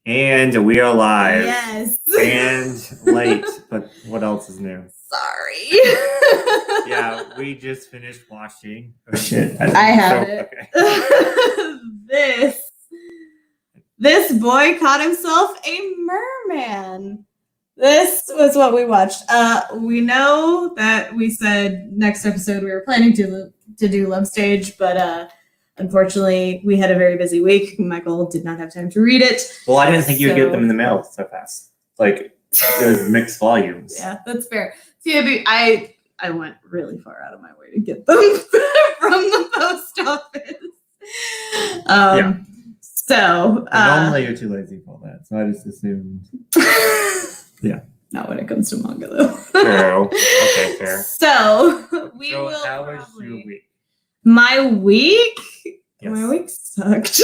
And we are live. Yes. And late, but what else is new? Sorry. Yeah, we just finished watching. Oh shit. I have it. Okay. This boy caught himself a merman. This was what we watched. We know that we said next episode we were planning to do Love Stage, but unfortunately we had a very busy week. Michael did not have time to read it. Well, I didn't think you would get them in the mail so fast. Like, there's mixed volumes. Yeah, that's fair. See, I went really far out of my way to get them from the post office. Yeah. So normally you're too lazy for that, so I just assumed. Yeah. Not when it comes to manga, though. True. Okay, fair. So how was your week? My week? Yes. My week sucked.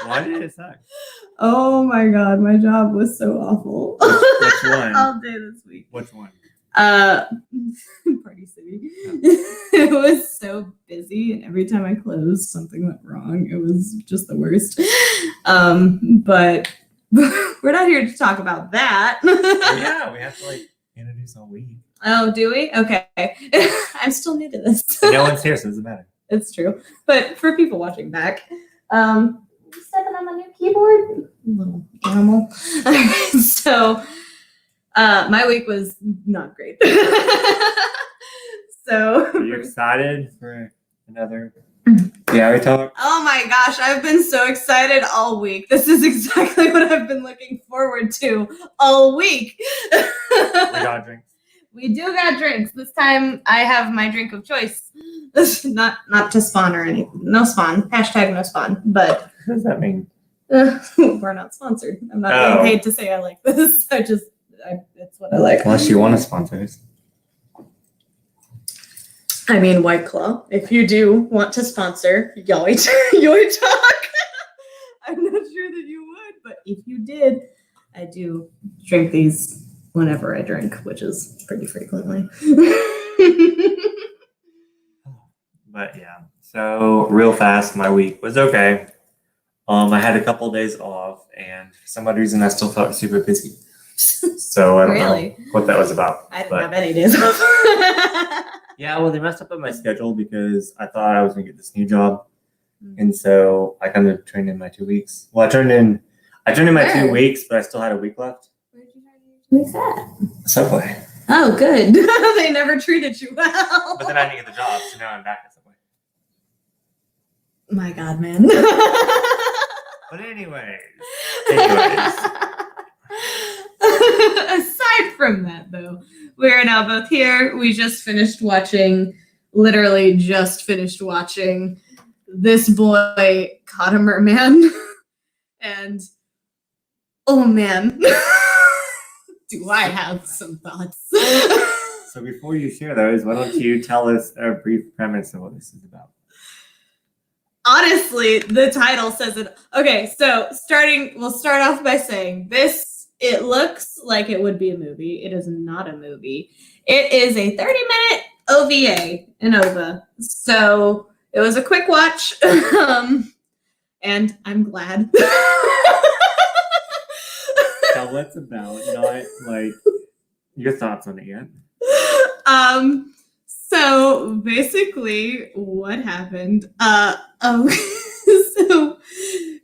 Why did it suck? Oh my god, my job was so awful. Which one? All day this week. Which one? Party City. It was so busy, and every time I closed, something went wrong. It was just the worst. But we're not here to talk about that. Oh, yeah, we have to introduce all week. Oh, do we? Okay. I'm still new to this. No one's here, so it doesn't matter. It's true. But for people watching back, stepping on my new keyboard, little animal. So my week was not great. So are you excited for another Yaoi Talk? Oh my gosh, I've been so excited all week. This is exactly what I've been looking forward to all week. We got drinks. We do got drinks. This time I have my drink of choice. Not to spawn or anything. No spawn. Hashtag no spawn. But what does that mean? We're not sponsored. I'm not being paid to say I like this. It's what I like. Unless you want to sponsor us. I mean, White Claw. If you do want to sponsor Yaoi Talk, I'm not sure that you would, but if you did, I do drink these whenever I drink, which is pretty frequently. But yeah, so real fast, my week was okay. I had a couple of days off, and for some odd reason, I still felt super busy. So I don't know what that was about. I didn't have any days off. Yeah, well, they messed up on my schedule because I thought I was going to get this new job. And so I kind of turned in my 2 weeks. Well, I turned in my 2 weeks, but I still had a week left. Where did you turn in your 2 weeks at? Subway. Oh, good. They never treated you well. But then I didn't get the job, so now I'm back at Subway. My God, man. But anyways. Aside from that, though, we are now both here. We literally just finished watching This Boy Caught a Merman. And, oh man, do I have some thoughts. So before you share those, why don't you tell us a brief premise of what this is about? Honestly, the title says it. Okay, so we'll start off by saying it looks like it would be a movie. It is not a movie. It is a 30-minute OVA, an OVA. So it was a quick watch, and I'm glad. Tell what's about, not your thoughts on it yet. So basically, what happened? So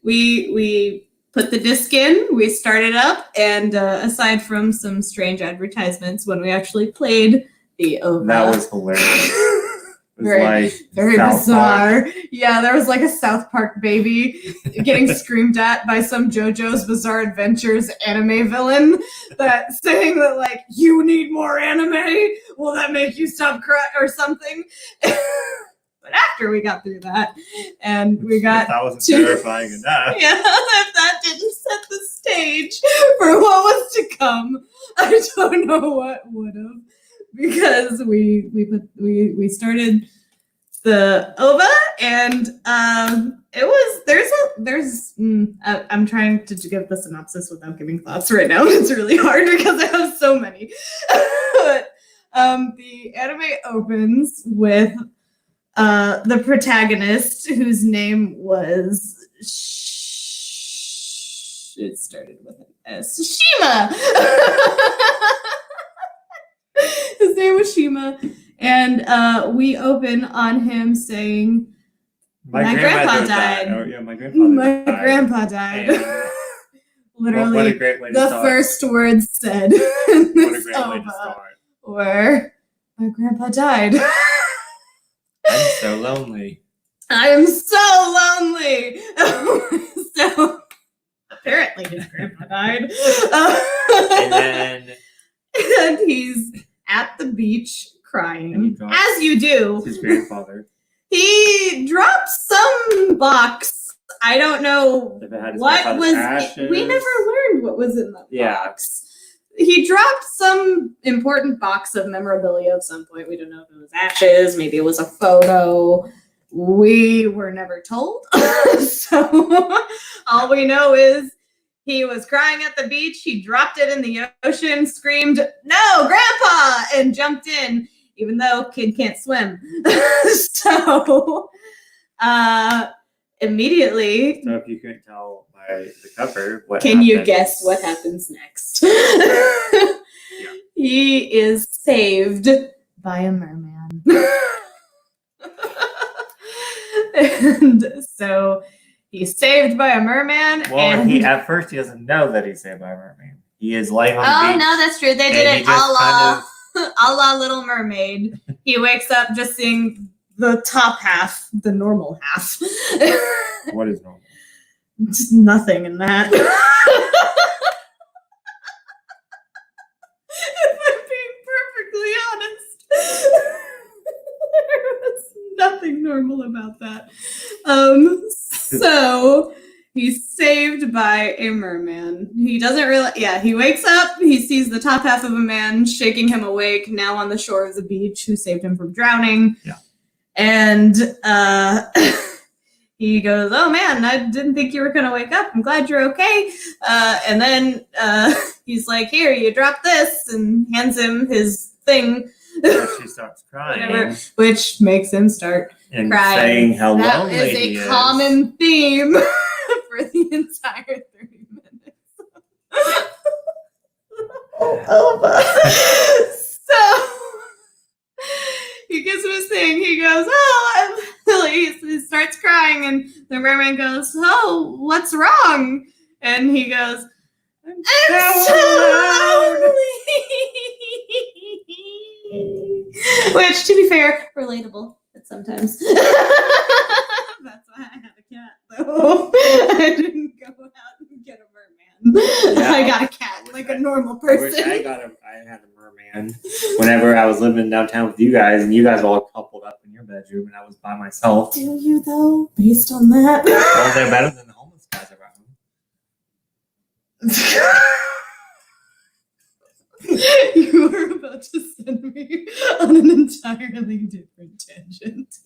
we put the disc in, we started up, and aside from some strange advertisements, when we actually played the OVA, that was hilarious. It was very bizarre. Park. Yeah, there was a South Park baby getting screamed at by some JoJo's Bizarre Adventures anime villain that saying that you need more anime. Will that make you stop crying or something? But after we got through that, and we got that wasn't terrifying enough. Yeah, if that didn't set the stage for what was to come, I don't know what would have. Because we started the OVA, and it was I'm trying to give the synopsis without giving thoughts right now. It's really hard because I have so many. But the anime opens with the protagonist, whose name was It started with an S. Shima! His name was Shima. And we open on him saying, my grandpa died. Oh, yeah, my grandfather died. Grandpa died. And literally, what a great way to the start. first words said in What a this great way to OVA start. were, my grandpa died. I'm so lonely. I am so lonely. So apparently his grandpa died. And then and he's at the beach crying, drops, as you do. His grandfather. He dropped some box. I don't know what was. We never learned what was in the box. He dropped some important box of memorabilia at some point. We don't know if it was ashes. Maybe it was a photo. We were never told. So all we know is he was crying at the beach. He dropped it in the ocean, screamed, "No, Grandpa!" and jumped in, even though kid can't swim. So immediately. So if you couldn't tell by the cover, what can you guess what happens next? Yeah. He is saved by a merman. And so he's saved by a merman. Well, and at first he doesn't know that he's saved by a merman. He is laying on the beach. Oh no, that's true. They did it a la Little Mermaid. He wakes up just seeing the top half, the normal half. What is normal? Just nothing in that. If I'm being perfectly honest, there was nothing normal about that. So he's saved by a merman. He doesn't really, he wakes up, he sees the top half of a man shaking him awake, now on the shore of the beach, who saved him from drowning. Yeah. And he goes, "Oh man, I didn't think you were going to wake up. I'm glad you're okay." And then he's like, "Here, you drop this," and hands him his thing. She starts crying. Whatever, which makes him start and crying. Saying how lonely he is. That is a common theme for the entire 30 minutes. So he gives him his thing. He goes, "Oh, he starts crying, and the merman goes, "Oh, what's wrong?" And he goes, "I'm so lonely." Which, to be fair, relatable sometimes. That's why I had a cat, though. I didn't go out and get a merman. Yeah, I got a cat, like a normal person. I had a merman whenever I was living downtown with you guys, and you guys all coupled up in your bedroom, and I was by myself. Do you, though? Based on that? Well, they're better than the homeless guys around. You were about to send me on an entirely different tangent.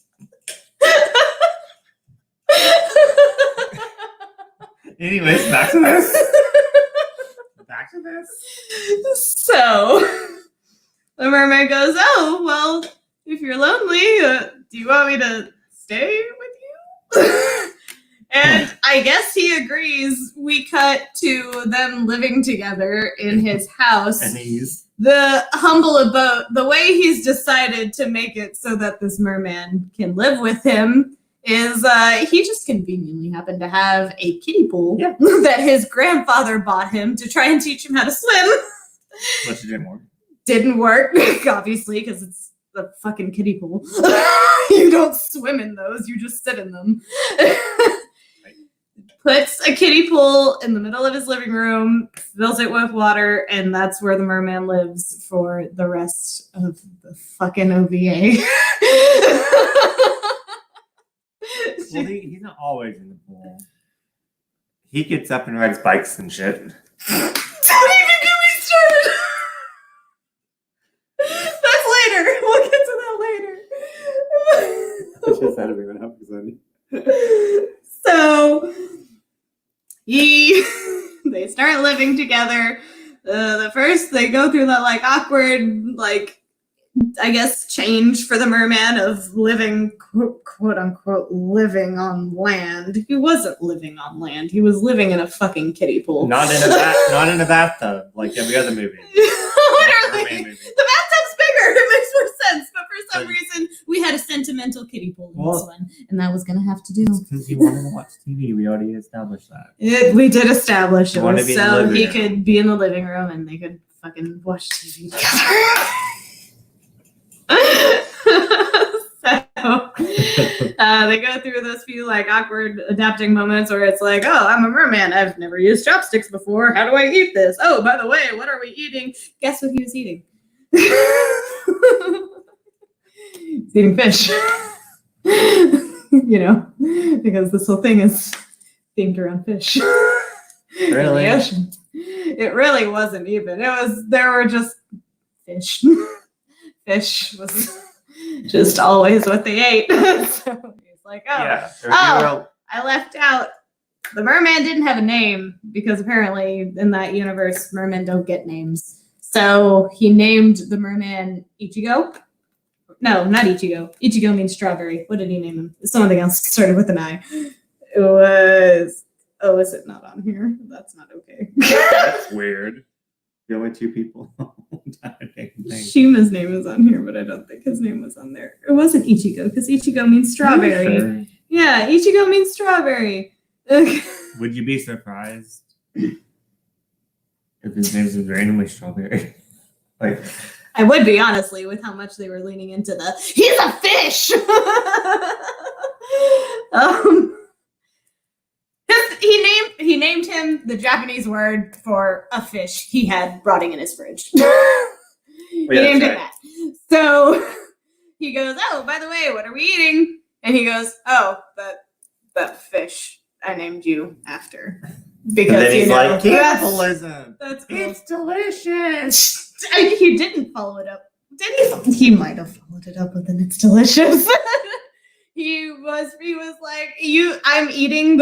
Anyways, back to this. So, the mermaid goes, "Oh, well, if you're lonely, do you want me to stay with you?" And I guess he agrees. We cut to them living together in his house. And he's the humble abode. The way he's decided to make it so that this merman can live with him is he just conveniently happened to have a kiddie pool that his grandfather bought him to try and teach him how to swim. But it didn't work. Didn't work, obviously, because it's a fucking kiddie pool. You don't swim in those, you just sit in them. Puts a kiddie pool in the middle of his living room, fills it with water, and that's where the merman lives for the rest of the fucking OVA. Well, he's not always in the pool. He gets up and rides bikes and shit. Don't even get me started. That's later. We'll get to that later. I just had to bring that up because So they start living together. The first they go through that like awkward like I guess, change for the merman of living, quote unquote, living on land. He wasn't living on land. He was living in a fucking kiddie pool. Not in a bathtub like every other movie. Literally. The bathtub's bigger. It makes more sense. But for some reason, we had a sentimental kiddie pool in this one. And that was going to have to do. Because you wanted to watch TV. We already established that. We did establish it. Was so he room. Could be in the living room and they could fucking watch TV together. They go through those few like awkward adapting moments where it's like, oh, I'm a merman. I've never used chopsticks before. How do I eat this? Oh, by the way, what are we eating? Guess what he was eating? He's eating fish. You know, because this whole thing is themed around fish. Really? In the ocean. It really wasn't even. There were just fish. Fish was just always what they ate. So he's like, oh, yeah, I left out. The merman didn't have a name because apparently in that universe, mermen don't get names. So he named the merman Ichigo. No, not Ichigo. Ichigo means strawberry. What did he name him? Something else started with an I. It was... Oh, is it not on here? That's not okay. That's weird. The only two people. Shima's name is on here, but I don't think his name was on there. It wasn't Ichigo, because Ichigo means strawberry. Sure? Yeah, Ichigo means strawberry. Would you be surprised if his name was randomly strawberry? Like, I would be, honestly, with how much they were leaning into the he's a fish. He named him the Japanese word for a fish he had rotting in his fridge. He named it that. So he goes, oh, by the way, what are we eating? And he goes, oh, that fish I named you after. Because and then he's like, cannibalism. That's cool. It's delicious. He didn't follow it up. Did he? He might have followed it up with an it's delicious. He was like, I'm eating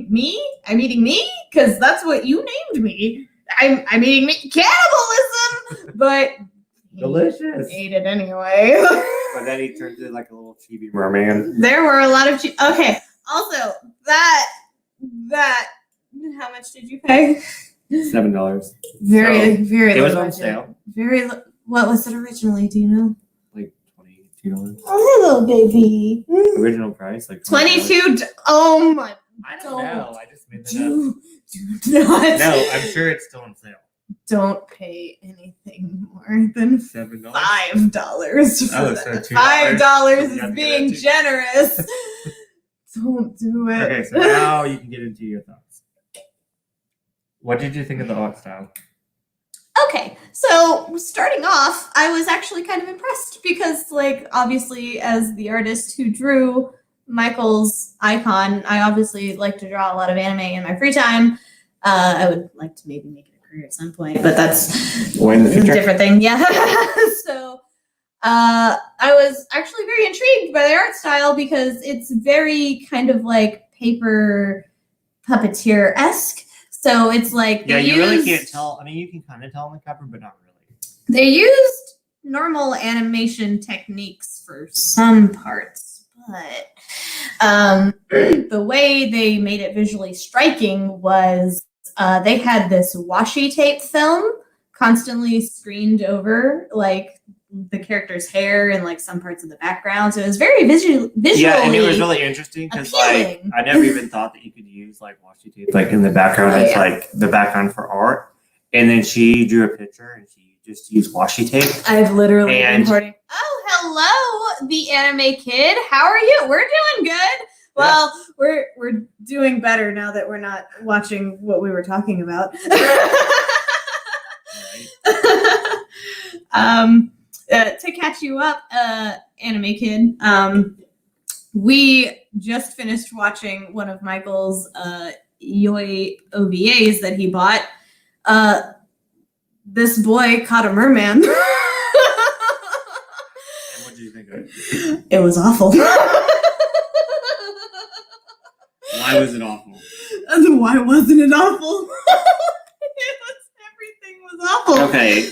me because that's what you named me. I'm eating me. Cannibalism, but delicious. He ate it anyway. But then he turned into like a little chibi merman. There were a lot of okay. Also, that how much did you pay? $7. Very it was low on budget. sale. What was it originally? Do you know? Like $22. Oh, hello, baby. Original price like $22. Oh my! I don't know. I just made that up. Do not. No, I'm sure it's still on sale. Don't pay anything more than $7. $5. Oh, so $2. $5 is being generous. Don't do it. Okay, so now you can get into your thoughts. What did you think of the art style? Okay, so starting off, I was actually kind of impressed because, like, obviously, as the artist who drew Michael's icon, I obviously like to draw a lot of anime in my free time. I would like to maybe make it a career at some point, but that's a different thing. Yeah. So I was actually very intrigued by the art style because it's very kind of like paper puppeteer-esque. So it's like really can't tell. I mean, you can kind of tell on the cover, but not really. They used normal animation techniques for some parts, but the way they made it visually striking was they had this washi tape film constantly screened over like the character's hair and like some parts of the background. So it was very visually. Yeah, and it was really interesting because like I never even thought that you could use like washi tape like in the background as like the background for art. And then she drew a picture and she just used washi tape. I've literally been recording. Oh, hello, the anime kid. How are you? We're doing good. Well, we're doing better now that we're not watching what we were talking about. To catch you up, anime kid, we just finished watching one of Michael's Yaoi OVAs that he bought. This boy caught a merman. And what did you think of it? It was awful. Why was it awful? Why wasn't it awful? Everything was awful. Okay,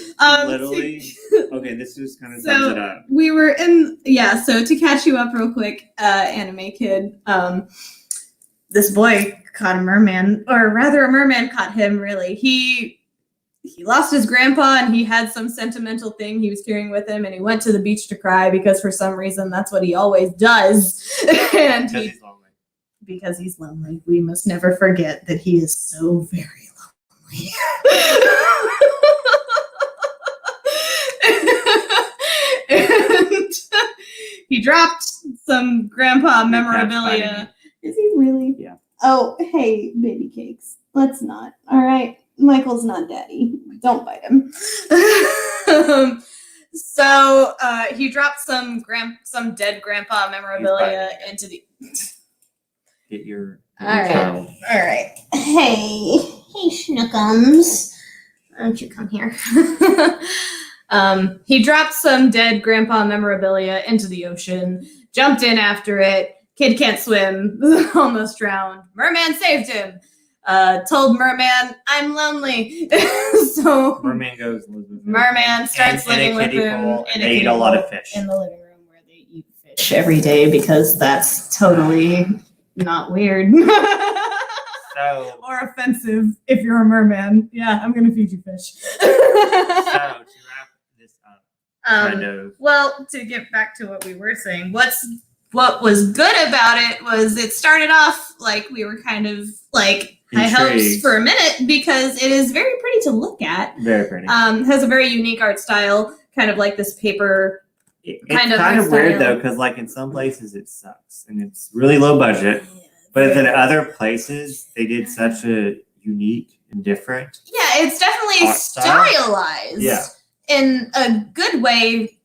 literally. Okay, this just kind of sums it up. We were so to catch you up real quick, anime kid, this boy caught a merman, or rather a merman caught him, really. He lost his grandpa and he had some sentimental thing he was carrying with him, and he went to the beach to cry because for some reason that's what he always does. And He's lonely. Because he's lonely. We must never forget that he is so very lonely. And he dropped some grandpa memorabilia. Is he really? Yeah. Oh, hey, baby cakes. Let's not. All right. Michael's not daddy. Don't bite him. So he dropped some dead grandpa memorabilia into the. Get your All right. child. All right. Hey, Schnookums. Why don't you come here? He dropped some dead grandpa memorabilia into the ocean, jumped in after it. Kid can't swim, almost drowned. Merman saved him. Told Merman, I'm lonely. So Merman goes and lives with him. Merman starts living with him. And they eat a lot of fish. In the living room where they eat fish every day because that's totally not weird. Or offensive if you're a merman. Yeah, I'm gonna feed you fish. So to wrap this up, kind of. Well, to get back to what we were saying, what was good about it was it started off like we were kind of like high hopes for a minute because it is very pretty to look at. Very pretty. Has a very unique art style, kind of like this paper. It's kind of weird though, because like in some places it sucks and it's really low budget, but in other places they did such a unique and different. Yeah, it's definitely stylized. Yeah. In a good way,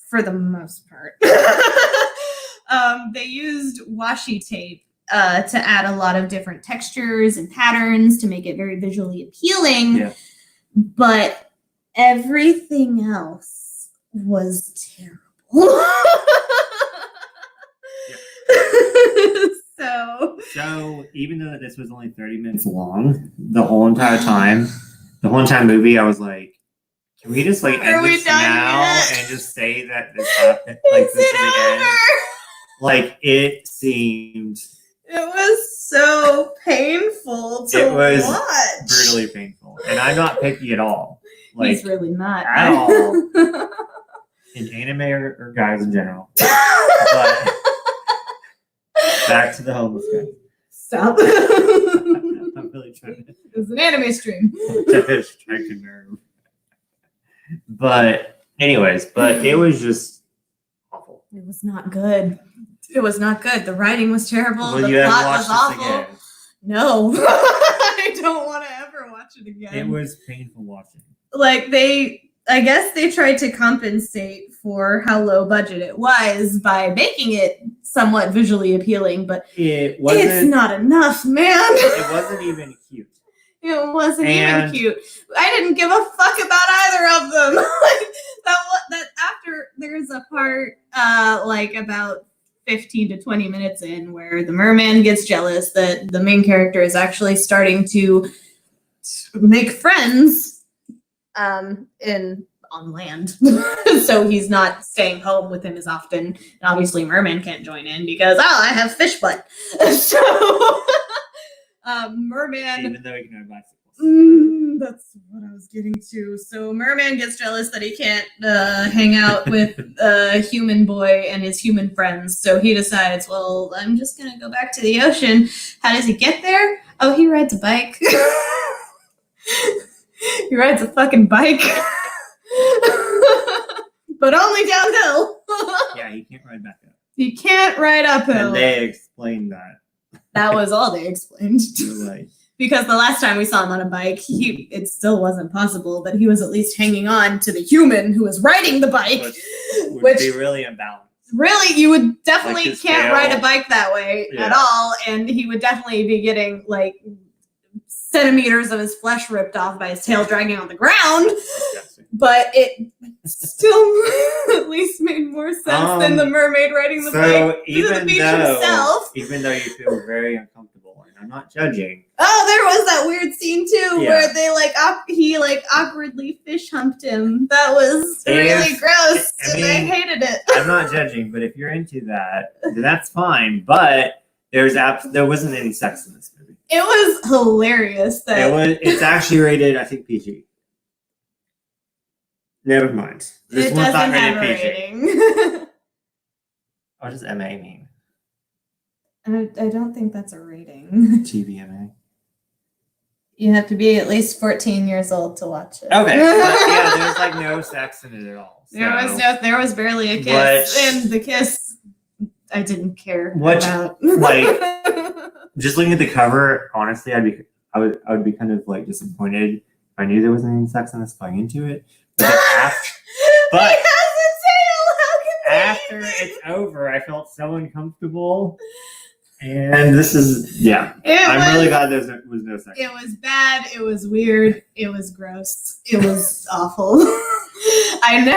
for the most part. They used washi tape to add a lot of different textures and patterns to make it very visually appealing. Yeah. But everything else was terrible. So even though this was only 30 minutes long, the whole entire movie, I was like, can we just like end this now and just say that this happened? Like this is the end. Like it seemed. It was so painful to watch. Brutally painful, and I'm not picky at all. Like, he's really not at all. In anime or guys in general. But back to the homeless guy. Stop. I'm really trying to. It's an anime stream. Strike a nerve. But anyways, it was just awful. It was not good. It was not good. The writing was terrible. Well, the plot was awful. Again. No. I don't want to ever watch it again. It was painful watching. Like I guess they tried to compensate for how low budget it was by making it somewhat visually appealing, but it's not enough, man. It wasn't even cute. It wasn't even cute. I didn't give a fuck about either of them. that after there's a part like about 15 to 20 minutes in where the merman gets jealous that the main character is actually starting to make friends on land. So he's not staying home with him as often. And obviously Merman can't join in because I have fish butt. So Merman, even though he can ride bicycles. That's what I was getting to. So Merman gets jealous that he can't hang out with a human boy and his human friends. So he decides, well, I'm just going to go back to the ocean. How does he get there? Oh, he rides a bike. He rides a fucking bike. But only downhill. Yeah, he can't ride back up. He can't ride uphill. And they explained that. That was all they explained. Like, because the last time we saw him on a bike, it still wasn't possible, but he was at least hanging on to the human who was riding the bike. Which would be really imbalanced. Really, you would definitely like can't ride a bike that way at all, and he would definitely be getting like centimeters of his flesh ripped off by his tail dragging on the ground. But it still at least made more sense than the mermaid riding the bike to the beach himself. Even though you feel very uncomfortable and I'm not judging. Oh, there was that weird scene too Yeah. where they he awkwardly fish humped him. That was really gross, and I hated it. I'm not judging, but if you're into that, then that's fine. But there wasn't any sex in this movie. It was hilarious that It's actually rated, I think, PG. Never mind. This it one's doesn't not have a rated PG. rating. What does MA mean? I don't think that's a rating. TVMA. You have to be at least 14 years old to watch it. Okay, but yeah, there's like no sex in it at all. So. There was barely a kiss, and the kiss I didn't care about. Just looking at the cover, honestly, I would be kind of like disappointed if I knew there wasn't any sex in this going into it. But after it's over, I felt so uncomfortable. And this is, I'm really glad there was no sex. It was bad. It was weird. It was gross. It was awful. I don't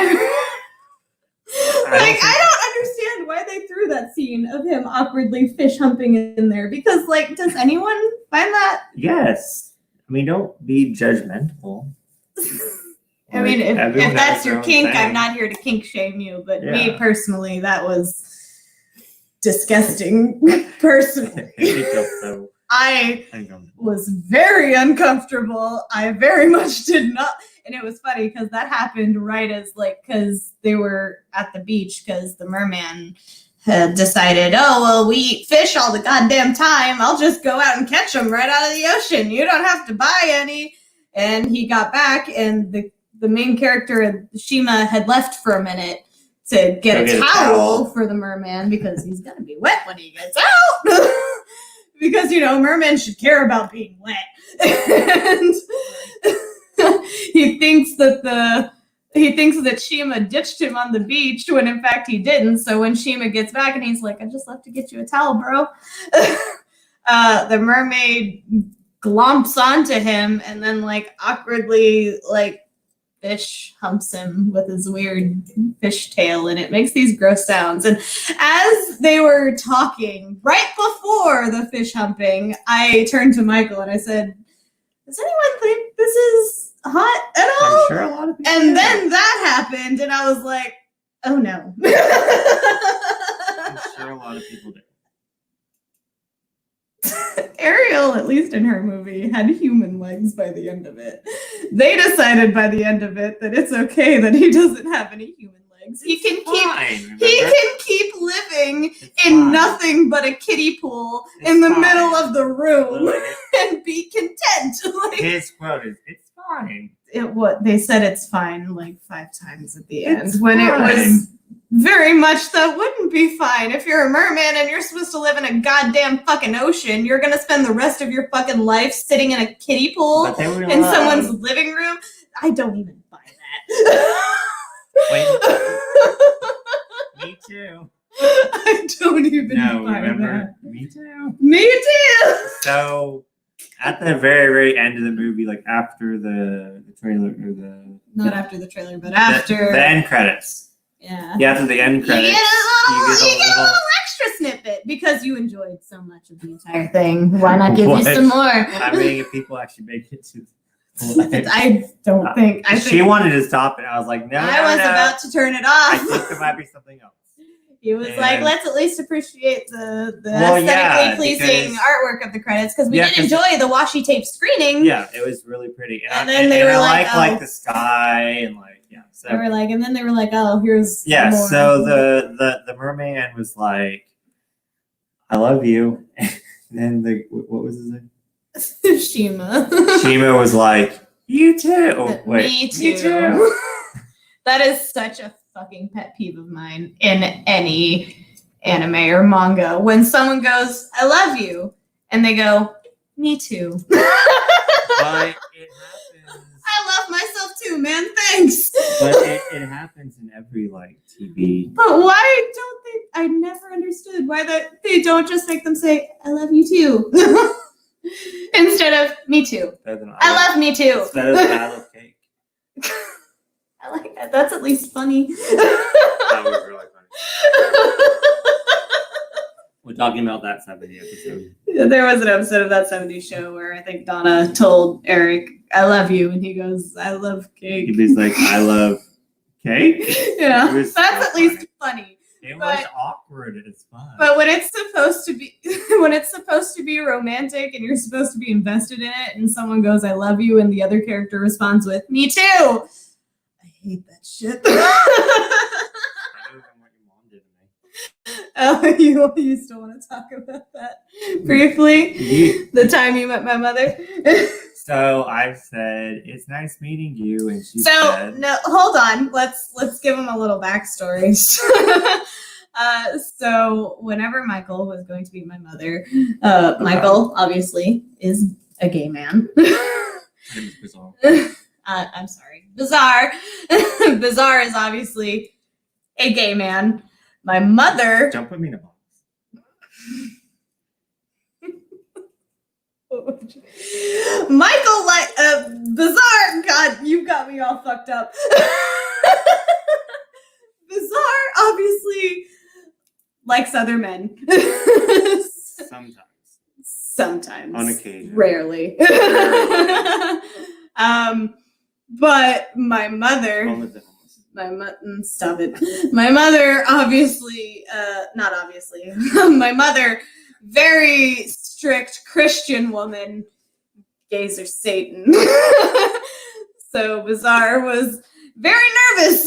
understand why they threw that scene of him awkwardly fish humping in there. Because, does anyone find that? Yes. I mean, don't be judgmental. I mean, if that's your kink, I'm not here to kink shame you. But me personally, that was disgusting. Personally, I was very uncomfortable. I very much did not. And it was funny because that happened right as because they were at the beach because the merman had decided, oh, well, we eat fish all the goddamn time. I'll just go out and catch them right out of the ocean. You don't have to buy any. And he got back and the main character, Shima, had left for a minute to get a towel for the merman because he's going to be wet when he gets out. Because, mermen should care about being wet. And he thinks that Shima ditched him on the beach when in fact he didn't. So when Shima gets back and he's like, I just left to get you a towel, bro. The mermaid glomps onto him and then awkwardly fish humps him with his weird fish tail, and it makes these gross sounds. And as they were talking right before the fish humping, I turned to Michael and I said, does anyone think this is hot at all? I'm sure a lot of people and then that happened and I was like, oh no. I'm sure a lot of people do. Ariel, at least in her movie, had human legs by the end of it. They decided by the end of it that it's okay that he doesn't have any human legs. He can keep living in nothing but a kiddie pool in the middle of the room and be content. His quote is, "It's fine." They said it's fine 5 times at the end when it was very much that wouldn't be fine. If you're a merman and you're supposed to live in a goddamn fucking ocean, you're gonna spend the rest of your fucking life sitting in a kiddie pool in someone's living room. I don't even buy that. Me too. I don't even buy that. Me too. Me too. So at the very, very end of the movie, after the trailer or not after the trailer, but after the end credits. Yeah, after the end credits, you get a little extra snippet because you enjoyed so much of the entire thing. Why not give you some more? I mean, if people actually make it to I don't think. She wanted to stop it. I was like, no. I was about to turn it off. I think there might be something else. He was like, let's at least appreciate the aesthetically pleasing artwork of the credits because we did enjoy the washi tape screening. Yeah, it was really pretty. And then they were like, the sky and So they were like, and then they were like, oh, here's more. So the merman was like, I love you. And then what was his name? Shima. Shima was like, you too. Oh, wait. Me too. That is such a fucking pet peeve of mine in any anime or manga. When someone goes, I love you, and they go, me too. But it happens. I love myself too, man. Thanks. But it happens in every TV. But why don't they? I never understood why they don't just make them say, I love you too. Instead of me too. I love me too. Instead of I love cake. I like that. That's at least funny. That was really funny. We're talking about that 70 episode. There was an episode of that 70s show where I think Donna told Eric, I love you. And he goes, I love cake. He's like, I love cake? Yeah, It was that's so at least funny. It But- was awkward. It's fun. But when it's supposed to be romantic and you're supposed to be invested in it and someone goes, I love you, and the other character responds with, me too. I hate that shit. Oh, you still want to talk about that briefly? The time you met my mother? So I said, it's nice meeting you. And she So said, no, hold on. Let's give him a little backstory. So whenever Michael was going to meet my mother, Michael obviously is a gay man. it was bizarre. I'm sorry, Bizarre. Bizarre is obviously a gay man. My mother. Don't put me in a box. Michael, like Bizarre. God, you got me all fucked up. Bizarre obviously likes other men. Sometimes. On occasion. Rarely. But my mother. Stop it. My mother obviously, not obviously. My mother, very strict Christian woman. Gays are Satan. So Bizarre was very nervous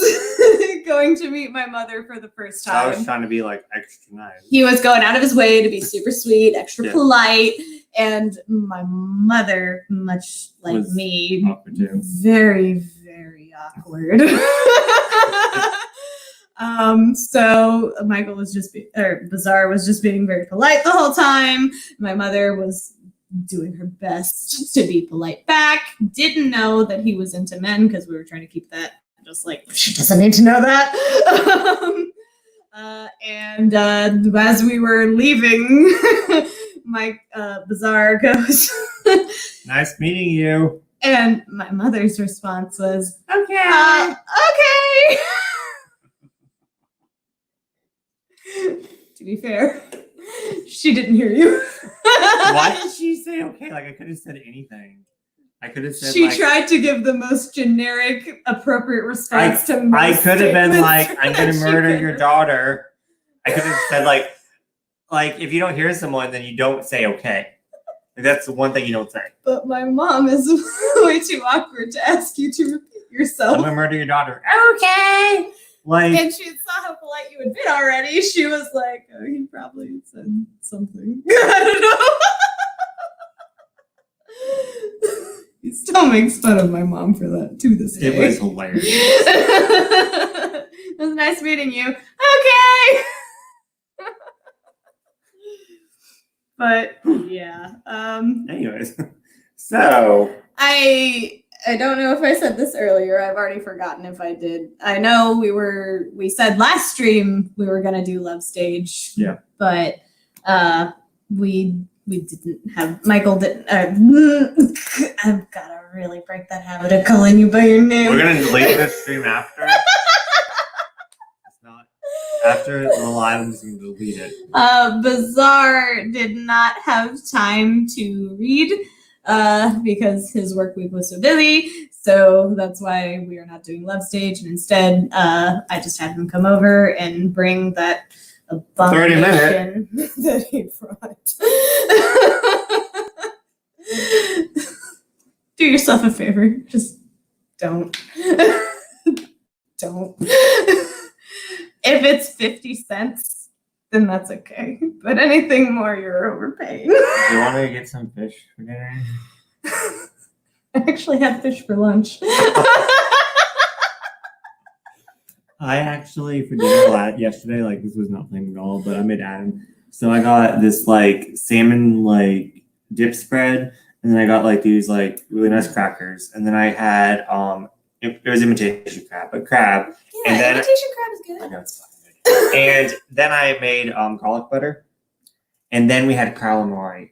going to meet my mother for the first time. I was trying to be like extra nice. He was going out of his way to be super sweet, extra Yeah. polite, and my mother, much like Was me, awkward too. very, very awkward. So Michael was Bizarre was just being very polite the whole time. My mother was doing her best to be polite back. Didn't know that he was into men because we were trying to keep that just like she doesn't need to know that. And as we were leaving, my Bizarre goes, Nice meeting you. and my mother's response was, Okay. okay. To be fair, she didn't hear you. Why did she say okay? Like I could have said anything. I could have said She like, tried to give the most generic, appropriate response to most I could have been statements like, I'm gonna that she murder could your have. daughter. I could have said like if you don't hear someone, then you don't say okay. Like, that's the one thing you don't say. But my mom is way too awkward to ask you to repeat I'm yourself. gonna murder your daughter. Okay. Like And she saw how polite you had been already. She was like, oh, he probably said something. I don't know. He still makes fun of my mom for that to this day. it was hilarious. It was nice meeting you. Okay. But yeah. Anyways, so I don't know if I said this earlier. I've already forgotten if I did. I know we said last stream we were gonna do Love Stage. Yeah. But we didn't have Michael didn't I've gotta really break that habit of calling you by your name. we're gonna delete this stream after. It's not after the live. I'm just gonna delete it. Bizarre did not have time to read because his work week was so busy. So that's why we are not doing Love Stage. And instead, I just had him come over and bring that abomination that he brought. Do yourself a favor. Just don't. Don't. If it's 50 cents, then that's okay. But anything more, you're overpaying. Do you want me to get some fish for dinner? I actually had fish for lunch. I actually for dinner yesterday, like this was not planned at all, but I made Adam. So I got this like salmon like dip spread, and then I got like these like really nice crackers, and then I had it was imitation crab, but crab. Yeah, And then- imitation crab is I good. know it's fucking good. And then I made garlic butter, and then we had calamari.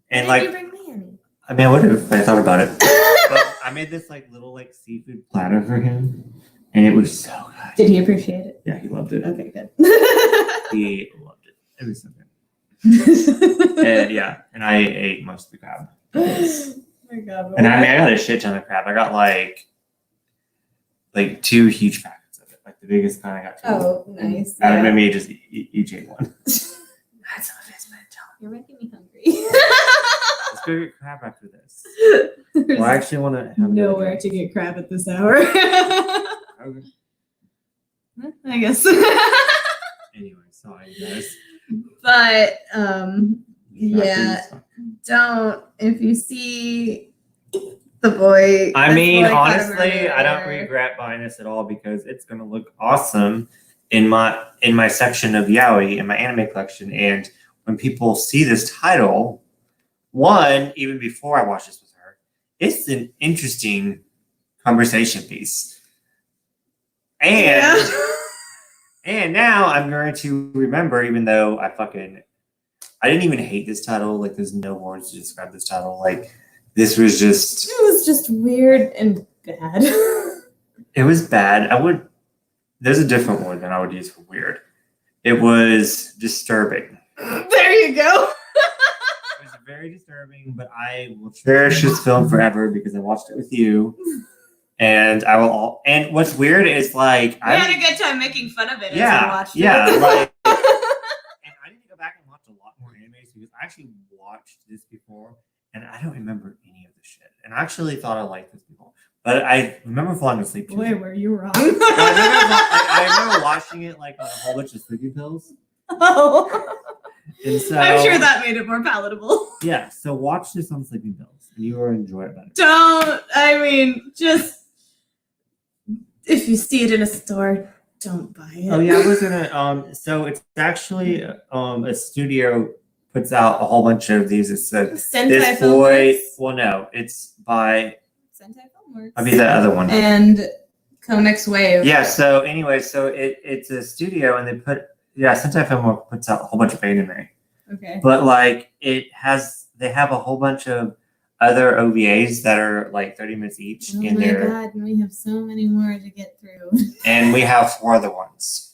And Why did like you bring me any? I mean, I would have if I thought about it. But I made this like little like seafood platter for him, and it was so good. Did he appreciate it? Yeah, he loved it. Okay, good. He loved it. It was so good. And yeah, and I ate most of the crab. Oh my God. And I mean, I got a shit ton of crab. I got like 2 huge packets of it. Like the biggest kind I got 2. Oh, nice. And I made just each ate one. That's what it is, man. You're making me hungry. Let's go get crab after this. Well, I actually want to have nowhere to get crab at this hour. Okay. I guess. Anyway, sorry guys. But yeah, don't if you see the boy. I mean, boy honestly, I don't regret buying this at all because it's gonna look awesome in my section of yaoi in my anime collection. And when people see this title, one, even before I watched this with her, it's an interesting conversation piece. And and now I'm going to remember, even though I didn't even hate this title. Like, there's no words to describe this title. Like, this was just. It was just weird and bad. It was bad. There's a different word than I would use for weird. It was disturbing. There you go. It was very disturbing, but I will cherish this film forever because I watched it with you. And I will and what's weird is like we had a good time making fun of it as we watched it. Yeah, like, and I need to go back and watch a lot more animes because I actually watched this before and I don't remember any of the shit. And I actually thought I liked this before. But I remember falling asleep. Boy, were you wrong. I remember watching it like on a whole bunch of sleeping pills. Oh. And so, I'm sure that made it more palatable. Yeah, so watch this on sleeping pills and you will enjoy it better. Just if you see it in a store, don't buy it. Oh yeah, I was gonna so it's actually a studio puts out a whole bunch of these. It's Sentai this Film boy. Works. Well, no, it's by Sentai Film Works. I mean the other one. And Comics Wave. Yeah. So anyway, so it's a studio, and they Sentai Film Works puts out a whole bunch of anime. Okay. But like they have a whole bunch of other OVAs that are like 30 minutes each. Oh my God, and we have so many more to get through. And we have 4 other ones.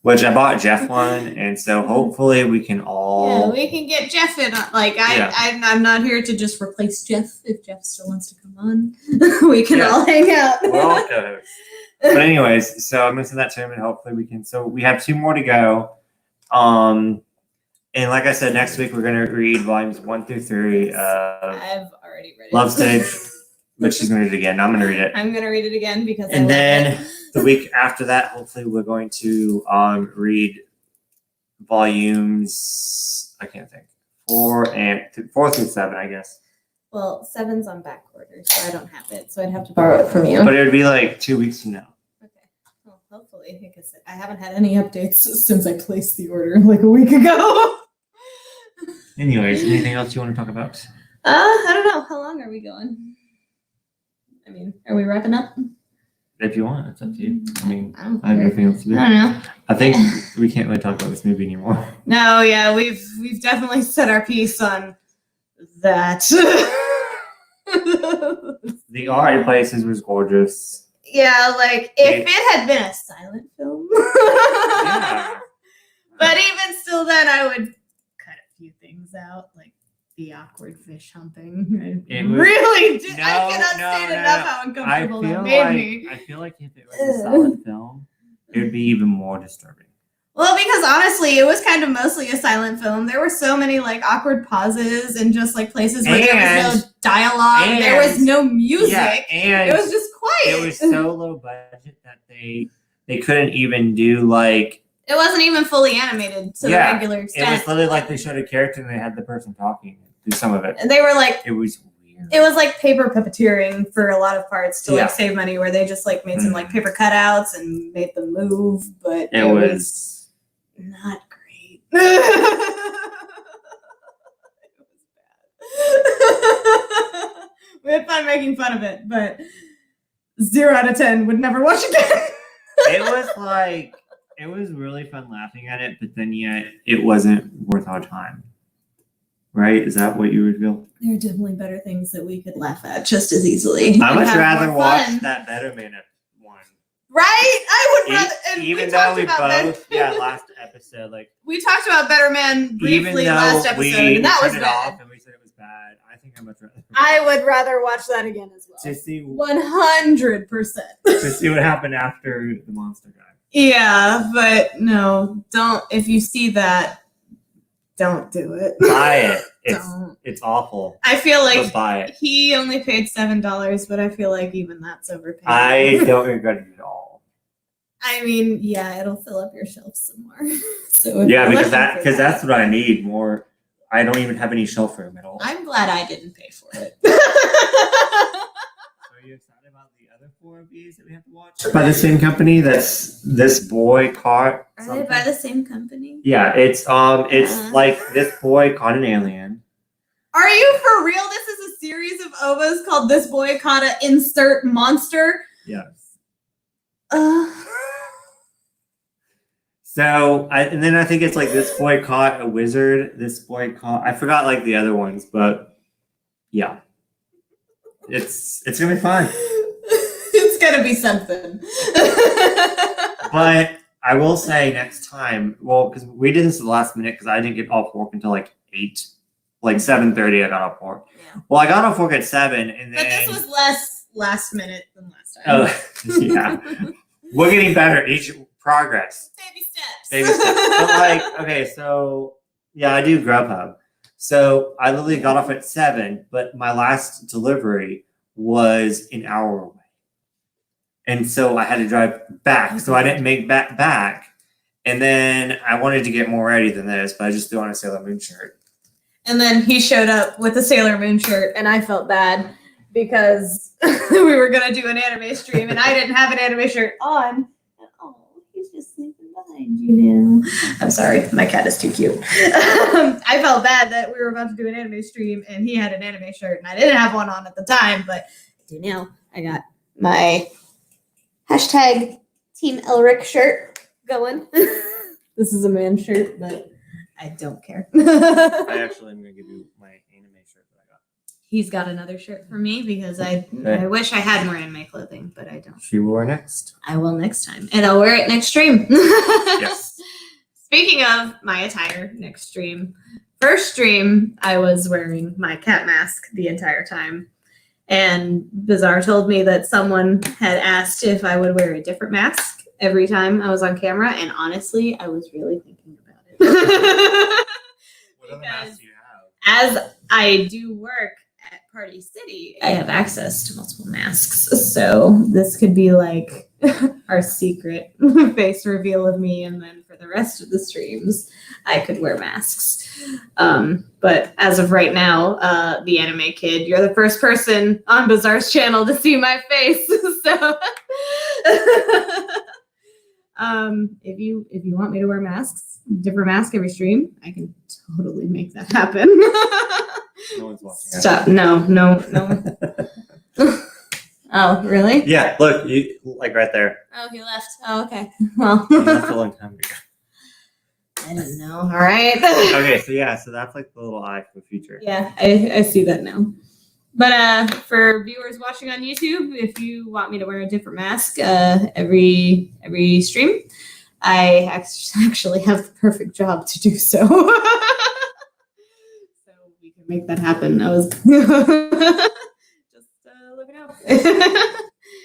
Which I bought Jeff one, and so hopefully we can all. Yeah, we can get Jeff in. I'm not here to just replace Jeff. If Jeff still wants to come on, we can all hang out. We're all co-hosts. But anyways, so I'm gonna send that to him, and hopefully we can. So we have 2 more to go. And like I said, next week we're gonna read volumes 1 through 3 of I've already read it. Love Stage, but she's gonna read it again. I'm gonna read it. I'm gonna read it again because. And then the week after that, hopefully we're going to read volumes. I can't think 4 through 7, I guess. Well, 7's on back order, so I don't have it, so I'd have to borrow it from you. But it would be like 2 weeks from now. Okay. Well, hopefully, because I haven't had any updates since I placed the order like a week ago. Anyways, anything else you want to talk about? I don't know. How long are we going? I mean, are we wrapping up? If you want, it's up to you. I mean, I don't I have care. nothing else to do. I don't know. I think we can't really talk about this movie anymore. No, yeah, we've definitely said our piece on that. The art in places was gorgeous. Yeah, like if it had been a silent film. Yeah. But even still, then I would cut a few things out, like the awkward fish humping. I cannot state enough how uncomfortable that made me. I feel like if it was a silent film, it would be even more disturbing. Well, because honestly, it was kind of mostly a silent film. There were so many like awkward pauses and just like places where there was no dialogue. There was no music. Yeah, and it was just quiet. It was so low budget that they couldn't even do like. It wasn't even fully animated to the regular extent. It was literally like they showed a character and they had the person talking through some of it. And they were like, it was weird. It was like paper puppeteering for a lot of parts to like save money, where they just like made some like paper cutouts and made them move, but it was not great. It was bad. We had fun making fun of it, but 0 out of 10 would never watch again. It was really fun laughing at it, but then yet it wasn't worth our time. Right? Is that what you would feel? There are definitely better things that we could laugh at just as easily. I much rather watch that Better Man one Right? I would rather. And Even though we talked about both, last episode, like we talked about Better Man briefly even though last episode, we and that was turned it bad. off and we said it was bad, I think I much rather. I would rather watch that again as well. To see 100%. to see what happened after the monster guy. Yeah, but no, don't. If you see that, don't do it. Buy it. Don't. It's awful. I feel But like buy it. he only paid $7, but I feel like even that's overpaid. I don't regret it at all. I mean, yeah, it'll fill up your shelf some more. So Yeah, because that's what I need more. I don't even have any shelf room at all. I'm glad I didn't pay for it. Are you excited about the other 4 of these that we have to watch? By the same company. That's This Boy Caught. Are they by the same company? Yeah, it's like This Boy Caught an Alien. Are you for real? This is a series of OVAs called This Boy Caught a Insert Monster. Yes. Uh, So, and then I think it's like This Boy Caught a Wizard. This Boy Caught. I forgot like the other ones, but yeah, it's gonna be fun. It's gonna be something. But I will say next time, well, because we did this at the last minute because I didn't get off work until like 8, like 7:30. I got off work. Yeah. Well, I got off work at 7, and then. But this was less last minute than last time. Oh, yeah. We're getting better each progress. Baby steps. Baby steps. But like, okay, so yeah, I do Grubhub. So I literally got off at 7, but my last delivery was an hour away. And so I had to drive back. So I didn't make back. And then I wanted to get more ready than this, but I just threw on a Sailor Moon shirt. And then he showed up with a Sailor Moon shirt, and I felt bad because we were going to do an anime stream, and I didn't have an anime shirt on. Oh, he's just sleeping behind you now. I'm sorry, my cat is too cute. I felt bad that we were about to do an anime stream, and he had an anime shirt, and I didn't have one on at the time, but I do now. I got my hashtag Team Elric shirt going. This is a man shirt, but I don't care. I actually am going to give you my anime shirt that I got. He's got another shirt for me because I wish I had more anime clothing, but I don't. She wore next. I will next time. And I'll wear it next stream. Yes. Speaking of my attire next stream, first stream, I was wearing my cat mask the entire time. And Bizarre told me that someone had asked if I would wear a different mask every time I was on camera. And honestly, I was really thinking about it. What other masks do you have? As I do work at Party City, I have access to multiple masks. So this could be like our secret face reveal of me. And then for the rest of the streams, I could wear masks. But as of right now, the anime kid, you're the first person on Bizarre's channel to see my face. So if you want me to wear masks, different mask every stream, I can totally make that happen. No one's watching. Stop. No. Oh, really? Yeah, look, you like right there. Oh, he left. Oh, okay. Well, He left a long time ago. I don't know. All right. Okay, so that's like the little eye for the future. Yeah, I see that now. But for viewers watching on YouTube, if you want me to wear a different mask every stream, I actually have the perfect job to do so. So we can make that happen. I was just looking out.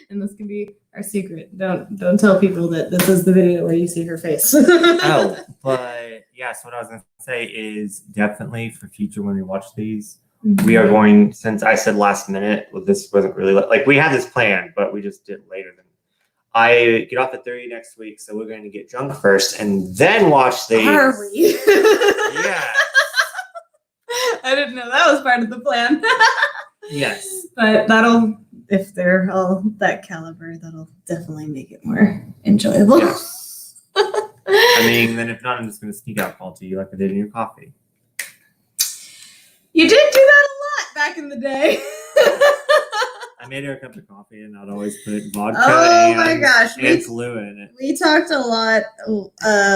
And this can be our secret. Don't tell people that this is the video where you see her face. Oh, but yes, what I was going to say is definitely for future when we watch these, we are going, since I said last minute, well, this wasn't really, like we had this plan, but we just did it later than, I get off at 3 next week, so we're going to get drunk first and then watch these. Are we? Yeah. I didn't know that was part of the plan. Yes. But if they're all that caliber, that'll definitely make it more enjoyable. Yes. I mean, then if not, I'm just going to sneak alcohol to you like I did in your coffee. You did do that a lot back in the day. I made her a cup of coffee and I'd always put vodka and Kahlua in it. We talked a lot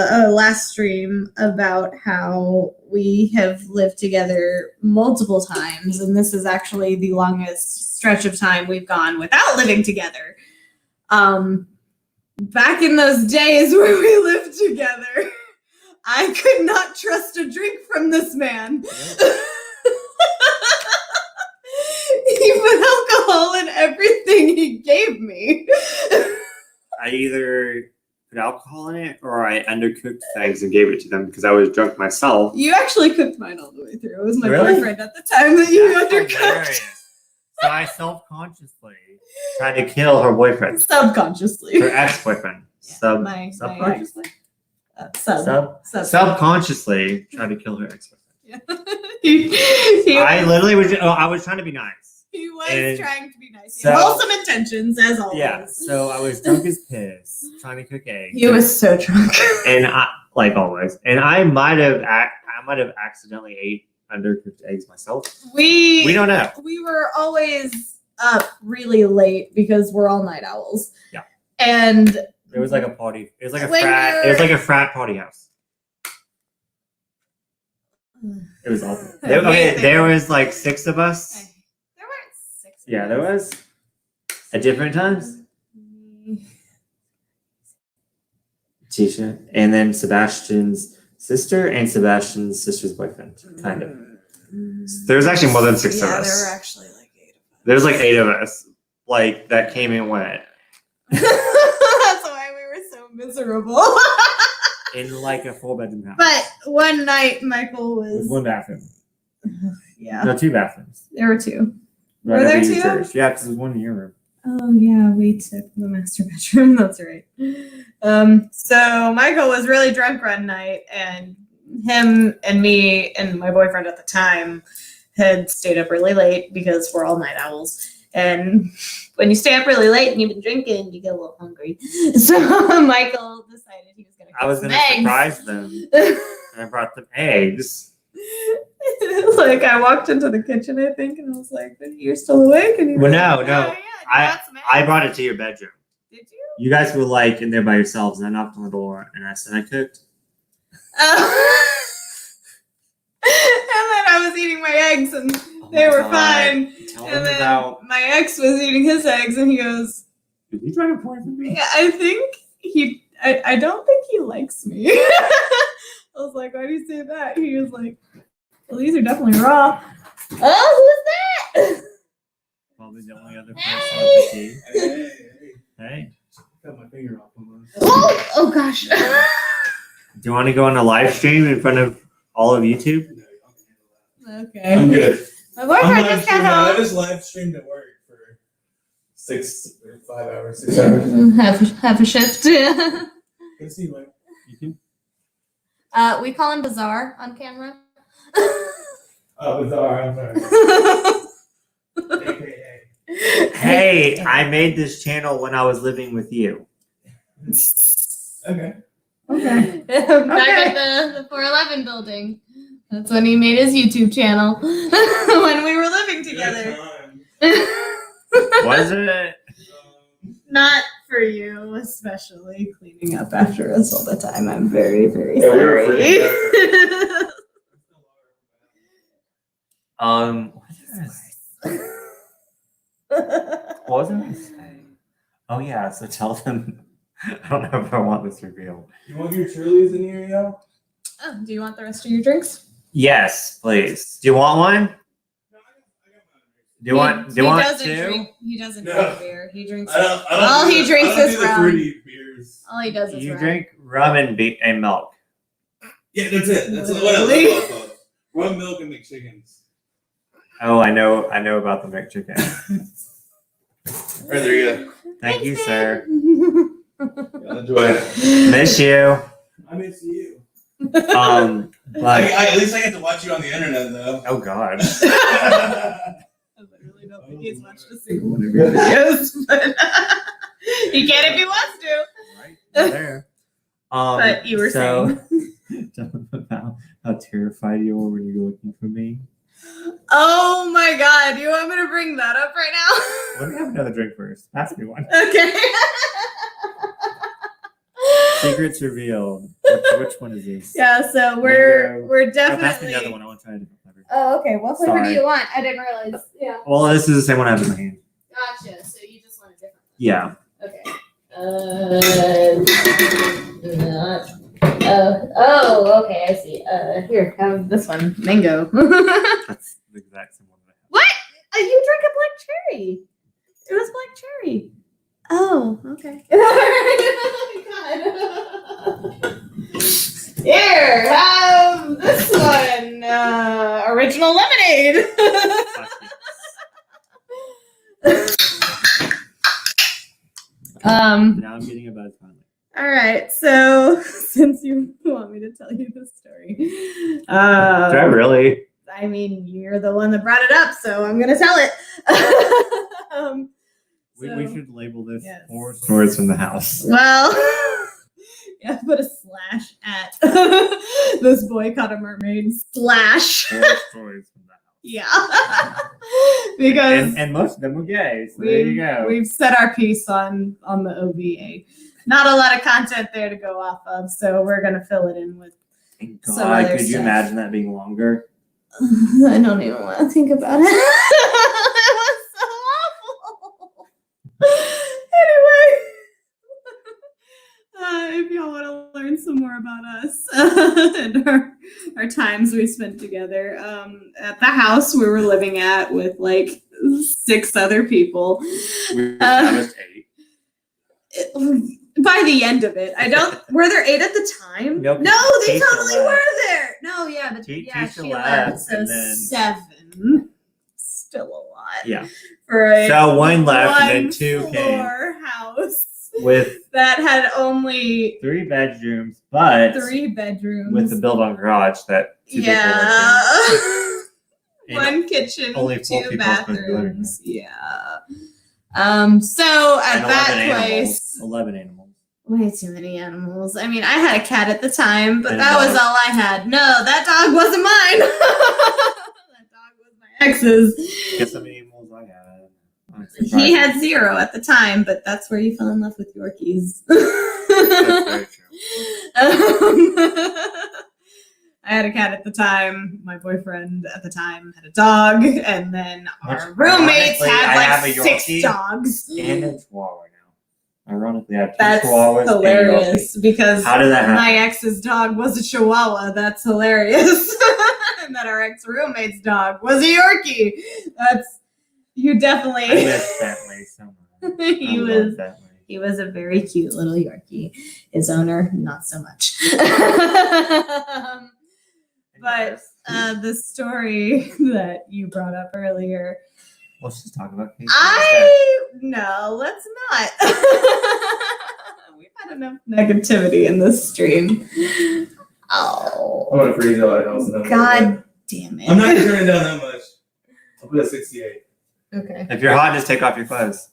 last stream about how we have lived together multiple times, and this is actually the longest stretch of time we've gone without living together. back in those days where we lived together, I could not trust a drink from this man. He put alcohol in everything he gave me. I either put alcohol in it or I undercooked things and gave it to them because I was drunk myself. You actually cooked mine all the way through. It was my Really? boyfriend at the time that you That's undercooked. hilarious. So I self-consciously tried to kill her boyfriend. Subconsciously. Her ex-boyfriend. My Subconsciously? Subconsciously. Tried to kill her ex-boyfriend. Yeah. I literally was. I was trying to be nice. He was And trying to be nice. He so- had wholesome intentions, as always. Yeah. So I was drunk as piss, trying to cook eggs. He was so drunk. and I, like always, and I might have accidentally ate undercooked eggs myself. We don't know. We were always up really late because we're all night owls. Yeah. And It was like a party. It was like a When frat. you're- It was like a frat party house. It was awful. There was like 6 of us. There weren't 6. Yeah, there was. At different times. Tisha, and then Sebastian's sister and Sebastian's sister's boyfriend, kind of. There was actually more than 6 of Yeah, us. there were actually like 8 of us. There was like 8 of us, like that came and went That's why we were so miserable. in like a 4-bedroom house. But one night, Michael with was. 1 bathroom. Yeah, No, 2 bathrooms. there were 2. Right Were there after 2? yours. Yeah, because it was 1 in your room. Oh yeah, we took the master bedroom. That's right. So Michael was really drunk one night, and him and me and my boyfriend at the time had stayed up really late because we're all night owls. And when you stay up really late and you've been drinking, you get a little hungry. So Michael decided he was going to cook I was some going to eggs. surprise them, and I brought them eggs. Like I walked into the kitchen, I think, and I was like, "You're still awake?" And he Well, was no, like, no. "Oh, yeah, you got some eggs." I brought it to your bedroom. Did you? You guys were like in there by yourselves, and I knocked on the door, and I said I cooked. And then I was eating my eggs, and they were fine. Tell And them then about. my ex was eating his eggs, and he goes, Did you try to poison me? "Yeah, I think he. I don't think he likes me." I was like, "Why do you say that?" He was like, "Well, these are definitely raw." Oh, who's that? Probably the only other person with the key. Hey, Cut my finger off almost. Oh gosh. do you want to go on a live stream in front of all of YouTube? No, y'all can handle that. Okay. I'm good. My boyfriend just got I home. just live streamed at work for 5 hours, 6 hours. Have a shift. Good to see you, Mike. We call him Bizarre on camera. Oh, with the AKA. Hey, I made this channel when I was living with you. Okay. Okay. Back at the 411 building. That's when he made his YouTube channel. When we were living together. Was it? Not for you, especially cleaning up after us all the time. I'm very, very Yeah, we were sorry. What was I saying? Oh yeah, so tell them. I don't know if I want this revealed. You want your Trulies in here, y'all? Oh, do you want the rest of your drinks? Yes, please. Do you want one? No, I got Do you want? Do you want 2? He doesn't No. drink beer. He drinks. I don't All do he the- drinks I don't is do the rum. fruity beers. All he does is You rum. drink rum and milk. Yeah, that's it. That's what I Literally. live off of. Rum, milk, and McChickens. Oh, I know about the McChicken. All right, there you go. Thank you, sir. Y'all enjoy it. Miss you. I miss you. But At least I get to watch you on the internet, though. oh god. I literally don't think he's watched a single one of your videos, but he can if he wants to. Right there. But you were saying tell them about how terrified you were when you were looking for me. Oh my god, you want me to bring that up right now? Let me have another drink first. Pass me one. Okay. Secrets revealed. Which one is this? Yeah, so we're No, pass me definitely. the other one. I want to try a different flavor. Oh, okay. What flavor Sorry. do you want? I didn't realize. Yeah. Well, this is the same one I have in my hand. Gotcha. So you just want a different one. Yeah. Okay. Okay, I see. Here, have this one. Mango. That's the exact same one. What? You drank a black cherry. It was black cherry. Oh, okay. God. Here, have this one. Original lemonade. Now I'm getting a buzz finally. All right, so since you want me to tell you the story, Do I really? I mean, you're the one that brought it up, so I'm gonna tell it. We should label this yes. Horror Stories from the House. Well, yeah, put a slash at this boy caught a mermaid slash. Horror Stories from the House. Yeah, because and most of them were gay. So there you go. We've set our piece on the OVA. Not a lot of content there to go off of, so we're gonna fill it in with. God, some other could you stuff. imagine that being longer? I don't even want to think about it. It was so awful. Anyway, if y'all want to learn some more about us and our times we spent together at the house we were living at with like 6 other people. We established 8. By the end of it, were there 8 at the time? Nope. No, they Tisha totally left. were there. No, yeah, but Tisha she left. left, So and then- 7. Still a lot. Yeah. For a So 1 left, and then 2 floor came house with that had only 3 bedrooms, but 3 bedrooms. with the built-on garage that 2 people lived in. And 1 kitchen, only 4 2 people supposed to be living bathrooms. Yeah. So at and that 11 place, animals. 11 animals. way too many animals. I mean, I had a cat at the time, but And a that was dog. all I had. No, that dog wasn't mine. That dog was my ex's. Guess how many animals I had. I'm He surprised. had 0 at the time, but that's where you fell in love with Yorkies. That's very true. I had a cat at the time. My boyfriend at the time had a dog, and then our Which, roommates ironically, had I have like a 6 Yorkie dogs. And a chihuahua now. Ironically, I have 2 That's chihuahuas and a Yorkie. hilarious because How did that happen? my ex's dog was a chihuahua. That's hilarious. And that our ex roommate's dog was a Yorkie. That's you definitely. I miss Bentley so much. he I was. love Bentley. He was a very cute little Yorkie. His owner, not so much. But the story that you brought up earlier, Let's just talk about Casey. no, let's not. We've had enough negativity in this stream. Oh, I'm gonna freeze out of house. God damn it. I'm not gonna turn it down that much. I'll put a 68. Okay. If you're hot, just take off your clothes.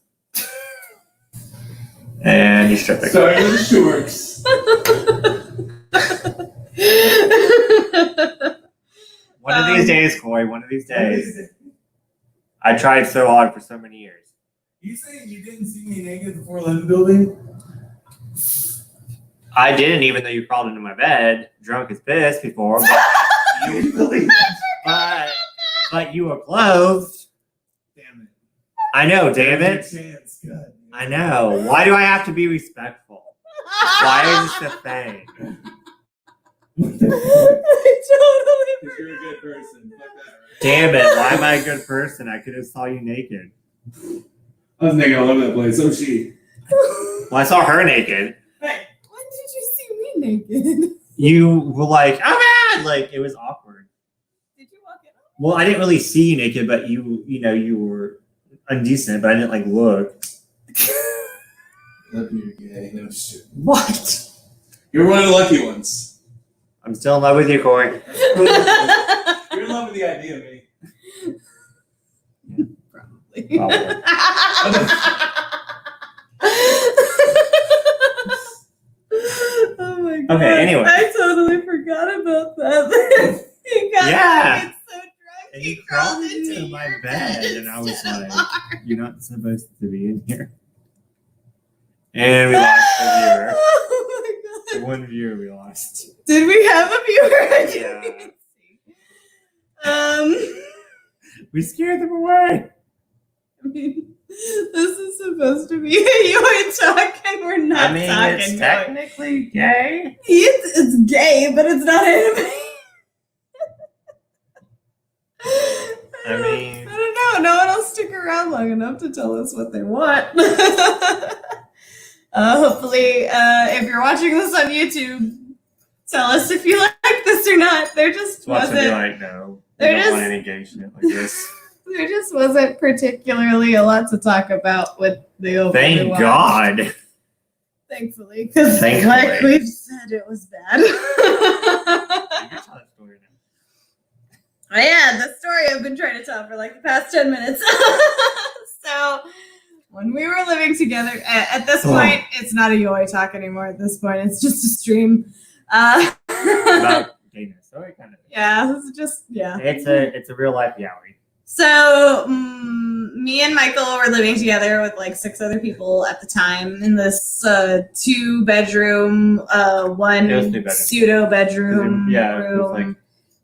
And you strip it. Sorry, the shorts. One of these days, Corey, one of these days. I tried so hard for so many years. You saying you didn't see me naked before I left the building? I didn't, even though you crawled into my bed, drunk as piss before, but you were clothed. Damn it. I know, damn it. Chance. God. I know. Why do I have to be respectful? Why is this a thing? I totally Because you're a good person. Fuck that, right? Damn it. Why am I a good person? I could have saw you naked. I was naked all over the place. So she. Well, I saw her naked. Hey, when did you see me naked? You were like, oh man! Like, it was awkward. Did you walk in? Well, I didn't really see you naked, but you were undecent, but I didn't like look. Love you, gay. No shit. What? You're one of the lucky ones. I'm still in love with you, Corey. You're in love with the idea of me. Probably. Oh my god. Okay, anyway. I totally forgot about that. He got Yeah. so drunk. And he you crawled crawled into my your bed, and I was instead of like, ours. you're not supposed to be in here. And we lost a viewer. Oh my god. One viewer we lost. Did we have a viewer? I didn't Yeah. even see. We scared them away. mean, this is supposed to be a Yaoi Talk, and we're not I mean, talking it's Yaoi. technically gay. It's gay, but it's not anime. I mean- I don't know. No one will stick around long enough to tell us what they want. Hopefully, if you're watching this on YouTube, tell us if you like this or not. There just Watch and be wasn't. like, no, we They're don't want just- any gay shit like this. There just wasn't particularly a lot to talk about with the opening. Thank God. Thankfully, because Thankfully. like we've said, it was bad. You can tell that story now. Yeah, the story I've been trying to tell for like the past 10 minutes. So, when we were living together, at this point, it's not a Yaoi Talk anymore. At this point, it's just a stream. About gayness. Story kind of. Yeah, it's just, yeah. It's a real life yaoi. So, me and Michael were living together with like 6 other people at the time in this 2-bedroom, one It was 2 bedrooms. pseudo bedroom Yeah, it was room like-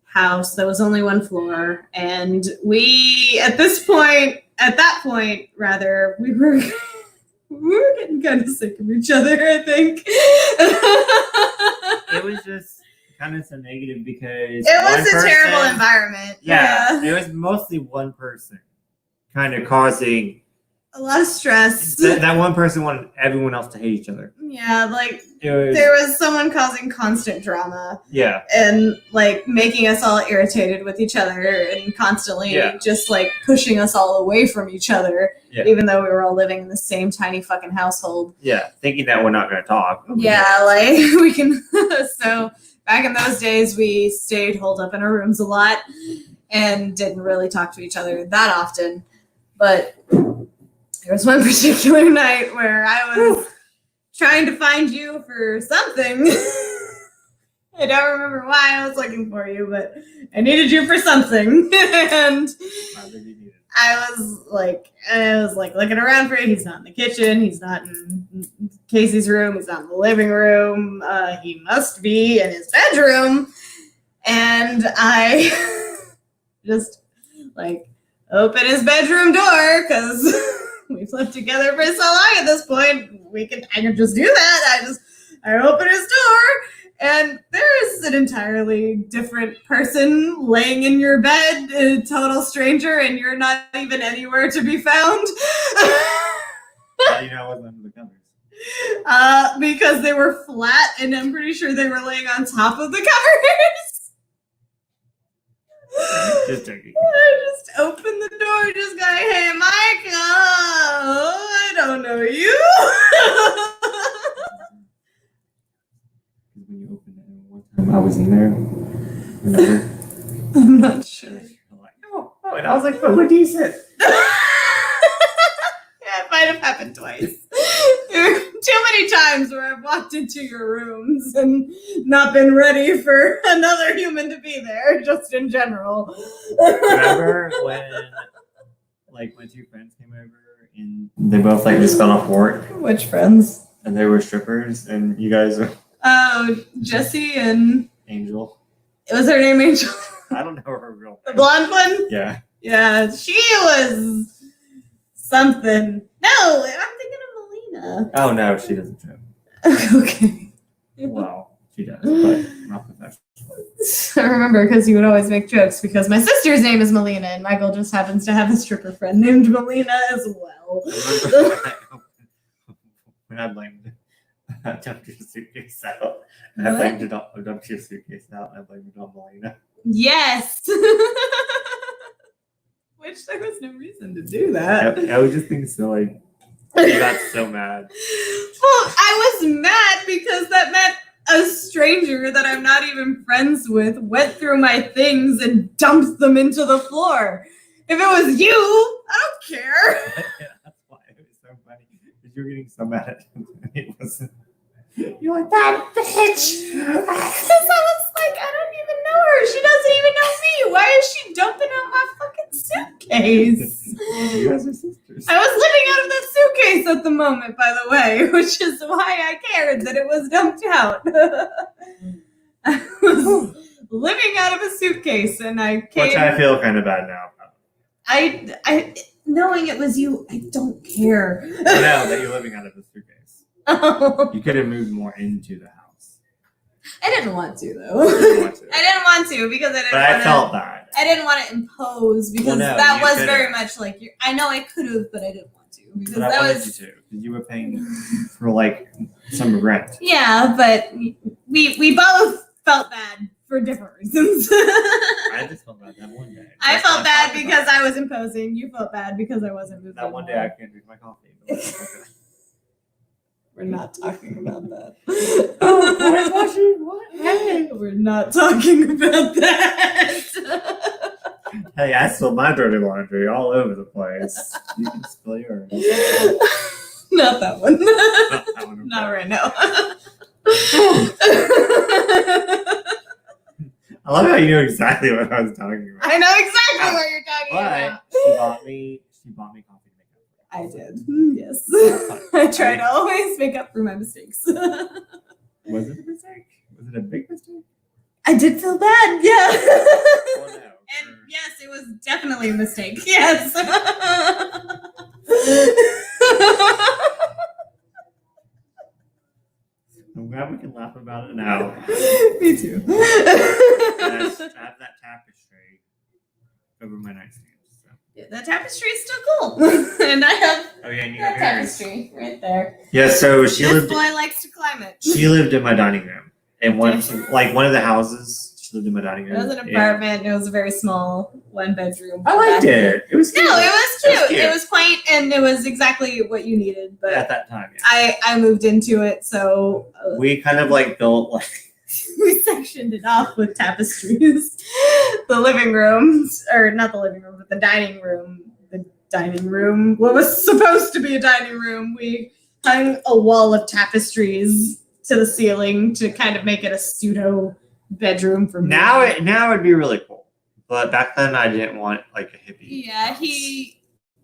house that was only 1 floor. And we, at that point, rather, we were getting kind of sick of each other, I think. It was just kind of so negative because It one was a person- terrible environment. Yeah, it was mostly one person kind of causing A lot of stress. that one person wanted everyone else to hate each other. Yeah, like It was there was someone causing constant drama yeah, and like making us all irritated with each other and constantly Yeah. just like pushing us all away from each other, Yeah. even though we were all living in the same tiny fucking household. yeah, thinking that we're not going to talk. Yeah, like we can. So back in those days, we stayed holed up in our rooms a lot and didn't really talk to each other that often. But there was one particular night where I was trying to find you for something. I don't remember why I was looking for you, but I needed you for something. And I was like looking around for you. He's not in the kitchen. He's not in Casey's room. He's not in the living room. He must be in his bedroom. And I just like open his bedroom door because we've lived together for so long at this point. I can just do that. I open his door and there's an entirely different person laying in your bed, a total stranger, and you're not even anywhere to be found. How do you know I wasn't under the covers? Because they were flat and I'm pretty sure they were laying on top of the covers. Just joking. I just opened the door, just going, "Hey, Michael, I don't know you." When you opened it, one time I was in there. Remember? I'm not sure. I'm like, oh, and I was like, but what decent. Yeah, it might have happened twice. There were too many times where I've walked into your rooms and not been ready for another human to be there, just in general. Remember when 2 friends came over and they both like just got off work Which friends? and they were strippers and you guys were Oh, Jessie and... Angel. Was her name Angel? I don't know her real The name. blonde one? Yeah. Yeah, she was something. No, I'm thinking of Melina. Oh no, she doesn't trip. Okay. Well, she does, but not professional. I remember because you would always make jokes because my sister's name is Melina and Michael just happens to have a stripper friend named Melina as well. When I blamed I dumped your suitcase out. And I blamed it on, I dumped your suitcase out and I blamed it on Melina. Yes. Which there was no reason to do that. I was just being silly. I got so mad. Well, I was mad because that meant a stranger that I'm not even friends with went through my things and dumped them into the floor. If it was you, I don't care. Yeah, that's why it was so funny. Because you're getting so mad at him. It wasn't. You're like, that bitch! Because I was like, I don't even know her. She doesn't even know me. Why is she dumping out my fucking suitcase? You guys are sisters. I was living out of that suitcase at the moment, by the way, which is why I cared that it was dumped out. I was living out of a suitcase, and I came. Which I feel kind of bad now. knowing it was you, I don't care. I know that you're living out of a suitcase. Oh. You could have moved more into the house. I didn't want to though. You didn't want to. I didn't want to because I didn't. But I felt bad. I didn't want to impose because Well, no, that you was could've. very much like I know I could have, but I didn't want to because But I that wanted was. you to, because you were paying for like some rent. Yeah, but we both felt bad for different reasons. I just felt bad that one day. I That's felt what bad I'm talking because about. I was imposing. You felt bad because I wasn't moving. That one day I couldn't drink my coffee. But that's okay. We're not talking about that. What? Hey. We're not talking about that. Hey, I spilled my dirty laundry all over the place. You can spill yours. Not that one. Not that one, okay. Not right now. I love how you know exactly what I was talking about. I know exactly what you're talking But about. she bought me coffee to make up. I did. Yes. I try to always make up for my mistakes. Was it a mistake? Was it a big mistake? I did feel bad, yeah. Well, no. And yes, it was definitely a mistake. Yes. I'm glad we can laugh about it now. Me too. And I have that tapestry over my nightstand. So. Yeah, the tapestry is still cool. And I have Oh yeah, and you that have yours. tapestry right there. Yeah, so she This lived. boy likes to climb it. She lived in my dining room, and one of the houses. She lived in my dining It room. was an and apartment. It was a very small 1-bedroom. I liked it. It was No, cute. it was It was cute. cute. It was quaint, and it was exactly what you needed. But at that time. Yeah. I moved into it, so We kind of like built like we sectioned it off with tapestries. The living room, or not the living room, but the dining room. The dining room. What was supposed to be a dining room, we hung a wall of tapestries to the ceiling to kind of make it a pseudo bedroom for me. now it'd be really cool, but back then I didn't want like a hippie. Yeah, house.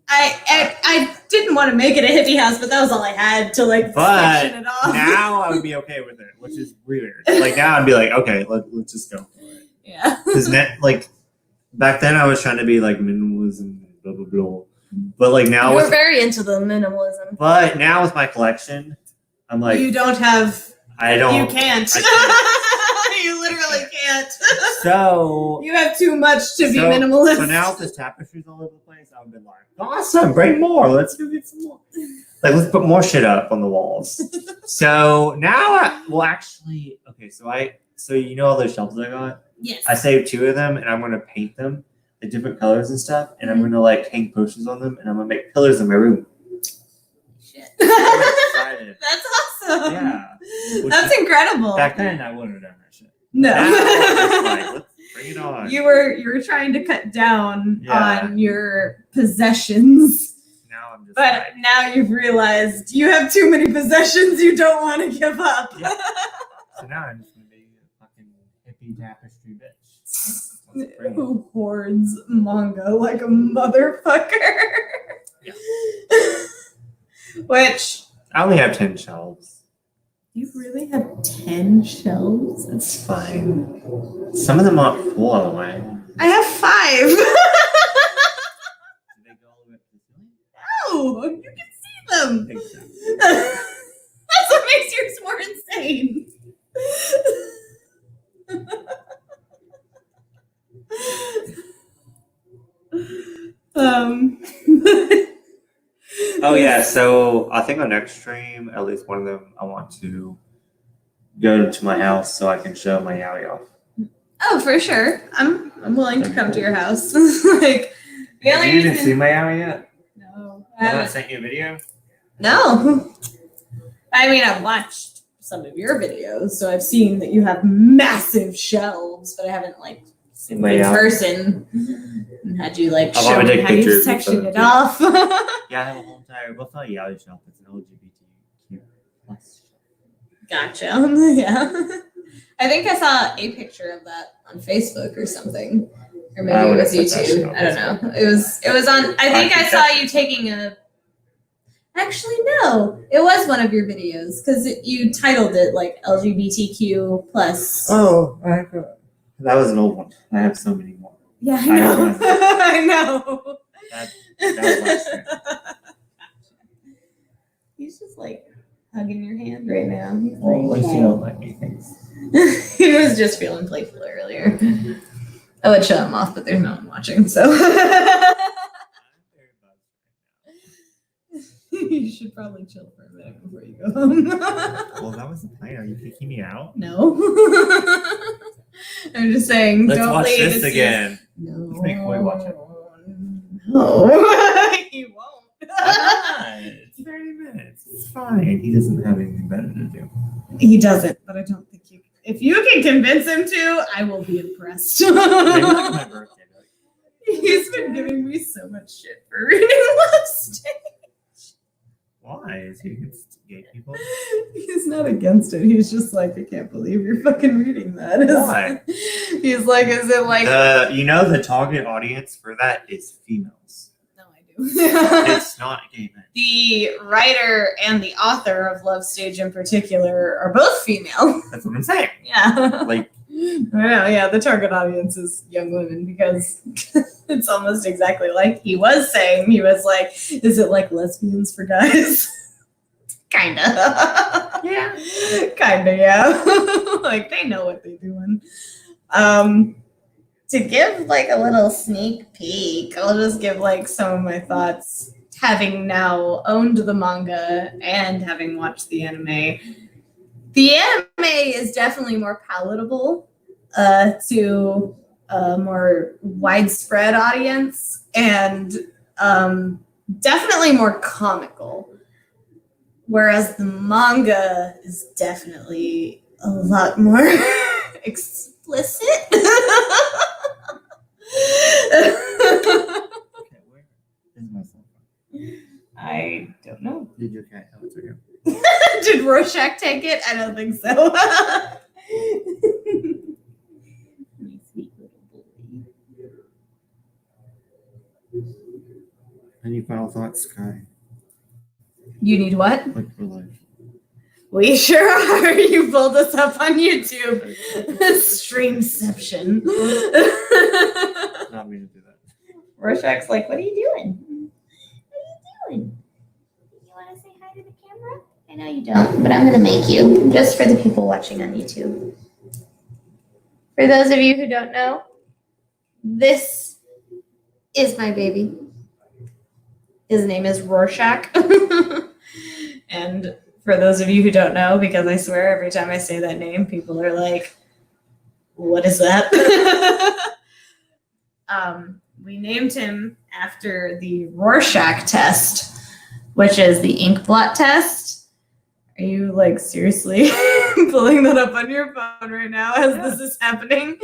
I didn't want to make it a hippie house, but that was all I had to like But section it off. now I would be okay with it, which is weird. Like now I'd be like, okay, let's just go for it. Yeah. Because like back then I was trying to be like minimalism, blah blah blah. But like now, We're with, very into the minimalism. but now with my collection, I'm like, You don't have. I don't. You can't. I You literally can't. So You have too much to be So- minimalist. So now with this tapestries all over the place, I would be like, awesome, bring more. Let's go get some more. Like, let's put more shit up on the walls. So now, actually, okay, so you know all those shelves I got? Yes. I saved 2 of them, and I'm going to paint them in different colors and stuff, and I'm Mhm. going to, like, hang posters on them, and I'm going to make pillars in my room. Shit. I'm excited. That's awesome. Yeah. That's incredible. Back then, I wouldn't have done that shit. No. Now, I'm just like, let's bring it on. You were trying to cut down Yeah. on your possessions. Now I'm just But like, now you've realized you have too many possessions you don't want to give up. Yeah. so now I'm just going to be a fucking hippie tapestry bitch. Let's bring it. Who hoards manga like a motherfucker? Yeah. Which, I only have 10 shelves. you really have 10 shelves? It's fine. Some of them aren't full all the way. I have 5. Do they go all the way up to the ceiling? No, you can see them. Exactly. That's what makes yours more insane. um, Oh yeah, so I think on next stream, at least one of them, I want to go to my house so I can show my yaoi off. oh, for sure. I'm willing to come to your house. Like, the only You didn't reason- see my yaoi yet? No, I I haven't haven't. sent you a video. No. I mean, I've watched some of your videos, so I've seen that you have massive shelves, but I haven't like seen My in yaoi. person and had you like I'll show probably me take how you pictures and section put it them off. Yeah, I have a whole entire, well, it's not a yaoi shelf, it's an LGBTQ plus shelf. Gotcha. Yeah. I think I saw a picture of that on Facebook or something. Or maybe I it would was have put that shit YouTube. on I don't know. It was on I think I think saw that's- you taking a Actually no. It was one of your videos because you titled it like LGBTQ plus. Oh, that was an old one. I have so many more. Yeah, I I don't know. know. I know. That was last night. He's just like hugging your hand right now. He's Well, at least you like, don't let me think. he was just feeling playful earlier. I would shut him off, but there's no one watching, so. You should probably chill for a minute before you go home. Well, that was the plan. Are you kicking me out? No. I'm just saying, Let's don't watch leave. this again. No. Let's make Coy watch it. No. He won't. Why not? It's 30 minutes. It's fine. He doesn't have anything better to do. He doesn't, but I don't think you. If you can convince him to, I will be impressed. Maybe like my birthday. He's been giving me so much shit for reading Love Stage. Why? Is he against gay people? He's not against it. He's just like, I can't believe you're fucking reading that. Why? He's like, is it like? The target audience for that is females. No, I do. It's not gay men. The writer and the author of Love Stage in particular are both female. That's what I'm saying. Yeah. Like, I know, yeah, the target audience is young women because it's almost exactly like he was saying. He was like, is it like lesbians for guys? Kinda. yeah. Kinda, yeah. Like, they know what they're doing. To give like a little sneak peek, I'll just give like some of my thoughts, having now owned the manga and having watched the anime. The anime is definitely more palatable to a more widespread audience and definitely more comical. Whereas the manga is definitely a lot more explicit. Okay, where is my cell phone? I don't know. Did your cat have it to you? Did Rorschach take it? I don't think so. My sweet little boy. Any final thoughts, Sky? You need what? Like for life. We sure are. You pulled us up on YouTube. Streamception. Not me to do that. Rorschach's like, what are you doing? What are you doing? You want to say hi to the camera? I know you don't, but I'm going to make you, just for the people watching on YouTube. For those of you who don't know, this is my baby. His name is Rorschach. And for those of you who don't know, because I swear every time I say that name, people are like, what is that? We named him after the Rorschach test, which is the ink blot test. Are you like seriously pulling that up on your phone right now as this is happening?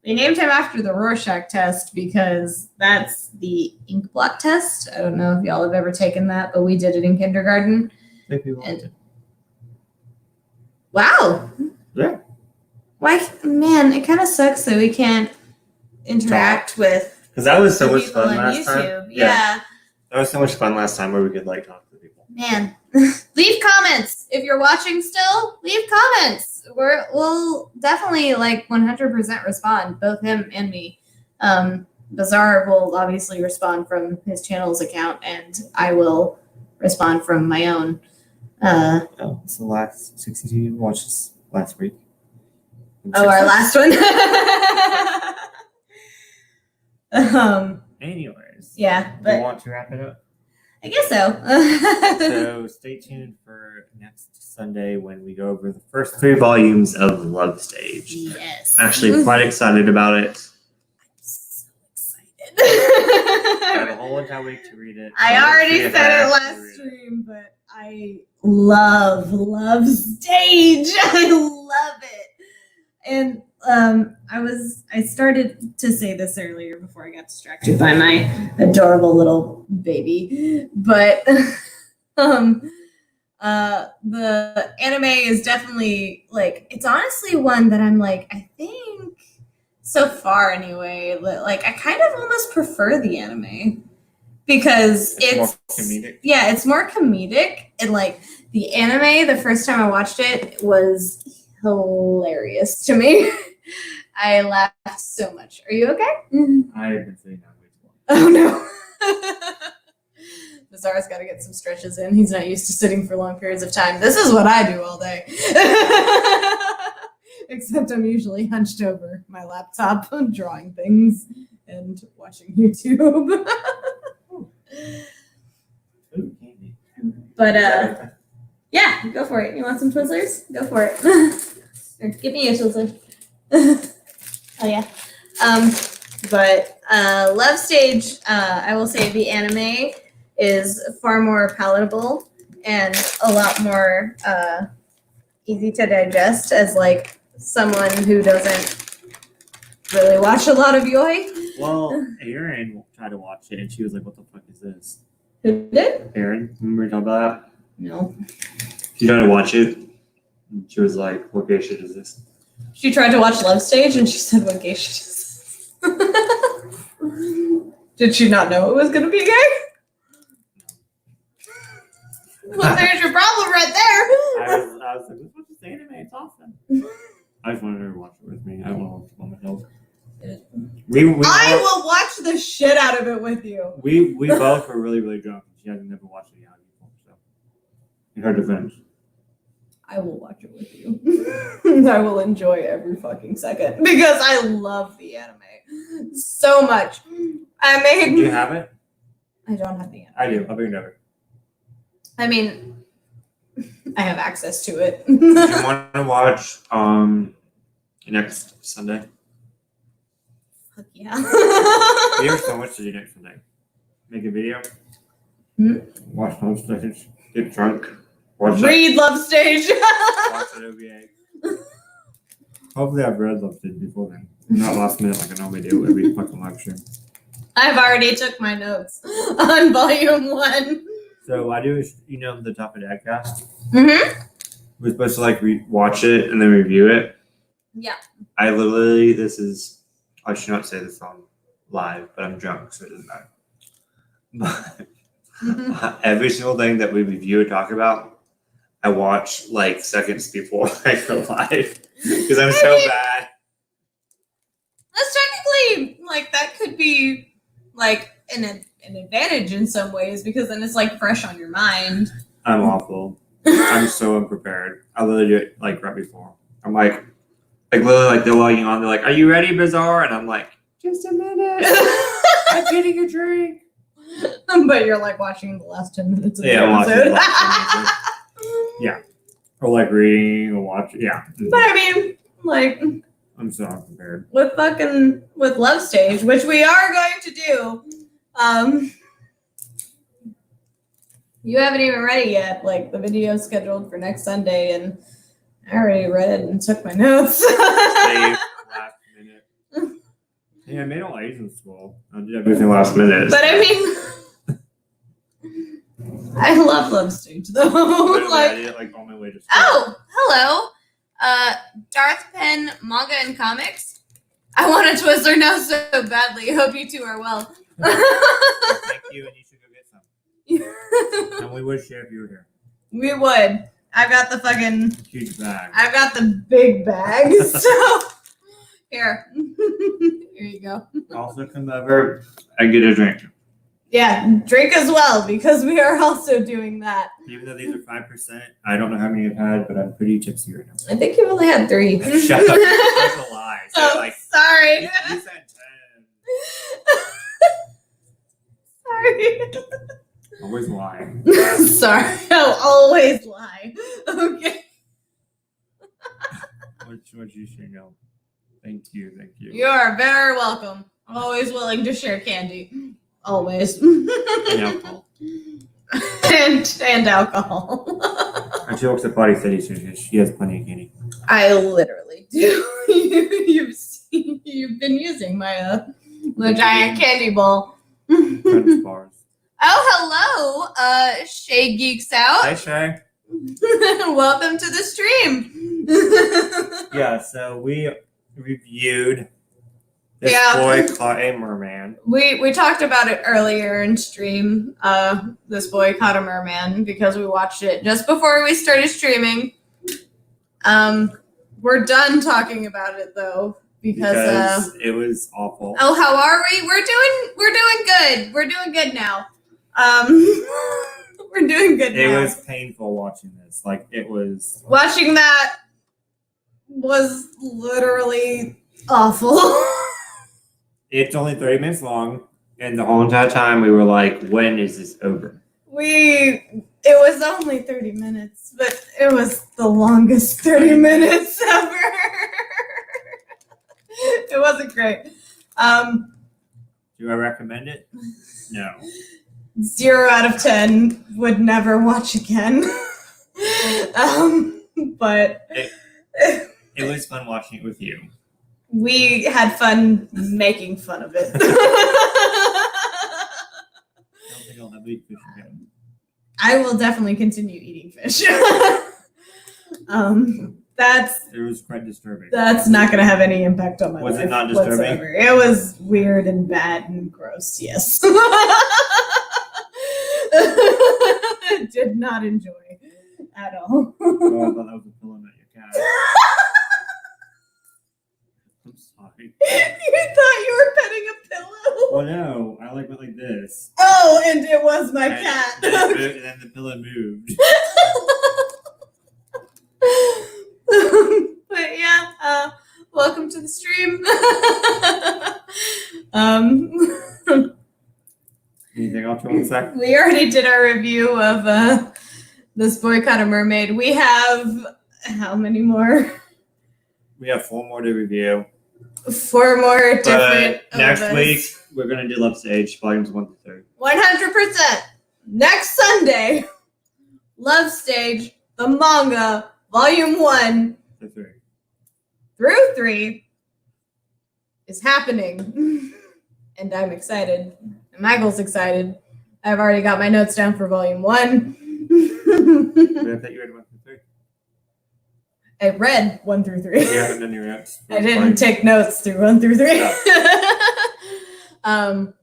We named him after the Rorschach test because that's the ink blot test. I don't know if y'all have ever taken that, but we did it in kindergarten. Maybe we want to. Wow. Yeah. Why, man, it kind of sucks that we can't interact with Because that was so the much people fun on last YouTube. time. Yeah. That was so much fun last time where we could like talk to people. Man, leave comments if you're watching still. Leave comments. We'll definitely like 100% respond, both him and me. Bazaar will obviously respond from his channel's account, and I will respond from my own. Oh, it's the last 62 you watched this last week. Oh, our last one. Anyways. Yeah, Do but you want to wrap it up? I guess so. So stay tuned for next Sunday when we go over the first 3 volumes of Love Stage. Yes. Actually, quite excited about it. So excited. I have a whole entire week to read it. I already said it last stream, but I love Stage. I love it. And I started to say this earlier before I got distracted by my adorable little baby. But the anime is definitely like, it's honestly one that I'm like, I think so far anyway, like I kind of almost prefer the anime because it's more comedic. Yeah, it's more comedic, and like the anime, the first time I watched it was hilarious to me. I laughed so much. Are you okay? I have been sitting down way too long. Oh no. Bizarre's got to get some stretches in. He's not used to sitting for long periods of time. This is what I do all day. Except I'm usually hunched over my laptop drawing things and watching YouTube. Ooh, candy. But yeah, go for it. You want some Twizzlers? Go for it. Or give me a Twizzler. Oh yeah. But Love Stage, I will say the anime is far more palatable and a lot more easy to digest as like someone who doesn't really watch a lot of Yaoi. Well, Erin tried to watch it and she was like, "What the fuck is this?" Who did? Erin, remember we talked about that? No. She tried to watch it. And she was like, "What gay shit is this?" She tried to watch Love Stage and she said, "What gay shit is this?" Did she not know it was going to be gay? Well, there's your problem right there. I was like, "Let's watch this anime. It's awesome." I just wanted her to watch it with me. I don't want to watch it by myself. I will watch the shit out of it with you. We both were really, really drunk. She had never watched it yet before, so in her defense. I will watch it with you. I will enjoy every fucking second because I love the anime so much. Do you have it? I don't have the anime. I do. I'll bring it over. I mean, I have access to it. Do you want to watch next Sunday? Fuck yeah. We have so much to do next Sunday. Make a video. Watch Love Stage. Get drunk. Watch Read Love Stage. Watch it OVA. Hopefully I've read Love Stage before then. Not last minute like I normally do every fucking live stream. I've already took my notes on volume 1. So I do, the Top of Dadcast? Mm-hmm. We're supposed to like watch it and then review it. Yeah. I should not say this on live, but I'm drunk, so it doesn't matter. But every single thing that we review or talk about, I watch like seconds before I go live because I'm so bad. That's technically like that could be like an advantage in some ways because then it's like fresh on your mind. I'm awful. I'm so unprepared. I literally do it like right before. I'm like literally like they're logging on. They're like, "Are you ready, Bizarre?" And I'm like, "Just a minute. I'm getting a drink." But you're like watching the last 10 minutes of the I'm watching episode. the last 10 minutes. Yeah. Or like reading or watching. Yeah. But I mean, like I'm so unprepared. with Love Stage, which we are going to do. You haven't even read it yet. Like the video's scheduled for next Sunday, and I already read it and took my notes. Saved last minute. Yeah, I made all A's in school. I did everything last minute. But I mean, I love Love Stage though. I did it like on my way to school. Oh, hello. Darth Penn Manga and Comics. I want a Twizzler now so badly. Hope you two are well. Thank you, and you should go get some. And we would share if you were here. We would. I've got the fucking Huge bag. I've got the big bag. So here. Here you go. Also come over and get a drink. Yeah, drink as well because we are also doing that. Even though these are 5%, I don't know how many I've had, but I'm pretty tipsy right now. I think you've only had 3. Shut up. That's a lie. So Oh, like sorry. you said 10. Sorry. Always lying. Sorry. I'll always lie. Okay. What you should know. Thank you. You are very welcome. I'm always willing to share candy. Always. And alcohol. and alcohol. And she works at Party City, so she has plenty of candy. I literally do. You've been using my the giant candy bowl. Crunch bars. Oh, hello, Shay Geeks Out. Hi, Shay. Welcome to the stream. Yeah, so we reviewed this Yeah. boy caught a merman. We talked about it earlier in stream. This boy caught a merman because we watched it just before we started streaming. We're done talking about it though because it was awful. oh, how are we? We're doing good. We're doing good now. We're doing good It now. was painful watching this. Like, it was. Watching that was literally awful. It's only 30 minutes long, and the whole entire time we were like, when is this over? It was only 30 minutes, but it was the longest 30 minutes ever. It wasn't great. Do I recommend it? No. 0 out of 10 would never watch again. But It was fun watching it with you. we had fun making fun of it. I don't think I'll have to eat fish again. I will definitely continue eating fish. It was quite disturbing. That's not going to have any impact on my life. Was it not disturbing? Whatsoever. It was weird and bad and gross, yes. Did not enjoy at all. Oh, I thought that was a pillow, not your cat. I'm sorry. You thought you were petting a pillow? Well, no, I went like this. Oh, and it was my cat. And then the pillow moved. But yeah, welcome to the stream. Anything else you want to say? We already did our review of this Boycott a Mermaid. We have how many more? We have 4 more to review. 4 more different. But next of us. week, we're going to do Love Stage, volumes 1 to 3. 100%. Next Sunday, Love Stage, the manga, volume 1 To 3. through 3 is happening. And I'm excited. And Michael's excited. I've already got my notes down for volume 1. But I thought you read 1 through 3. I read 1 through 3. You haven't done your notes. I didn't take notes through 1 through 3. I'm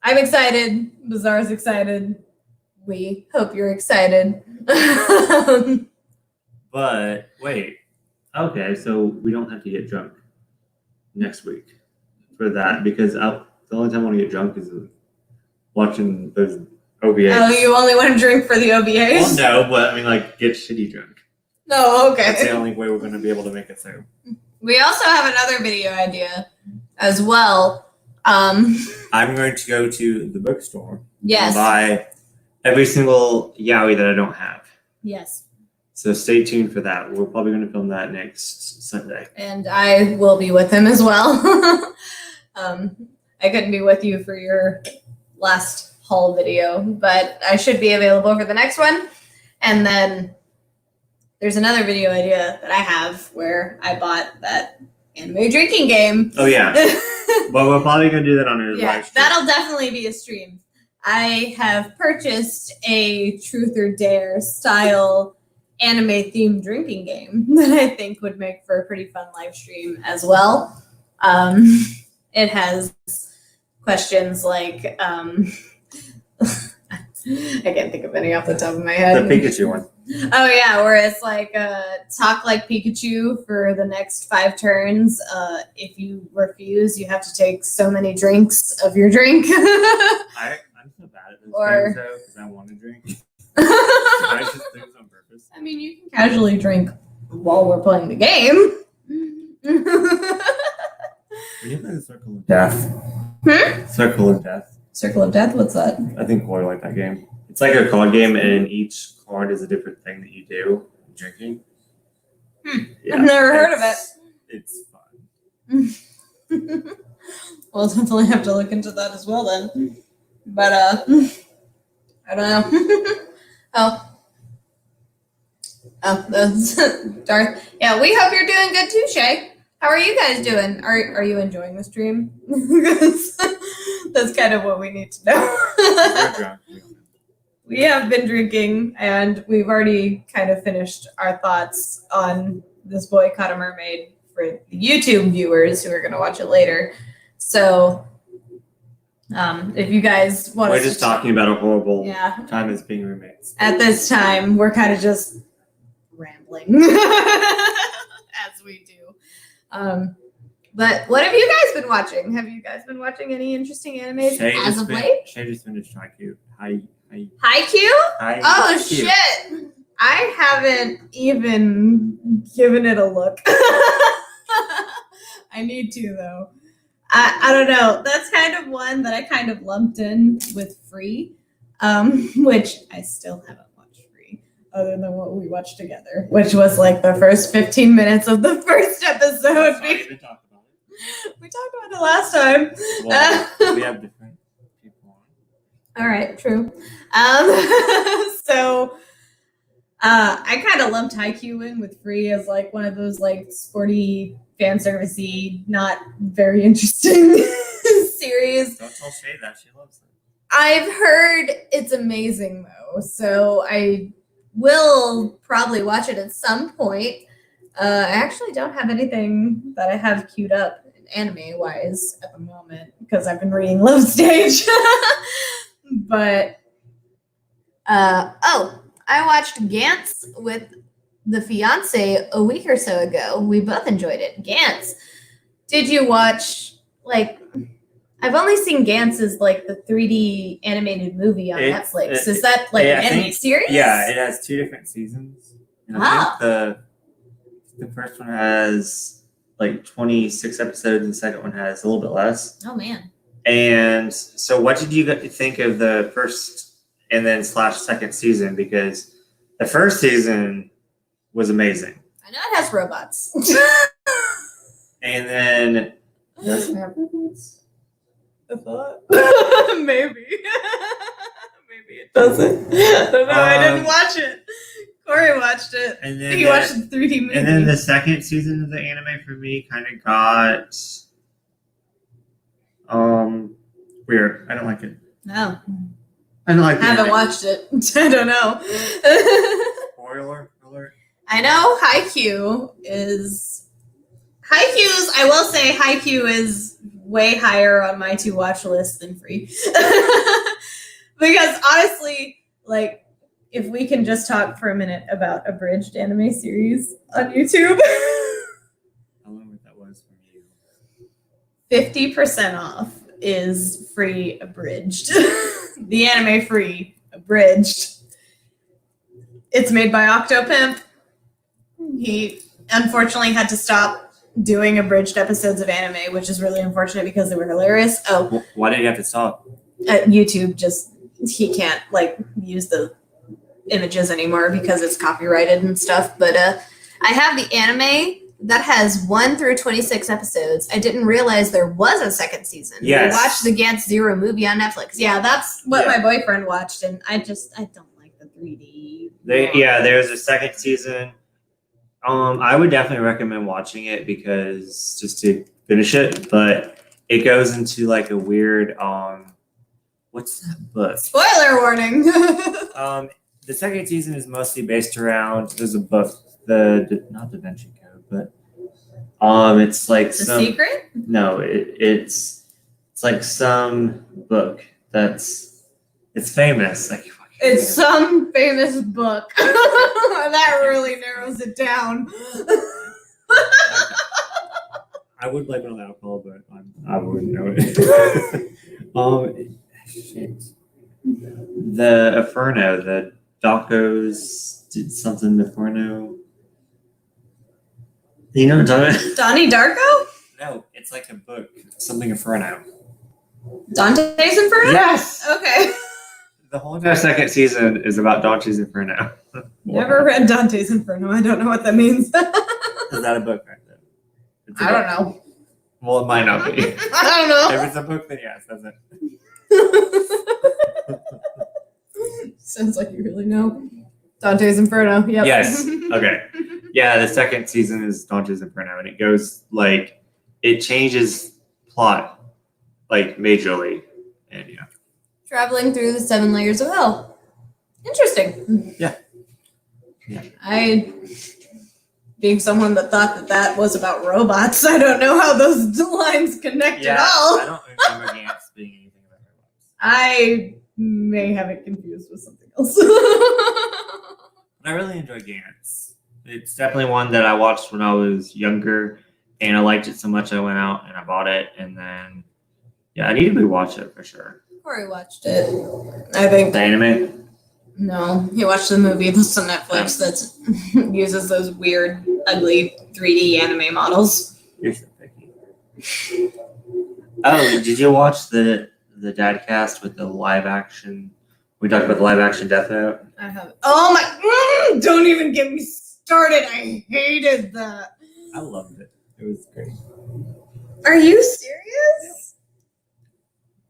excited. Bazaar's excited. We hope you're excited. But wait. Okay, so we don't have to get drunk next week for that because the only time I want to get drunk is watching those OVAs. Oh, you only want to drink for the OVAs? Well, no, but I mean, like, get shitty drunk. No, okay. That's the only way we're going to be able to make it through. We also have another video idea as well. I'm going to go to the bookstore Yes. and buy every single yaoi that I don't have. Yes. So stay tuned for that. We're probably going to film that next Sunday. And I will be with him as well. I couldn't be with you for your last haul video, but I should be available for the next one. And then there's another video idea that I have where I bought that anime drinking game. Oh, yeah. But we're probably going to do that on our Yeah, live stream. that'll definitely be a stream. I have purchased a Truth or Dare style anime themed drinking game that I think would make for a pretty fun live stream as well. It has questions like I can't think of any off the top of my head. The Pikachu one. Oh yeah, where it's like talk like Pikachu for the next 5 turns. If you refuse, you have to take so many drinks of your drink. I'm so bad at those Or- things, though, because I want to drink. I just do it on purpose. I mean, you can casually drink while we're playing the game. When you play the Circle of Death. Circle of Death. Circle of Death, what's that? I think Corey liked that game. It's like a card game, and each card is a different thing that you do drinking. Yeah, I've never heard of It's fun. We'll definitely have to look into that as well then. But I don't know. Oh, that's Darth. Yeah, we hope you're doing good too, Shay. How are you guys doing? Are you enjoying the stream? Because that's kind of what we need to We're know. drunk. We have been drinking, and we've already kind of finished our thoughts on this Boycott a Mermaid for the YouTube viewers who are going to watch it later. So, if you guys want We're just talking about a horrible yeah, time as being roommates. at this time, we're kind of just rambling as we do. But what have you guys been watching? Have you guys been watching any interesting animes as of late? Shay just finished Haikyuu. Haikyuu? Haikyuu. Oh shit! I haven't even given it a look. I need to though. I don't know. That's kind of one that I kind of lumped in with Free, which I still haven't watched Free, other than what we watched together, which was like the first 15 minutes of the first episode. We talked about it. We talked about it last time. Well, we have different people on. All right, true. So I kind of lumped Haikyuu in with Free as like one of those like sporty, fan servicey, not very interesting series. Don't tell Shay that, she loves it. I've heard it's amazing though, so I will probably watch it at some point. I actually don't have anything that I have queued up anime wise at the moment because I've been reading Love Stage. But I watched Gantz with the fiance a week or so ago. We both enjoyed it. Gantz. Did you watch I've only seen Gantz as like the 3D animated movie on Netflix. Is that like an anime series? Yeah, it has 2 different seasons. And I think the first one has like 26 episodes and the second one has a little bit less. Oh man. And so what did you think of the first and then / second season? Because the first season was amazing. I know it has robots. And then does it have robots? I thought. Maybe. Maybe it doesn't. I don't know. I didn't watch it. Corey watched it. And then he watched the 3D movie. And then the second season of the anime for me kind of got weird. I don't like it. No. I don't like it. I haven't watched it. I don't know. Spoiler alert. I know Haikyuu, I will say Haikyuu is way higher on my to watch list than Free. Because honestly, like, if we can just talk for a minute about abridged anime series on YouTube. How long that was from you? 50% off is Free abridged. The anime Free abridged. It's made by Octopimp. He unfortunately had to stop doing abridged episodes of anime, which is really unfortunate because they were hilarious. Oh, why did you have to stop? YouTube he can't use the images anymore because it's copyrighted and stuff. But I have the anime that has 1 through 26 episodes. I didn't realize there was a second season. Yes. We watched the Gantz Zero movie on Netflix. Yeah, that's what my boyfriend watched, and I don't like the 3D. There's a second season. I would definitely recommend watching it because just to finish it, but it goes into like a weird what's that book? Spoiler warning. The second season is mostly based around there's a book, not Da Vinci Code, but it's like The Secret? No, it's like some book it's famous. It's some famous book. That really narrows it down. I would blame it on alcohol, but I wouldn't know it. Shit. The Inferno, the Docos did something Inferno. You know what I'm talking about? Donnie Darko? No, it's like a book, something Inferno. Dante's Inferno? Yes! Okay. The whole entire second season is about Dante's Inferno. Never read Dante's Inferno. I don't know what that means. Is that a book right there? I don't know. Well, it might not be. I don't know. If it's a book, then yes, that's it. Sounds like you really know. Dante's Inferno. Yep. Yes. Okay. Yeah, the second season is Dante's Inferno, and it goes it changes plot majorly, and yeah. Traveling through the 7 layers of hell. Interesting. Yeah. Being someone that thought that was about robots, I don't know how those lines connect at all. I don't remember Gantz being anything about robots. I may have it confused with something else. I really enjoy Gantz. It's definitely one that I watched when I was younger and I liked it so much I went out and I bought it, and then I need to rewatch it for sure. Corey watched it. I think. The anime? No, he watched the movie that's on Netflix that uses those weird, ugly 3D anime models. You're so picky. Oh, did you watch the dad cast with the live action? We talked about the live action Death Note. I have. Oh my! Don't even get me started. I hated that. I loved it. It was great. Are you serious?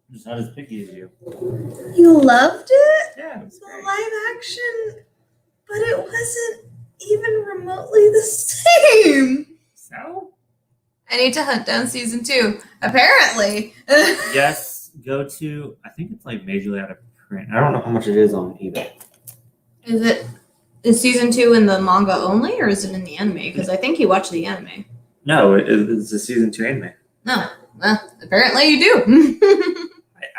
I'm just not as picky as you. You loved it? Yeah, it was The great. live action, but it wasn't even remotely the same. So? I need to hunt down season 2. Apparently. Yes, go to, I think it's like majorly out of print. I don't know how much it is on eBay. Is season 2 in the manga only, or is it in the anime? Because I think you watched the anime. No, it's a season 2 anime. No. Well, apparently you do.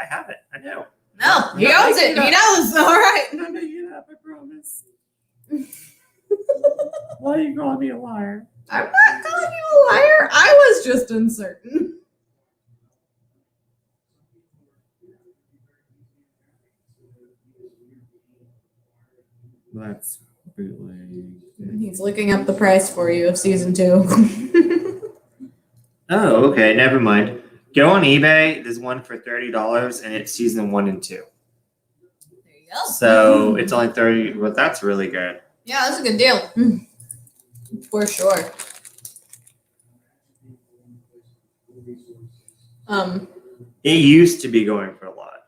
I have it. I know. No, he owns it. He knows. All right. I'm not making it up, I promise. Why are you calling me a liar? I'm not calling you a liar. I was just uncertain. That's really good. He's looking up the price for you of season 2. Oh, okay. Never mind. Go on eBay. There's one for $30, and it's season 1 and 2. There you go. So it's only 30. Well, that's really good. Yeah, that's a good deal. For sure. It used to be going for a lot.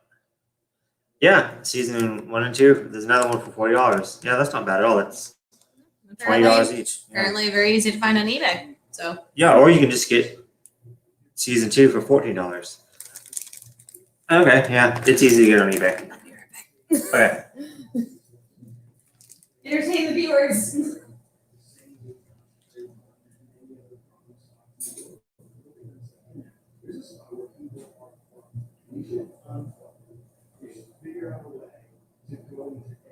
Yeah, season 1 and 2. There's another one for $40. Yeah, that's not bad at all. That's $20 each. Yeah. Apparently very easy to find on eBay. So Yeah, or you can just get season 2 for $14. Okay, yeah, it's easy to get on eBay. I'll be right back. Okay. Entertain the viewers.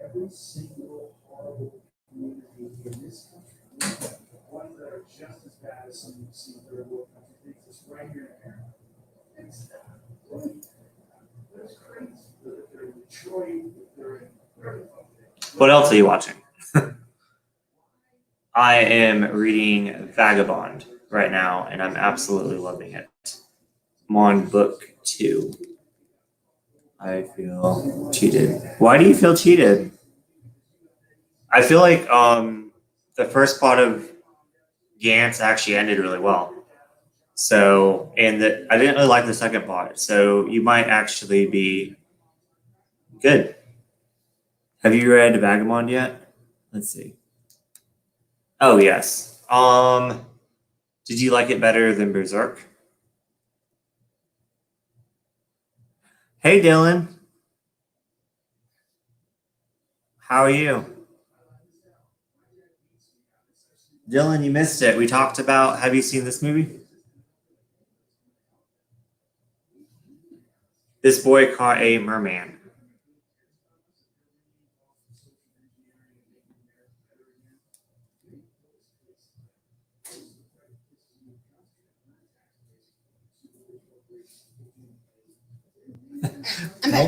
Every single horrible community in this country, ones that are just as bad as some you see in third world countries, it's right here in America. And it's that's crazy. They're in Detroit, they're in wherever the fuck they are. What else are you watching? I am reading Vagabond right now, and I'm absolutely loving it. I'm on book 2. I feel cheated. Why do you feel cheated? I feel like the first part of Gantz actually ended really well. So, and I didn't really like the second part. So you might actually be good. Have you read Vagabond yet? Let's see. Oh yes. Did you like it better than Berserk? Hey Dylan. How are you? Dylan, you missed it. We talked about, have you seen this movie? This boy caught a merman.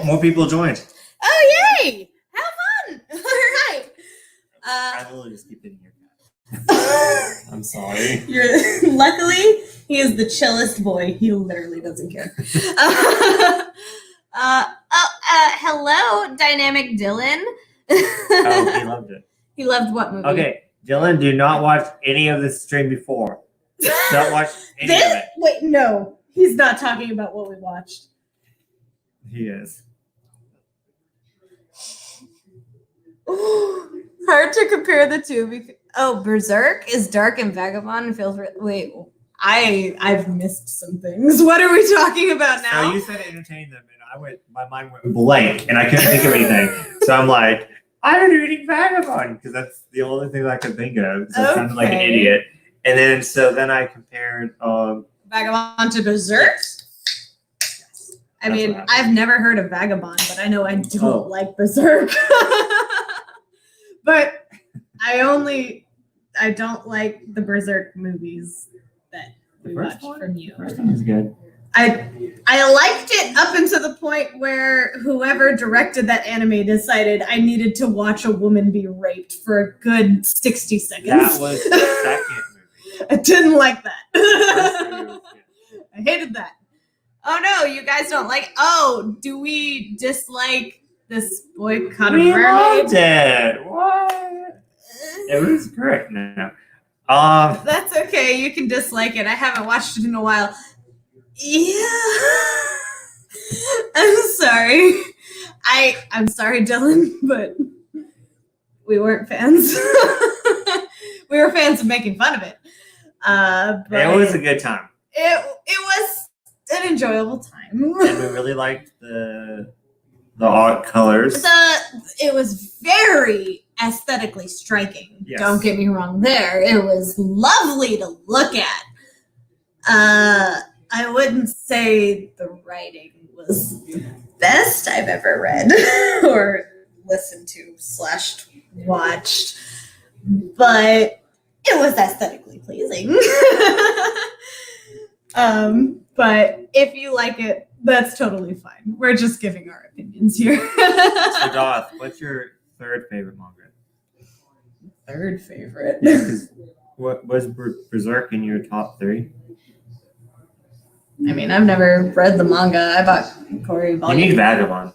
More people joined. Oh yay! Have fun! Alright. I will just keep hitting your cat. I'm sorry. Luckily, he is the chillest boy. He literally doesn't care. Hello, dynamic Dylan. Oh, he loved it. He loved what movie? Okay, Dylan, do not watch any of this stream before. Don't watch any of it. Wait, no. He's not talking about what we watched. He is. Hard to compare the two. Oh, Berserk is dark and Vagabond and feels. Wait, I've missed some things. What are we talking about now? So you said entertain them, and my mind went blank, and I couldn't think of anything. So I'm like, I'm reading Vagabond because that's the only thing I could think of. So it sounded like an idiot. And then I compared Vagabond to Berserk. I mean, I've never heard of Vagabond, but I know I don't like Berserk. But I don't like the Berserk movies that we first watched one? from you. First one was good. I liked it up until the point where whoever directed that anime decided I needed to watch a woman be raped for a good 60 seconds. That was the second movie. I didn't like that. First movie was good. I hated that. Oh no, you guys don't like. Oh, do we dislike this boycott of We mermaid? loved it. What? It was great. No. That's okay. You can dislike it. I haven't watched it in a while. Yeah. I'm sorry. I'm sorry, Dylan, but we weren't fans. We were fans of making fun of it. But it was a good time. It was an enjoyable time. And we really liked the art colors. It was very aesthetically striking. Yes. Don't get me wrong there. It was lovely to look at. I wouldn't say the writing was the best I've ever read or listened to / watched, but it was aesthetically pleasing. But if you like it, that's totally fine. We're just giving our opinions here. So, Doth, what's your third favorite manga? Third favorite. Yeah, because what was Berserk in your top 3? I mean, I've never read the manga. I bought Corey You Volume. need Vagabond.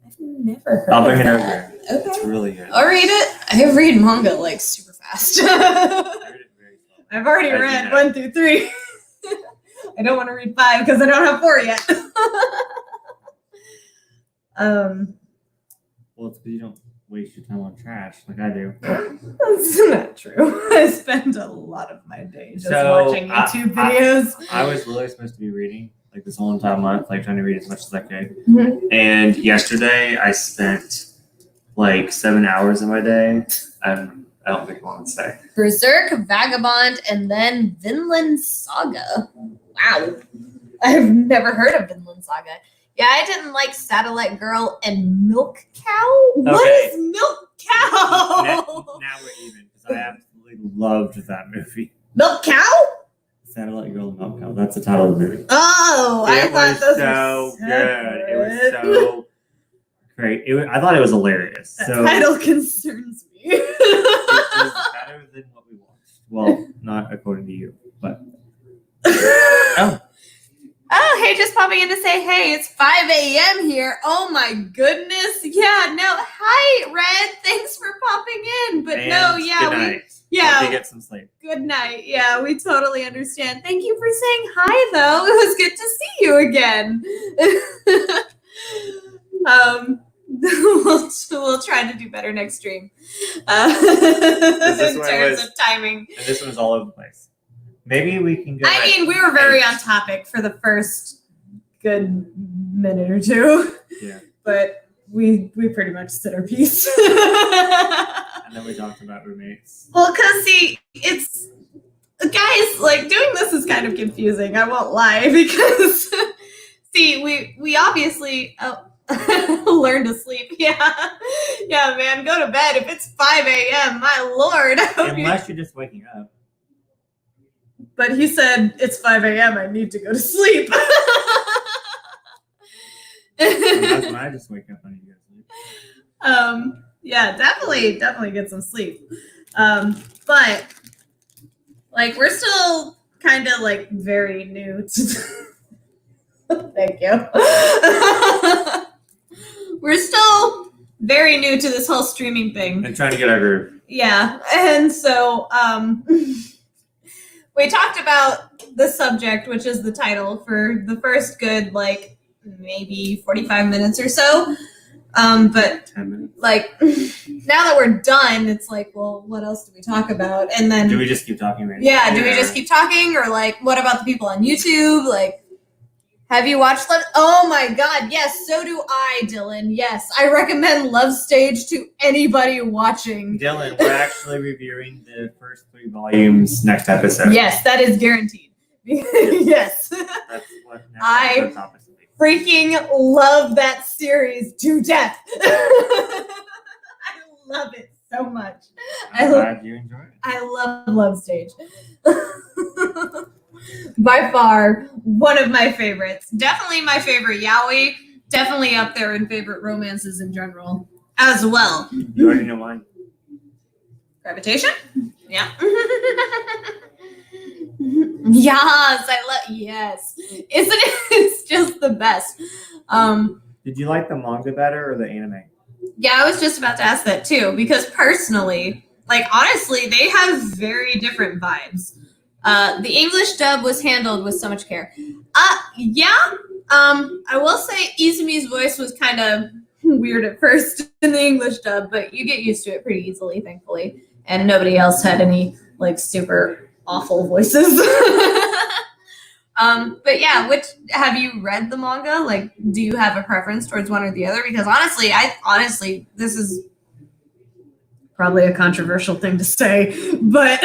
I've never heard I'll bring of it that. over. It's Okay. really good. I'll read it. I read manga like super fast. I read it very slow. I've already As you read know. 1 through 3. I don't want to read 5 because I don't have 4 yet. Well, it's because you don't waste your time on trash like I do. That's not true. I spend a lot of my day just So, watching YouTube videos. I was literally supposed to be reading like this whole entire month, like trying to read as much as I could. Mhm. And yesterday I spent like 7 hours of my day. And I don't think I want to say. Berserk, Vagabond, and then Vinland Saga. Wow. I've never heard of Vinland Saga. Yeah, I didn't like Satellite Girl and Milk Cow. What Okay. is Milk Cow? Now we're even because I absolutely loved that movie. Milk Cow? Satellite Girl and Milk Cow. That's the title of the movie. Oh, I It thought was those so were good. It was separate. so great. I thought it was hilarious. That So title concerns me. it was better than what we watched. Well, not according to you, but Oh, hey, just popping in to say, hey, it's 5 a.m. here. Oh my goodness. Yeah, no. Hi, Red. Thanks for popping in. But no, and yeah, good we night. yeah. Hope you get some sleep. Good night. Yeah, we totally understand. Thank you for saying hi, though. It was good to see you again. We'll try to do better next stream. In this one terms was- of timing. And this one's all over the place. Maybe we can go. I mean, we were very on topic for the first good minute or two. Yeah. But we pretty much said our piece. And then we talked about roommates. Well, because see, it's guys, like doing this is kind of confusing. I won't lie because see, we obviously learn to sleep. Yeah, man, go to bed if it's 5 a.m. My lord. I hope you- Unless you're just waking up. But he said it's 5 a.m. I need to go to sleep. That's when I just wake up and you go to sleep. Yeah, definitely get some sleep. But like we're still kind of like very new to thank you. We're still very new to this whole streaming thing. And trying to get our groove. Yeah. And so we talked about the subject, which is the title, for the first good like maybe 45 minutes or so. But 10 minutes. like now that we're done, it's like, well, what else do we talk about? And then Do we just keep talking right yeah, now? do we just keep talking, or like what about the people on YouTube? Like, have you watched Love? Oh my god, yes, so do I, Dylan. Yes, I recommend Love Stage to anybody watching. Dylan, we're actually reviewing the first 3 volumes next episode. Yes, that is guaranteed. Yes. That's what next I- episode's topic will be. Freaking love that series to death. I love it so much. I'm glad you enjoyed it. I love Love Stage. By far, one of my favorites. Definitely my favorite yaoi. Definitely up there in favorite romances in general as well. You already know mine. Gravitation? Yeah. Yes, I love. Yes, isn't it? It's just the best. Did you like the manga better or the anime? Yeah, I was just about to ask that too, because personally, like honestly, they have very different vibes. The English dub was handled with so much care. Yeah. I will say Izumi's voice was kind of weird at first in the English dub, but you get used to it pretty easily, thankfully. And nobody else had any like super awful voices. But yeah, which have you read the manga? Like, do you have a preference towards one or the other? Because honestly, this is probably a controversial thing to say, but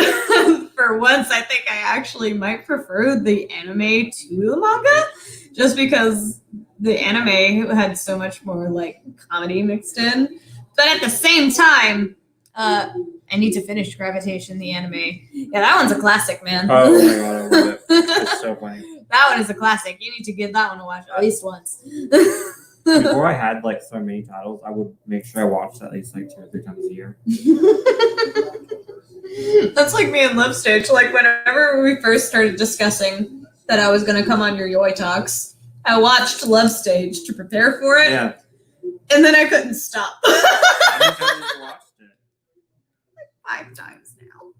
for once, I think I actually might prefer the anime to the manga, just because the anime had so much more like comedy mixed in. But at the same time, I need to finish Gravitation, the anime. Yeah, that one's a classic, man. Oh my god, I love it. It's so funny. That one is a classic. You need to give that one a watch at least once. Before I had like so many titles, I would make sure I watched at least like 2 or 3 times a year. That's like me in Love Stage. Like whenever we first started discussing that I was going to come on your Yaoi Talks, I watched Love Stage to prepare for it, Yeah. and then I couldn't stop. How many times have you watched it? 5 times now.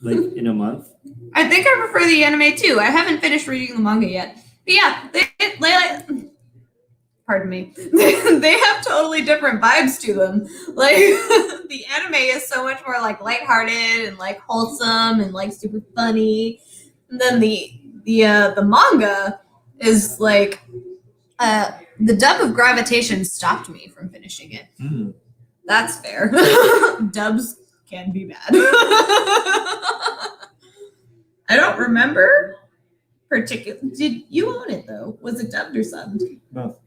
Like in a month? I think I prefer the anime too. I haven't finished reading the manga yet. But yeah, they pardon me. They have totally different vibes to them. Like the anime is so much more like lighthearted and like wholesome and like super funny. And then the manga is like the dub of Gravitation stopped me from finishing it. Mm. That's fair. Dubs can be bad. I don't remember particularly. Did you own it though? Was it dubbed or subbed? Both.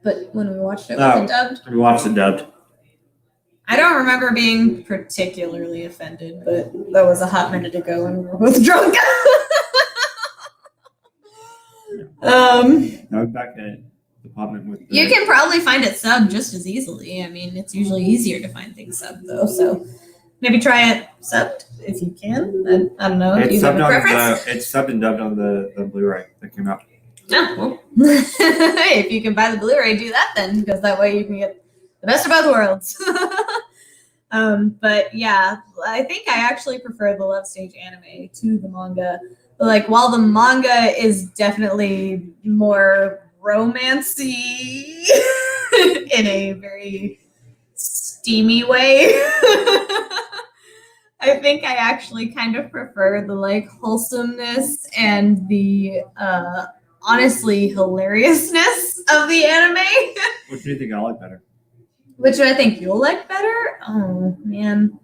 But when we watched it, was it dubbed? We watched it dubbed. I don't remember being particularly offended, but that was a hot minute ago and we were both drunk. I was back at the apartment with. You can probably find it subbed just as easily. I mean, it's usually easier to find things subbed though, so maybe try it subbed if you can. I don't know. Do you have a preference? It's subbed and dubbed on the Blu-ray that came out. Oh, well. Hey, if you can buy the Blu-ray, do that then, because that way you can get the best of both worlds. But yeah, I think I actually prefer the Love Stage anime to the manga. But like, while the manga is definitely more romancy in a very steamy way, I think I actually kind of prefer the like wholesomeness and the honestly hilariousness of the anime. Which do you think I like better? Which I think you'll like better? Oh man.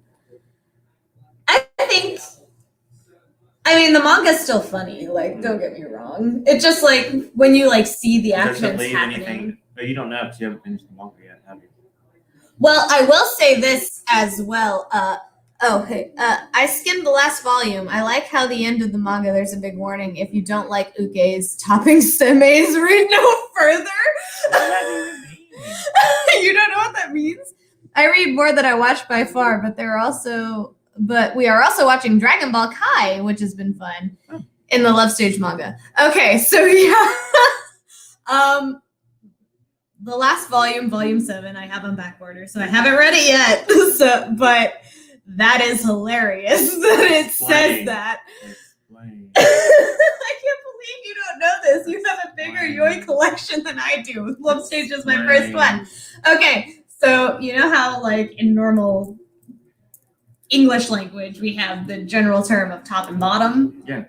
I mean the manga's still funny, like don't get me wrong. It's just like when you like see the actions happening. But you don't know if you haven't finished the manga yet, have you? Well, I will say this as well. I skimmed the last volume. I like how the end of the manga, there's a big warning. If you don't like Uke's topping semeis, read no further. What does that even mean? You don't know what that means? I read more than I watch by far, but we are also watching Dragon Ball Kai, which has been fun in the Love Stage manga. Okay, so yeah. The last volume, volume 7, I have on back order, so I haven't read it yet. But that is hilarious that it says that. Explain. I can't believe you don't know this. You have a bigger Yaoi collection than I do. Love Stage is my first one. Okay, so you know how like in normal English language we have the general term of top and bottom? Yeah.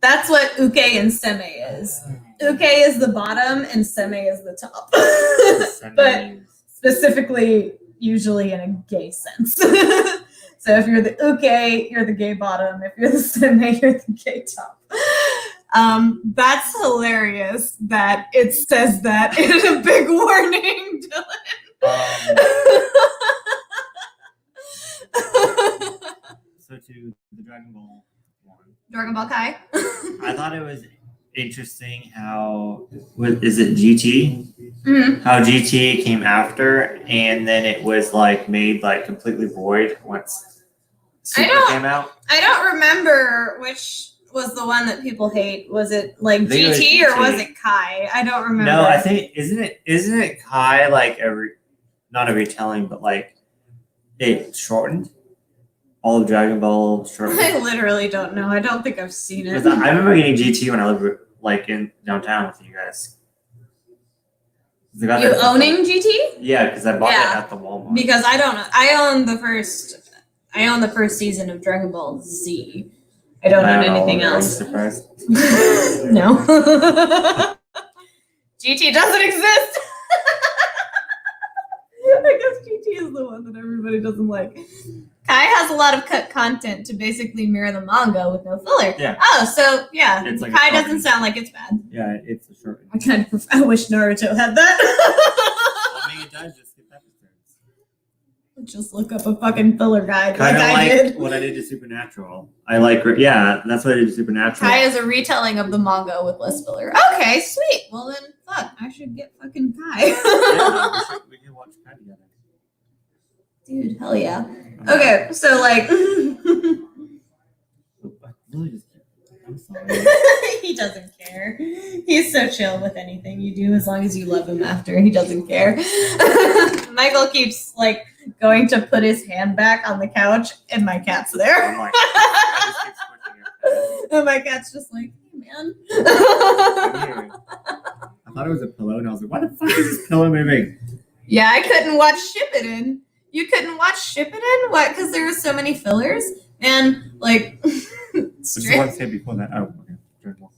That's what uke and seme is. Uke is the bottom and seme is the top. But specifically, usually in a gay sense. So if you're the uke, you're the gay bottom. If you're the seme, you're the gay top. That's hilarious that it says that in a big warning, Dylan. So to the Dragon Ball Dragon Ball Kai. I thought it was interesting how is it GT? Mhm. How GT came after, and then it was like made like completely void once Super don't- came out. I don't remember which was the one that people hate. Was it like I think it was GT or GT. was it Kai? I don't remember. No, I think isn't it Kai like not a retelling, but like it shortened all of Dragon Ball shortened. I literally don't know. I don't think I've seen it. Because I remember getting GT when I lived like in downtown with you guys. They got You that- owning GT? Yeah, because I bought Yeah. it at the Walmart. Because I don't know. I own the first season of Dragon Ball Z. I don't own anything Are you else. surprised? No. GT doesn't exist. I guess GT is the one that everybody doesn't like. Kai has a lot of cut content to basically mirror the manga with no filler. Yeah. Oh, so yeah, It's like a Kai copy. doesn't sound like it's bad. Yeah, it's a short. I kind of I wish Naruto had that. I mean, it does just skip episodes. Just look up a fucking filler guide Kind of like I like did. what I did to Supernatural. That's what I did to Supernatural. Kai is a retelling of the manga with less filler. Okay, sweet. Well then, fuck, I should get fucking Kai. Yeah, we can watch Kai together. Dude, hell yeah. Okay, so like, Really just- I'm sorry. he doesn't care. He's so chill with anything you do as long as you love him after. He doesn't care. Michael keeps like going to put his hand back on the couch, and my cat's there. I'm like, I just keep squishing it. And my cat's just like, hey man. I'm here. I thought it was a pillow, and I was like, "Why the fuck is this pillow moving?" Yeah, I couldn't watch Shippuden. You couldn't watch Shippuden? What? Because there were so many fillers? And, like... What's the one say before that? Oh, okay. Dragon Ball.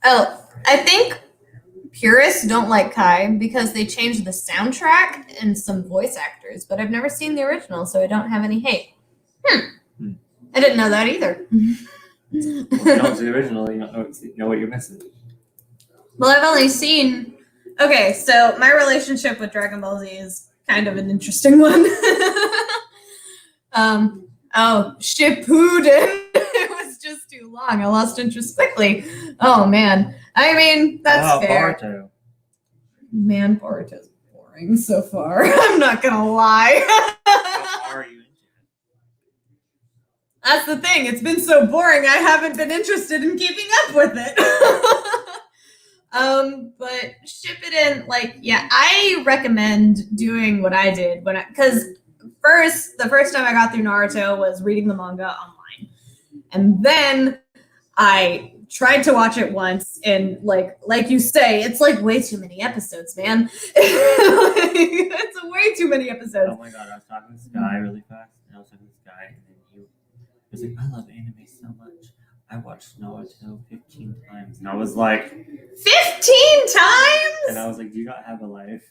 Oh, I think purists don't like Kai because they changed the soundtrack and some voice actors, but I've never seen the original, so I don't have any hate. I didn't know that either. If you don't see the original, you don't know what you're missing. Well, I've only seen... Okay, so my relationship with Dragon Ball Z is kind of an interesting one. Shippuden. It was just too long. I lost interest quickly. Oh, man. I mean, that's fair. Boruto. Man, Boruto's boring so far. I'm not gonna lie. How far are you into it? That's the thing. It's been so boring. I haven't been interested in keeping up with it. But Shippuden, like, yeah, I recommend doing what I did because the first time I got through Naruto was reading the manga online, and then I tried to watch it once, and like you say, it's like way too many episodes, man. It's way too many episodes. Oh my god, I was talking to this guy really fast, and I was talking to this guy, and then he was like, I love anime so much. I watched Naruto 15 times. And I was like, 15 times? and I was like, do you not have a life?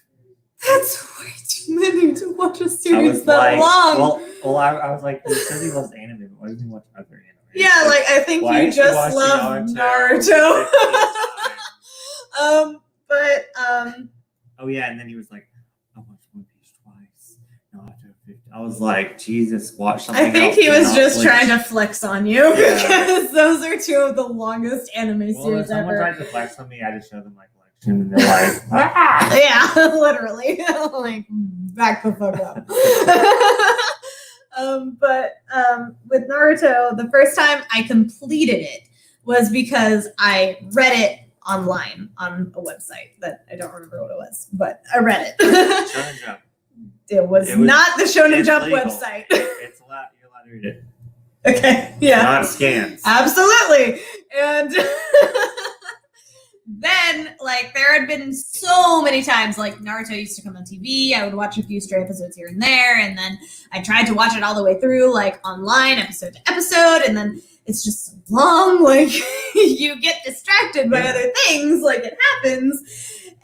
That's way too many to watch a I series was that like, long. well, I was like, he says he loves anime, but why doesn't he watch other anime? Yeah, like I think Why you is he just watching love Naruto 15 Naruto. Oh yeah, and then he was like, I watched One Piece twice. Naruto 15. I was like, Jesus, watch something I think else, he was not just Bleach. trying to flex on you Yeah. because those are two of the longest anime Well, if series someone ever. tries to flex on me, I just show them my collection, and they're like, ah! Yeah, literally. Like, back the fuck up. But with Naruto, the first time I completed it was because I read it online on a website that I don't remember what it was, but I read it. Shonen Jump. It was It was- not the Shonen it's Jump legal. website. It's allowed. You're allowed to read it. Okay, yeah. Not scans. Absolutely. And then, like, there had been so many times, like, Naruto used to come on TV. I would watch a few stray episodes here and there. And then I tried to watch it all the way through, like, online, episode to episode. And then it's just so long. Like, you get distracted by other things. Like, it happens.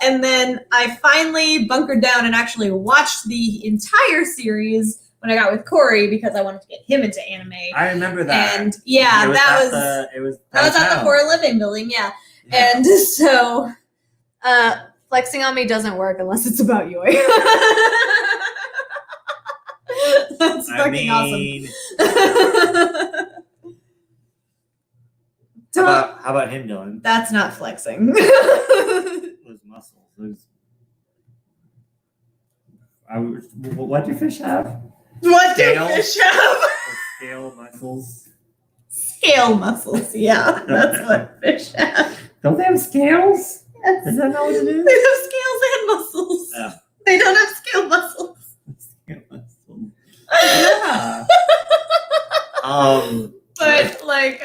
And then I finally bunkered down and actually watched the entire series when I got with Corey because I wanted to get him into anime. I remember that. And yeah, It that at was the, at the downtown. For a Living building, yeah. Yeah. And so flexing on me doesn't work unless it's about Yaoi. That's I fucking mean, awesome. How about him, Dylan? That's not flexing. Those muscles. What do fish have? What do Scale? fish have? Those scale muscles. Scale muscles. Yeah, that's what fish have. Don't they have scales? Yes. Is that not what it They is? have scales and muscles. Oh. They don't have scale muscles. Scale muscles. Yeah. But like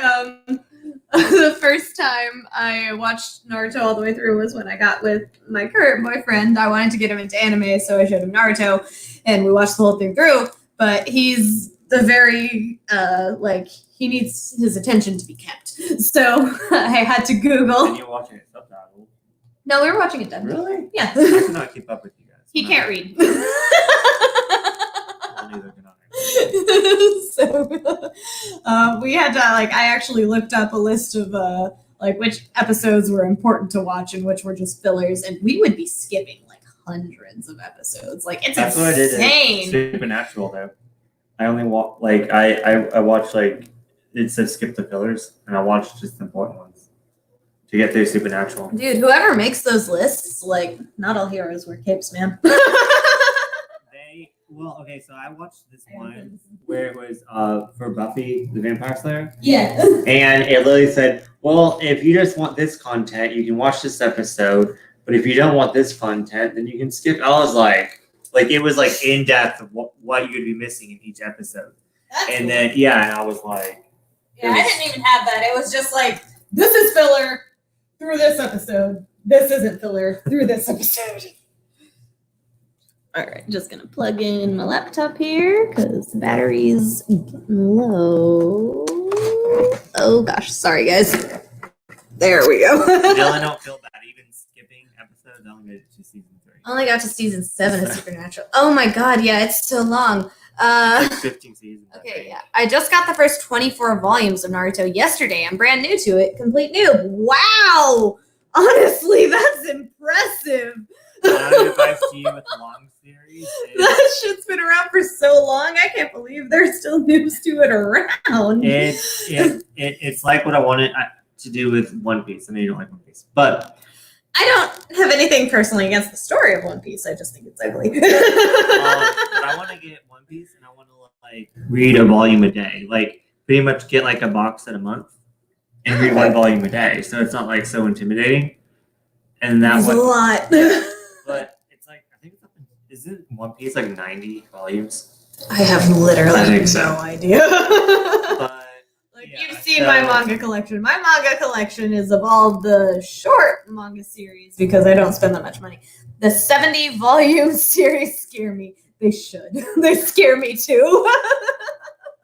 the first time I watched Naruto all the way through was when I got with my current boyfriend. I wanted to get him into anime, so I showed him Naruto, and we watched the whole thing through. But he's the very he needs his attention to be kept. So I had to Google. And you're watching it subtitled. No, we were watching it dubbed. Really? Yeah. I cannot keep up with you guys. He can't read. Well, neither can I. So we had to I actually looked up a list of which episodes were important to watch and which were just fillers, and we would be skipping hundreds of episodes. It's That's what I did insane. in Supernatural though. I only watch I watched it said skip the fillers, and I watched just the important ones to get through Supernatural. Dude, whoever makes those lists, not all heroes wear capes, man. Okay, so I watched this one where it was for Buffy the Vampire Slayer. Yeah. And it literally said, well, if you just want this content, you can watch this episode. But if you don't want this content, then you can skip. I was it was in depth of what you'd be missing in each episode. And then, and I was like. Yeah, I didn't even have that. It was just this is filler through this episode. This isn't filler through this episode. All right, just gonna plug in my laptop here because the battery's getting low. Oh gosh, sorry guys. There we go. Dylan, don't feel bad. Even skipping episodes, I only made it to season 3. Only got to season 7 of Supernatural. Oh my god, yeah, it's so long. 15 seasons. Okay, yeah. I just got the first 24 volumes of Naruto yesterday. I'm brand new to it. Complete noob. Wow! Honestly, that's impressive. My advice to you with the long series is That shit's been around for so long. I can't believe there's still noobs to it around. it's like what I wanted to do with One Piece. I know you don't like One Piece, but I don't have anything personally against the story of One Piece. I just think it's ugly. but I want to get One Piece, and I want to read a volume a day. Pretty much get a box set a month and read one volume a day. So it's not so intimidating. And that That's a lot. But it's I think it's is it One Piece 90 volumes? I have literally I think so. no idea. But You've seen my manga collection. My manga collection is of all the short manga series because I don't spend that much money. The 70 volume series scare me. They should. They scare me too.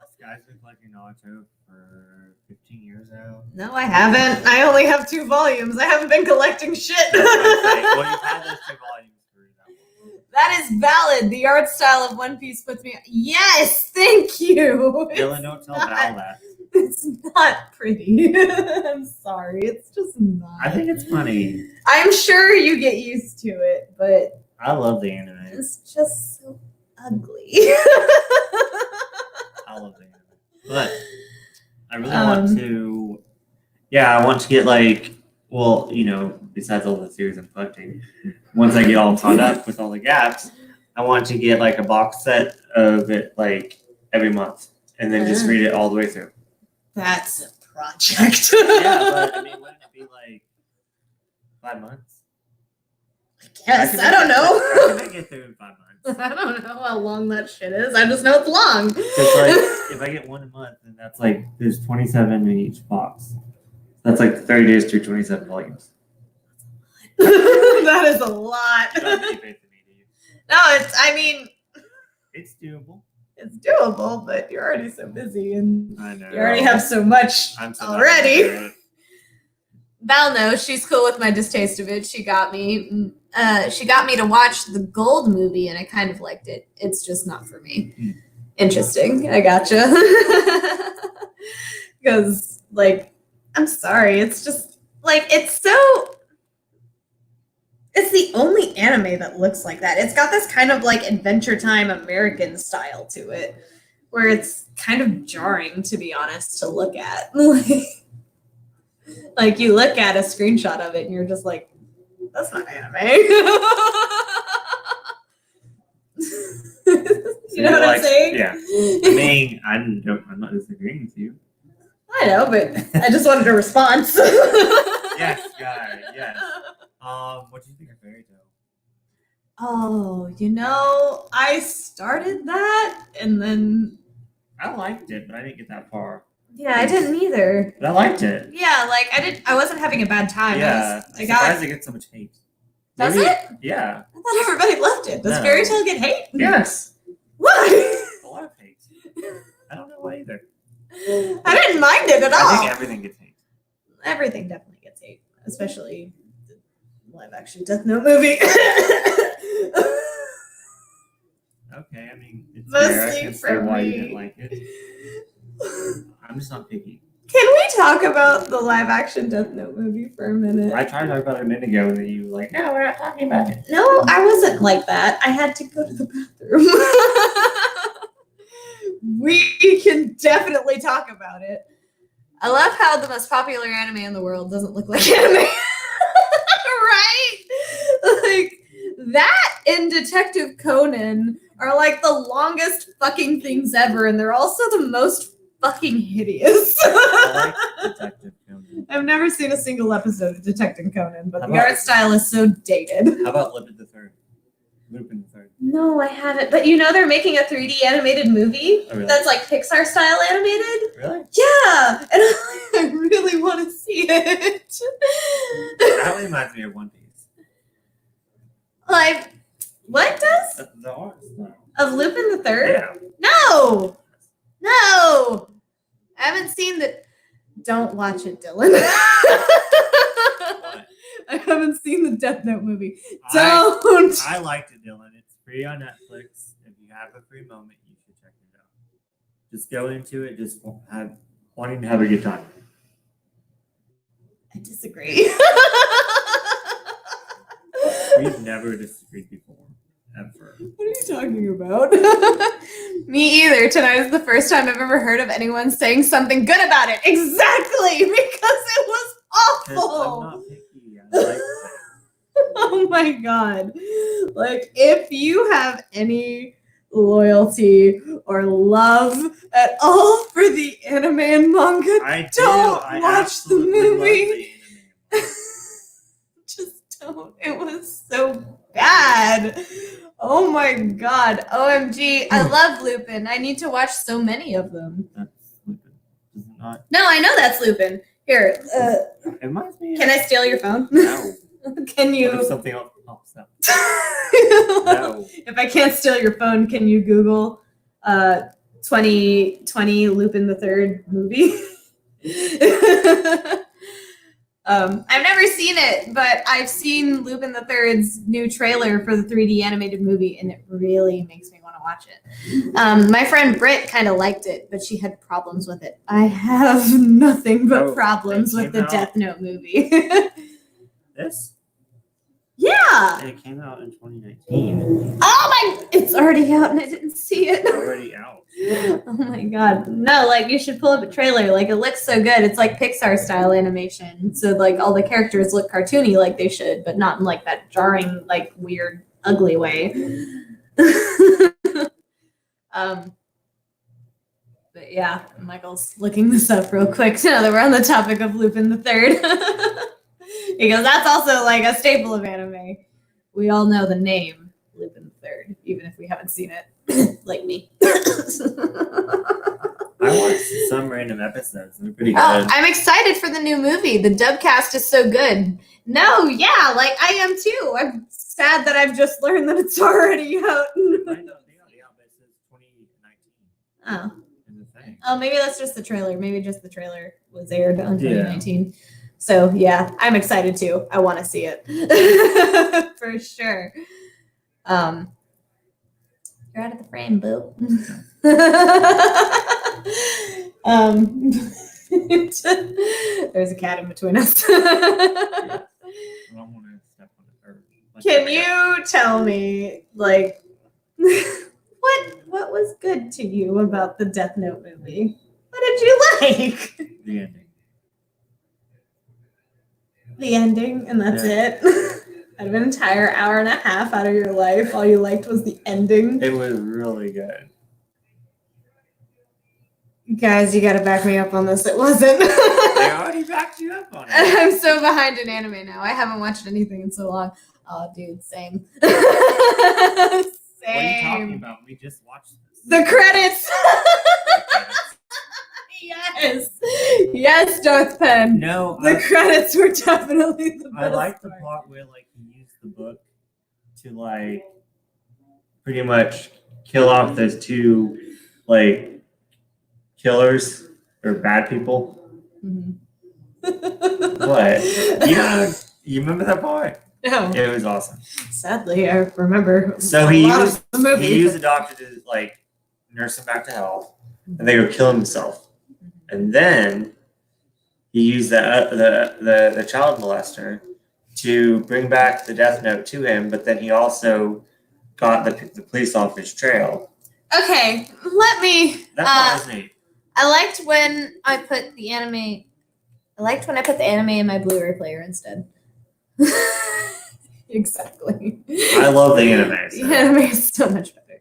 This guy's been collecting Naruto for 15 years now. No, I haven't. I only have 2 volumes. I haven't been collecting shit. That's what I'm saying. Well, you've had those 2 volumes for that. That is valid. The art style of One Piece puts me. Yes, thank you. Dylan, don't tell Val that. It's not pretty. I'm sorry. It's just not. I think it's funny. I'm sure you get used to it, but I love the anime. it's just so ugly. I love the anime. But I really want to. Yeah, I want to get besides all the series I'm collecting, once I get all caught up with all the gaps, I want to get a box set of it every month and then just read it all the way through. That's a project. Yeah, but wouldn't it be 5 months? Yes, I don't know. I can get through in 5 months. I don't know how long that shit is. I just know it's long. Because if I get one a month, then that's there's 27 in each box. That's 30 days through 27 volumes. That is a lot. Don't keep faith in me, do you? No, It's doable. it's doable, but you're already so busy and I know. you already have so much I'm so already. Val knows she's cool with my distaste of it. She got me to watch the Gold movie, and I kind of liked it. It's just not for me. Interesting. I gotcha. Because, I'm sorry. It's just, it's the only anime that looks like that. It's got this kind of, Adventure Time American style to it, where it's kind of jarring, to be honest, to look at. Like you look at a screenshot of it and you're just like, that's not anime. You know what I'm saying? Yeah. I mean, I'm not disagreeing with you. I know, but I just wanted a response. Yes, guy. Yes. What do you think of Fairy Tale? Oh, I started that and then I liked it, but I didn't get that far. yeah, I didn't either. But I liked it. Yeah, like I wasn't having a bad time. Yeah. I'm surprised it gets so much hate. Does Maybe- it? Yeah. I thought everybody loved it. Does No. Fairy Tale get hate? Yes. Why? A lot of hate. I don't know why either. I didn't mind it at all. I think everything gets hate. Everything definitely gets hate, especially the live action Death Note movie. Okay, I mean, it's Mostly fair. I can see for why you me. didn't like it. I'm just not picky. Can we talk about the live action Death Note movie for a minute? I tried to talk about it a minute ago, and then you were like, no, we're not talking about it. No, I wasn't like that. I had to go to the bathroom. We can definitely talk about it. I love how the most popular anime in the world doesn't look like anime. Right? Like, that and Detective Conan are like the longest fucking things ever, and they're also the most fucking hideous. I like Detective Conan. I've never seen a single episode of Detective Conan, but How the about- art style is so dated. How about Lupin the Third? Lupin the Third. No, I haven't. But they're making a 3D animated movie Oh, really? that's like Pixar style animated. Really? Yeah, and I really want to see it. That reminds me of One Piece. Like, what does The art style. of Lupin the Third? Yeah. No, I haven't seen the. Don't watch it, Dylan. What? I haven't seen the Death Note movie. I, Don't. I liked it, Dylan. It's free on Netflix. If you have a free moment, you should check it out. Just go into it, just wanting to have a good time. I disagree. We've never disagreed before, ever. What are you talking about? Me either. Tonight is the first time I've ever heard of anyone saying something good about it. Exactly, because it was 'Cause awful. I'm not picky. I like it. Oh my god. Like, if you have any loyalty or love at all for the anime and manga, I do. Don't I watch the absolutely love movie. the anime. just don't. It was so bad. Oh my god. OMG. I love Lupin. I need to watch so many of them. That's Lupin. Is it not? No, I know that's Lupin. Here, It reminds me. can I steal your phone? No. Can What you? if something else pops up? No. If I can't steal your phone, can you Google 2020 Lupin the Third movie? I've never seen it, but I've seen Lupin the Third's new trailer for the 3D animated movie, and it really makes me want to watch it. My friend Britt kind of liked it, but she had problems with it. I have nothing but Oh, problems it with came the out- Death Note movie. This? Yeah. It came out in 2019. Oh my! It's already out, and I didn't see it. Already out. Oh my god. No, like you should pull up a trailer. Like it looks so good. It's like Pixar style animation. So like all the characters look cartoony like they should, but not in like that jarring, like weird, ugly way. But yeah, Michael's looking this up real quick now that we're on the topic of Lupin the Third. He goes, that's also like a staple of anime. We all know the name Lupin the Third, even if we haven't seen it. Like me. I watched some random episodes. They're pretty good. Oh, I'm excited for the new movie. The dub cast is so good. No, yeah, like I am too. I'm sad that I've just learned that it's already out. I know they already out, but it says 2019 Oh. in the thing. Oh, maybe that's just the trailer. Maybe just the trailer was aired on Yeah. 2019. So yeah, I'm excited too. I want to see it for sure. You're out of the frame, boo. There's a cat in between us. I don't want to step on the curb. Can you tell me, like, what was good to you about the Death Note movie? What did you like? The ending. the ending, and that's it. Out of an entire hour and a half out of your life, all you liked was the ending. It was really good. Guys, you gotta back me up on this. It wasn't. I already backed you up on it. I'm so behind in anime now. I haven't watched anything in so long. Oh, dude, same. Same. What are you talking about? We just watched this. The credits. Yes. Yes, Darth Penn. No, The credits were definitely the best. I like the part. part where like he used the book to like pretty much kill off those two like killers or bad people. Mhm. What? You remember that part? No. It was awesome. Sadly, I remember. So a he lot of used the movie. he used the doctor to like nurse him back to health, and they go kill himself, and then he used the child molester to bring back the death note to him, but then he also got the police off his trail. Okay, let me. That part was neat. I liked when I put the anime. I liked when I put the anime in my Blu-ray player instead. Exactly. I love the anime. The So. anime is so much better.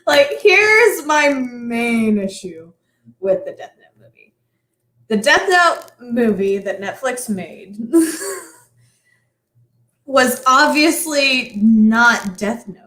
Like, here's my main issue with the Death Note movie. The Death Note movie that Netflix made was obviously not Death Note.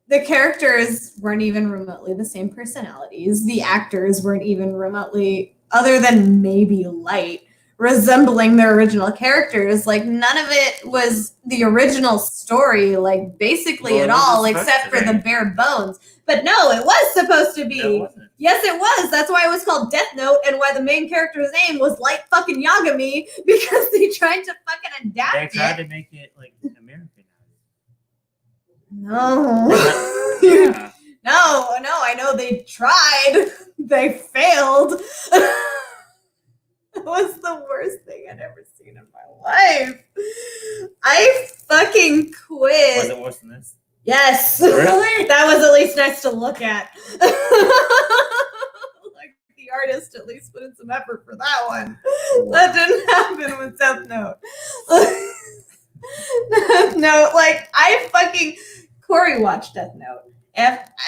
The characters weren't even remotely the same personalities. The actors weren't even remotely, other than maybe Light, resembling their original characters. Like, none of it was the original story, like, basically Well, at it wasn't all, supposed except to for be. the bare bones. But no, it was supposed to be. No, it wasn't. Yes, it was. That's why it was called Death Note, and why the main character's name was Light fucking Yagami, because they tried to fucking They adapt tried it. to make it like American. No. Yeah. No, I know they tried. They failed. That was the worst thing I'd ever seen in my life. I fucking quit. Was it worse than this? Yes. Really? That was at least nice to look at. Like, the artist at least put in some effort for that one. That didn't happen with Death Note. Death Note, like, Corey watched Death Note.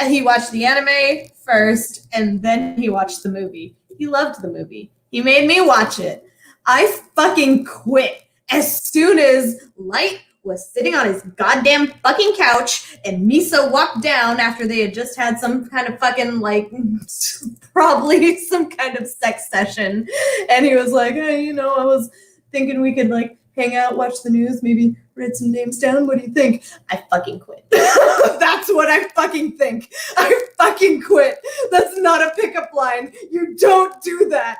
He watched the anime first, and then he watched the movie. He loved the movie. He made me watch it. I fucking quit as soon as Light was sitting on his goddamn fucking couch and Misa walked down after they had just had some kind of fucking, like, probably some kind of sex session. And he was like, hey, I was thinking we could, like, hang out, watch the news, maybe write some names down. What do you think? I fucking quit. That's what I fucking think. I fucking quit. That's not a pickup line. You don't do that.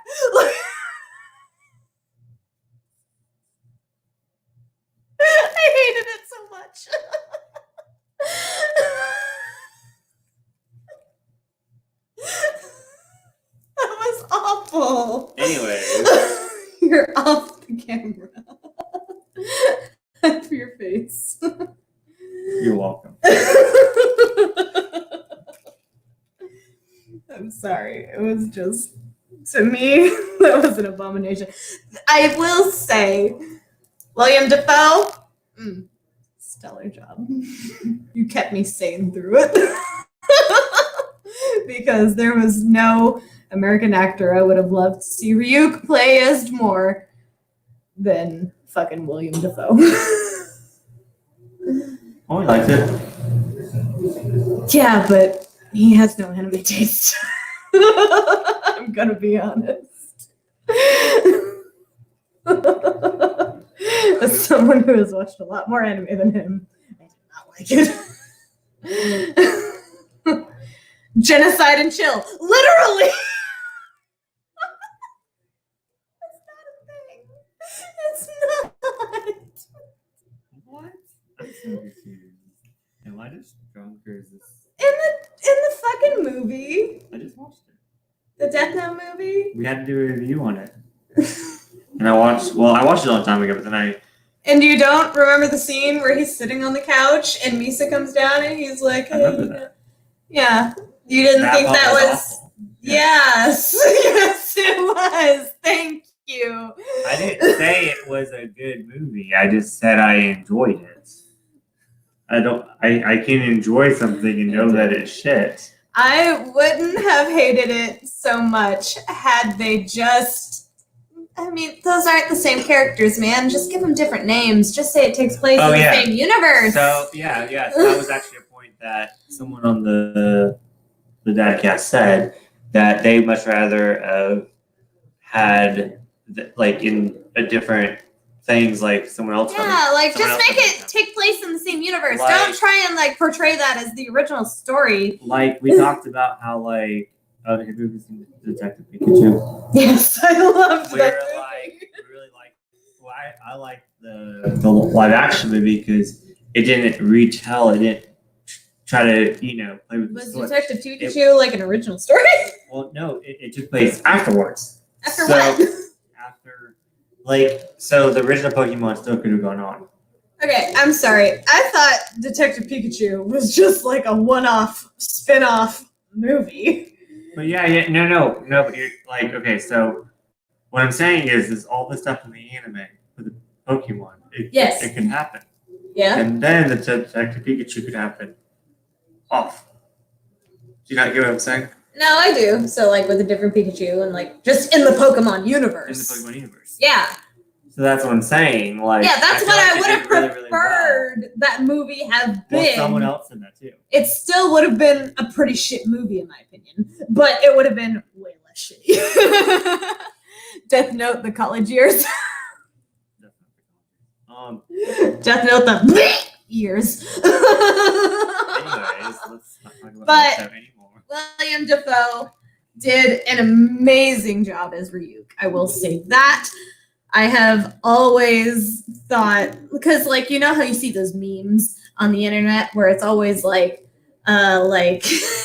I hated it so much. That was awful. Anyways. You're off the camera. For your face. You're welcome. I'm sorry. It was just, to me, that was an abomination. I will say, William Dafoe, stellar job. You kept me sane through it. Because there was no American actor I would have loved to see Ryuk play as more than fucking William Dafoe. Oh, I liked it. Yeah, but he has no anime taste. I'm gonna be honest. As someone who has watched a lot more anime than him, I did not like it. Genocide and chill. Literally! That's not a thing. It's not. What? I'm so confused. Am I just drunk or is this? In the fucking movie, I just watched it. the Death Note movie. We had to do a review on it. And I watched it a long time ago, but then I. And you don't remember the scene where he's sitting on the couch and Misa comes down and he's like, I remember that. Yeah. You didn't think part that was. awful. Yes. Yes, it was. Thank you. I didn't say it was a good movie. I just said I enjoyed it. I can enjoy something and know that it's shit. I wouldn't have hated it so much had they just. I mean, those aren't the same characters, man. Just give them different names. Just say it takes place in the same universe. So yeah, so that was actually a point that someone on the Dadcast said that they much rather had like in a different things like someone else. Yeah, like just make it take place in the same universe. Like, don't try and like portray that as the original story. Like we talked about how like have you ever seen Detective Pikachu? Yes, I loved We that. really like. Well, I like the live action movie because it didn't retell. It didn't try to play with the Was story. Detective Pikachu like an original story? Well, no, it took place afterwards. After what? So the original Pokemon still could have gone on. Okay, I'm sorry. I thought Detective Pikachu was just like a one-off, spin-off movie. But no. But you're like, okay, so what I'm saying is all the stuff in the anime with the Pokemon, it can happen. Yeah. And then the Detective Pikachu could happen off. Do you not get what I'm saying? No, I do. So like with a different Pikachu and like just in the Pokemon universe. In the Pokemon universe. Yeah. So that's what I'm saying. Like, yeah, that's what I would have really, preferred that movie have been. Well, someone else in that too. It still would have been a pretty shit movie in my opinion, but it would have been way less shitty. Death Note, the college years. Death Note, the years. Anyways, let's not talk about that show anymore. William Dafoe did an amazing job as Ryuk. I will say that. I have always thought, because like you know how you see those memes on the internet where it's always like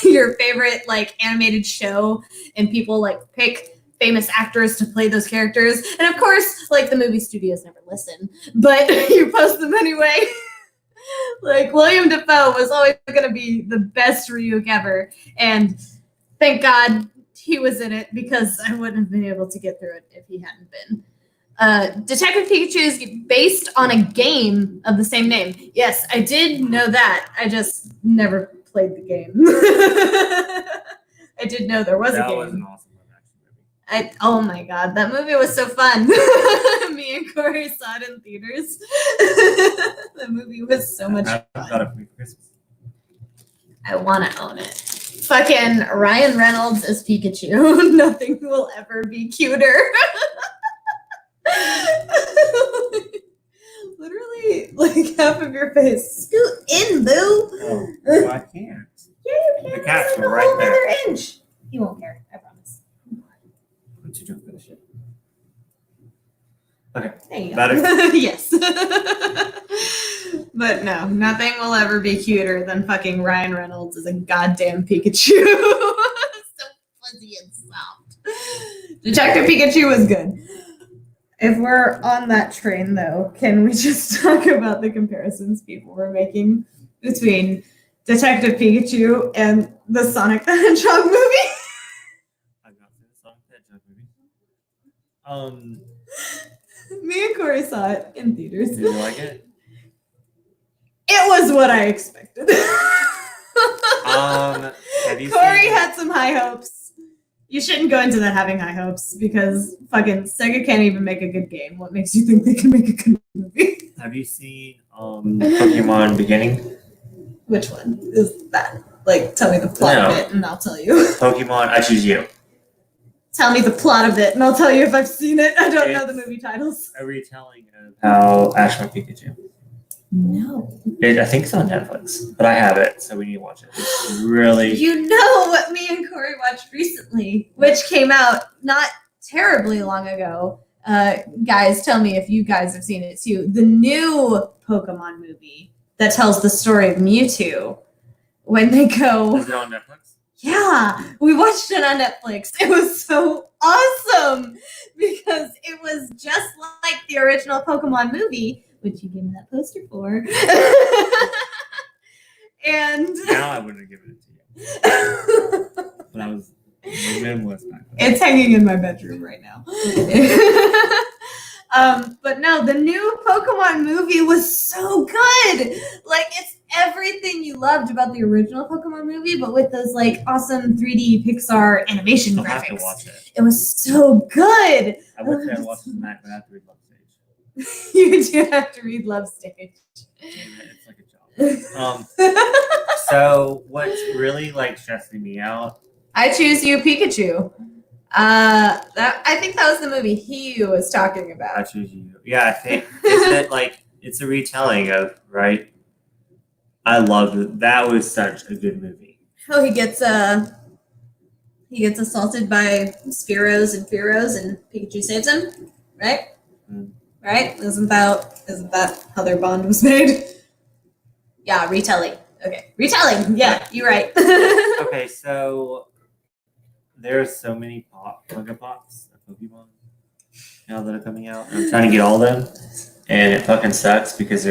your favorite like animated show and people like pick famous actors to play those characters, and of course like the movie studios never listen, but you post them anyway. Like William Dafoe was always going to be the best Ryuk ever, and thank God he was in it because I wouldn't have been able to get through it if he hadn't been. Detective Pikachu is based on a game of the same name. Yes, I did know that. I just never played the game. I did know there was a game. That was an awesome movie. Oh my god, that movie was so fun. Me and Corey saw it in theaters. The movie was so much fun. I got it for me for Christmas. I want to own it. Fucking Ryan Reynolds as Pikachu. Nothing will ever be cuter. Literally, like half of your face. Scoot in, boo. Oh, well, I can't. Yeah, you can. The cats There's are a right whole there. other inch. He won't care. I promise. I'm too drunk for this shit. There you go. Better? Yes. But no, nothing will ever be cuter than fucking Ryan Reynolds as a goddamn Pikachu. So fuzzy and soft. Detective Pikachu was good. If we're on that train, though, can we just talk about the comparisons people were making between Detective Pikachu and the Sonic the Hedgehog movie? I've not seen the Sonic the Hedgehog movie. Me and Corey saw it in theaters. Did you like it? It was what I expected. Have you Corey seen... had some high hopes. You shouldn't go into that having high hopes because fucking Sega can't even make a good game. What makes you think they can make a good movie? Have you seen Pokemon Beginning? Which one is that? Like, tell me the plot of it and I'll tell you. Pokemon I Choose You. Tell me the plot of it and I'll tell you if I've seen it. I don't know the movie titles. A retelling of how Ash met Pikachu. No. I think it's on Netflix, but I have it, so we need to watch it. It's really... You know what me and Corey watched recently, which came out not terribly long ago. Guys, tell me if you guys have seen it too. The new Pokemon movie that tells the story of Mewtwo. When they go... Is it on Netflix? Yeah, we watched it on Netflix. It was so awesome because it was just like the original Pokemon movie, which you gave me that poster for. And now I wouldn't have given it to you. But Merman was back then. It's hanging in my bedroom right now. But no, the new Pokemon movie was so good. Like, it's everything you loved about the original Pokemon movie, but with those like awesome 3D Pixar animation I'll have to graphics. watch it. It was so good. I would say I watched the Smack, but I have to read Love Stage. You do have to read Love Stage. It's like a job. So what's really like stressing me out? I Choose You, Pikachu. I think that was the movie he was talking I about. choose you. Yeah, I think is that like it's a retelling of right. I loved it. That was such a good movie. Oh, he gets assaulted by Spearows and Fearows, and Pikachu saves him, right? Mm. Right? Isn't that how their bond was made? Yeah, retelling. Okay, retelling. Yeah, you're right. Okay, so there's so many Funko Pops of Pokemon now that are coming out. I'm trying to get all of them, and it fucking sucks because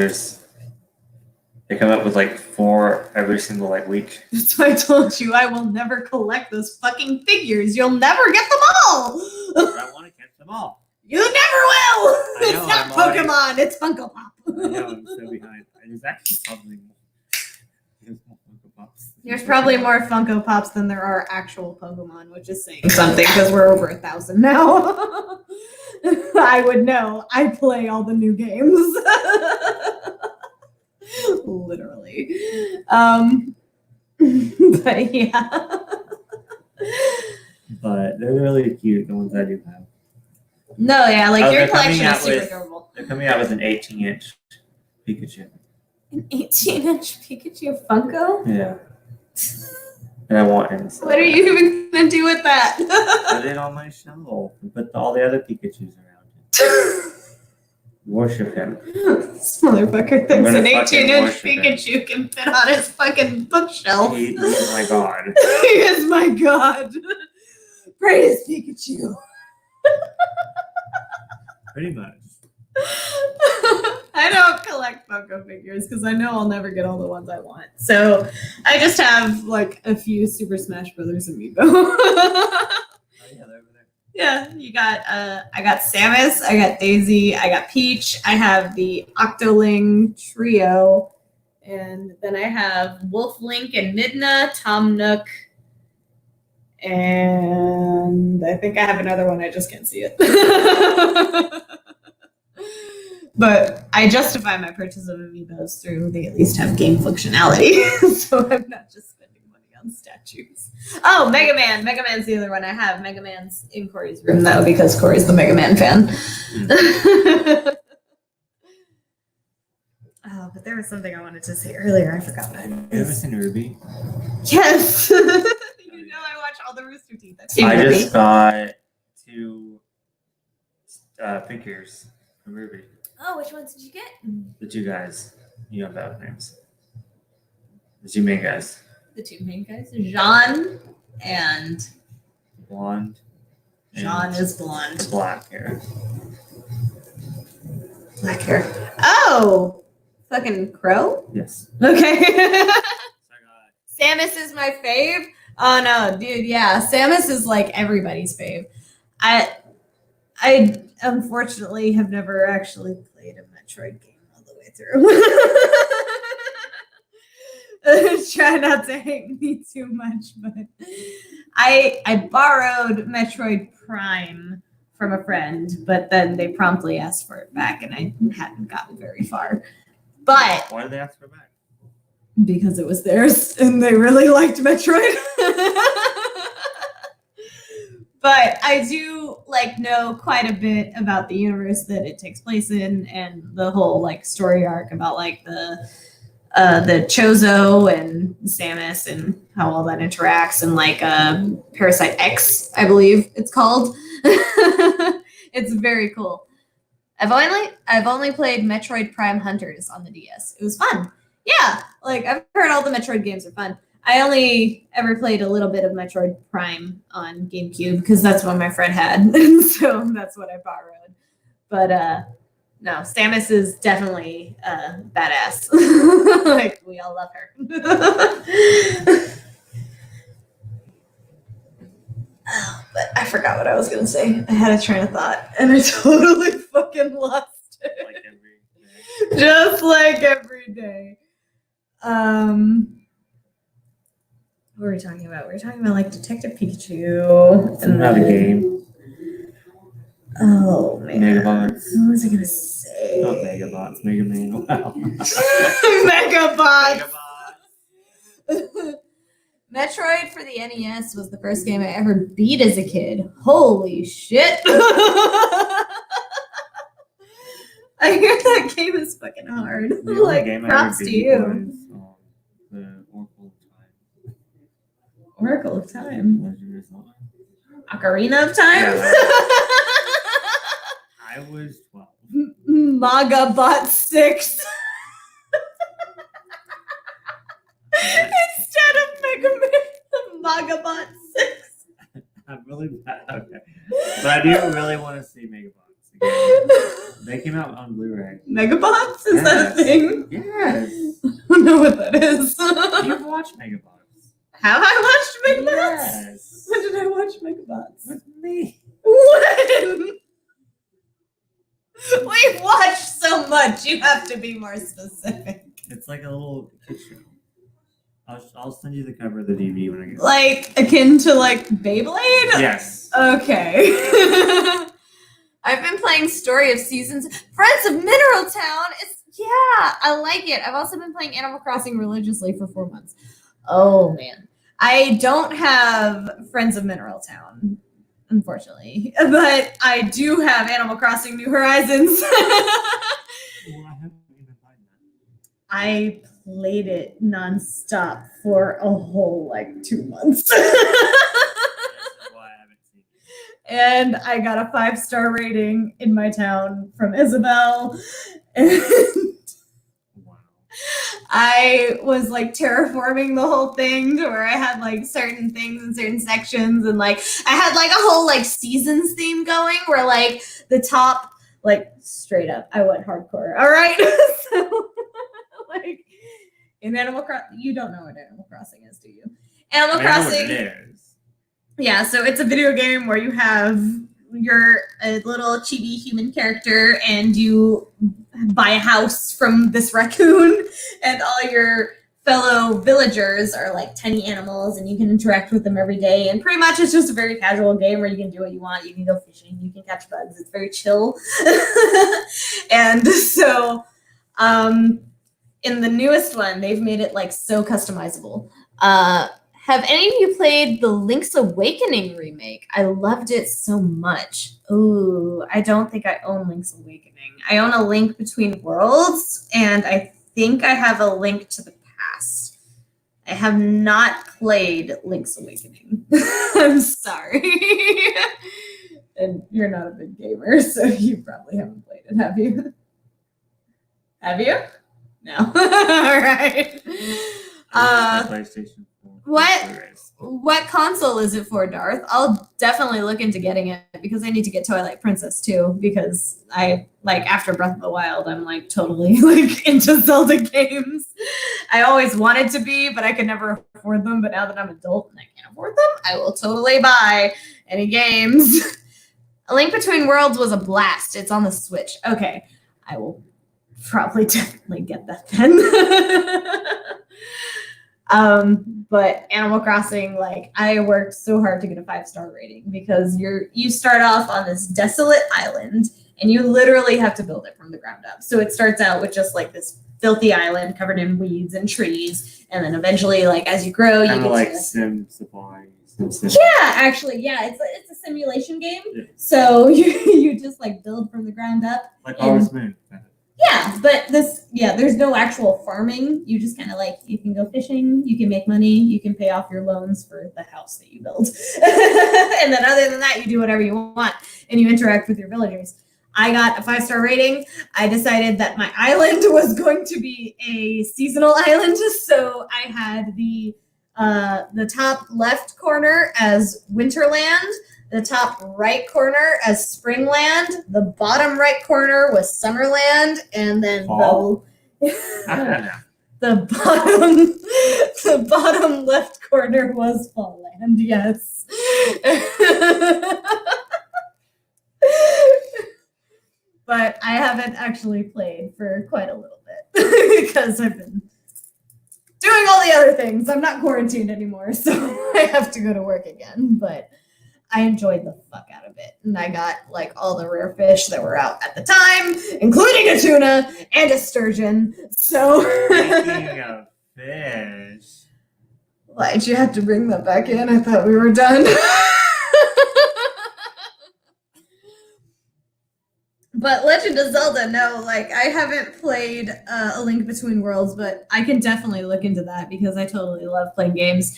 they come up with like 4 every single like week. That's why I told you I will never collect those fucking figures. You'll never get them all. But I want to catch them all. You never will. I It's know, not I'm already- Pokemon. It's Funko Pop. I know I'm so behind. There's actually probably more. There's more Funko Pops. There's probably more Funko Pops than there are actual Pokemon, which is saying something because we're over 1,000 now. I would know. I play all the new games. Literally. But yeah. But they're really cute, the ones I do have. No, yeah, like Oh, your they're coming collection is out super with- adorable. They're coming out with an 18-inch Pikachu. An 18-inch Pikachu Funko? Yeah. And I want him. So What are you even gonna do with that? Put it on my shelf and put all the other Pikachus around it. Worship him. This motherfucker I'm thinks gonna an fucking 18-inch worship him. Pikachu can fit on his fucking bookshelf. He is my god. He is my god. Praise Pikachu. Pretty much. I don't collect Funko figures because I know I'll never get all the ones I want. So I just have like a few Super Smash Brothers amiibo. Oh, yeah, they're over there. Yeah, you got I got Samus, I got Daisy, I got Peach, I have the Octoling trio, and then I have Wolf Link and Midna, Tom Nook, and I think I have another one, I just can't see it. But I justify my purchase of amiibos through they at least have game functionality. So I'm not just spending money on statues. Oh, Mega Man. Mega Man's the other one I have. Mega Man's in Corey's room though, because Corey's the Mega Man fan. Oh, but there was something I wanted to say earlier. I forgot what it Have you ever was. seen Ruby? Yes. You know I watch all the Rooster Teeth. I've seen I Ruby. just got 2 figures from Ruby. Oh, which ones did you get? The 2 guys. You have those names. The 2 main guys. The 2 main guys. Jean and Blonde. and Jean is blonde. black hair. Black hair. Oh! Fucking Crow? Yes. Okay. So I got Samus is my fave. Oh no, dude, yeah. Samus is like everybody's fave. I unfortunately have never actually played a Metroid game all the way through. Try not to hate me too much, but I borrowed Metroid Prime from a friend, but then they promptly asked for it back and I hadn't gotten very far. But Why did they ask for it back? because it was theirs and they really liked Metroid. But I do like know quite a bit about the universe that it takes place in and the whole like story arc about like the Chozo and Samus and how all that interacts and like Parasite X, I believe it's called. It's very cool. I've only played Metroid Prime Hunters on the DS. It was fun. Yeah, like I've heard all the Metroid games are fun. I only ever played a little bit of Metroid Prime on GameCube because that's what my friend had, and so that's what I borrowed. But no, Samus is definitely badass. Like we all love her. But I forgot what I was gonna say. I had a train of thought and I totally fucking lost it. Like every day. Just like every day. What were we talking about? We were talking about like Detective Pikachu. It's not a game. Oh man. Megabots. What was I gonna say? Not Megabots. Mega Man. Wow. Megabots. Megabots. Metroid for the NES was the first game I ever beat as a kid. Holy shit. I hear that game is fucking hard. The only Like, game I props ever to beat you. was the Oracle Oracle of Time. of Time. Legend or something. Ocarina of Time? Yeah, I was 12. Magabot 6. Instead of Mega Man, Magabot 6. I'm really bad. Okay. But I do really want to see Megabots again. They came out on Blu-ray. Megabots? Is that a Yes. thing? Yes. I don't know what that is. You've watched Megabots. Have I watched Megabots? Yes. When did I watch Megabots? With me. When? We've watched so much. You have to be more specific. It's like a little kid show. I'll send you the cover of the DVD when I get Like akin to like Beyblade? Yes. Okay. I've been playing Story of Seasons. Friends of Mineral Town. I like it. I've also been playing Animal Crossing religiously for 4 months. Oh man. I don't have Friends of Mineral Town, unfortunately. But I do have Animal Crossing New Horizons. Well, I haven't even played that. I played it nonstop for a whole like 2 months. This is why I haven't seen it. And I got a 5-star rating in my town from Isabel. And Wow. I was like terraforming the whole thing to where I had like certain things in certain sections, and like I had like a whole like seasons theme going where like the top, like straight up I went hardcore. All right. So like in Animal Crossing, you don't know what Animal Crossing is, do you? Animal I mean, I know what Crossing. it is. Yeah, so it's a video game where you have your a little chibi human character and you buy a house from this raccoon, and all your fellow villagers are like tiny animals and you can interact with them every day, and pretty much it's just a very casual game where you can do what you want. You can go fishing, you can catch bugs. It's very chill. And so in the newest one, they've made it like so customizable. Have any of you played the Link's Awakening remake? I loved it so much. Ooh, I don't think I own Link's Awakening. I own a Link Between Worlds, and I think I have a Link to the Past. I have not played Link's Awakening. I'm sorry. And you're not a big gamer, so you probably haven't played it, have you? Have you? No. All right. I just got PlayStation 4. what? Blu-rays. What console is it for, Darth? I'll definitely look into getting it because I need to get Twilight Princess too, because I like after Breath of the Wild, I'm like totally like into Zelda games. I always wanted to be, but I could never afford them. But now that I'm adult and I can't afford them, I will totally buy any games. A Link Between Worlds was a blast. It's on the Switch. Okay, I will probably definitely get that then. But Animal Crossing, like I worked so hard to get a 5-star rating because you start off on this desolate island and you literally have to build it from the ground up. So it starts out with just like this filthy island covered in weeds and trees, and then eventually, like as you grow, you Kind get of like to Sim Supply. Sim. yeah, actually, yeah, it's a simulation game. Yeah. So you just like build from the ground up. Like Harvest Moon. Yeah, but there's no actual farming. You just kind of like, you can go fishing, you can make money, you can pay off your loans for the house that you build. And then other than that, you do whatever you want and you interact with your villagers. I got a 5-star rating. I decided that my island was going to be a seasonal island. So I had the top left corner as Winterland, the top right corner as Springland, the bottom right corner was Summerland, and then Fall? the I don't know. the bottom left corner was Falland, yes. But I haven't actually played for quite a little bit because I've been doing all the other things. I'm not quarantined anymore, so I have to go to work again. But I enjoyed the fuck out of it. And I got like all the rare fish that were out at the time, including a tuna and a sturgeon. So Speaking of fish. why'd you have to bring that back in? I thought we were done. But Legend of Zelda, no, like I haven't played A Link Between Worlds, but I can definitely look into that because I totally love playing games.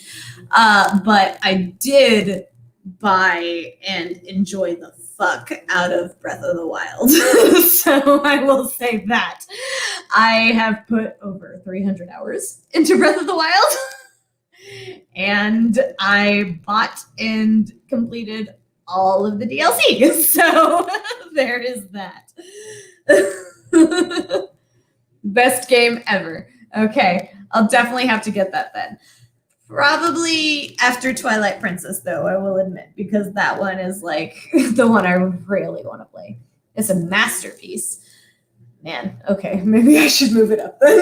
But I did buy and enjoy the fuck out of Breath of the Wild. So I will say that. I have put over 300 hours into Breath of the Wild. And I bought and completed all of the DLC. So there is that. Best game ever. Okay, I'll definitely have to get that then. Probably after Twilight Princess, though, I will admit, because that one is like the one I really want to play. It's a masterpiece. Man, okay, maybe I should move it up then.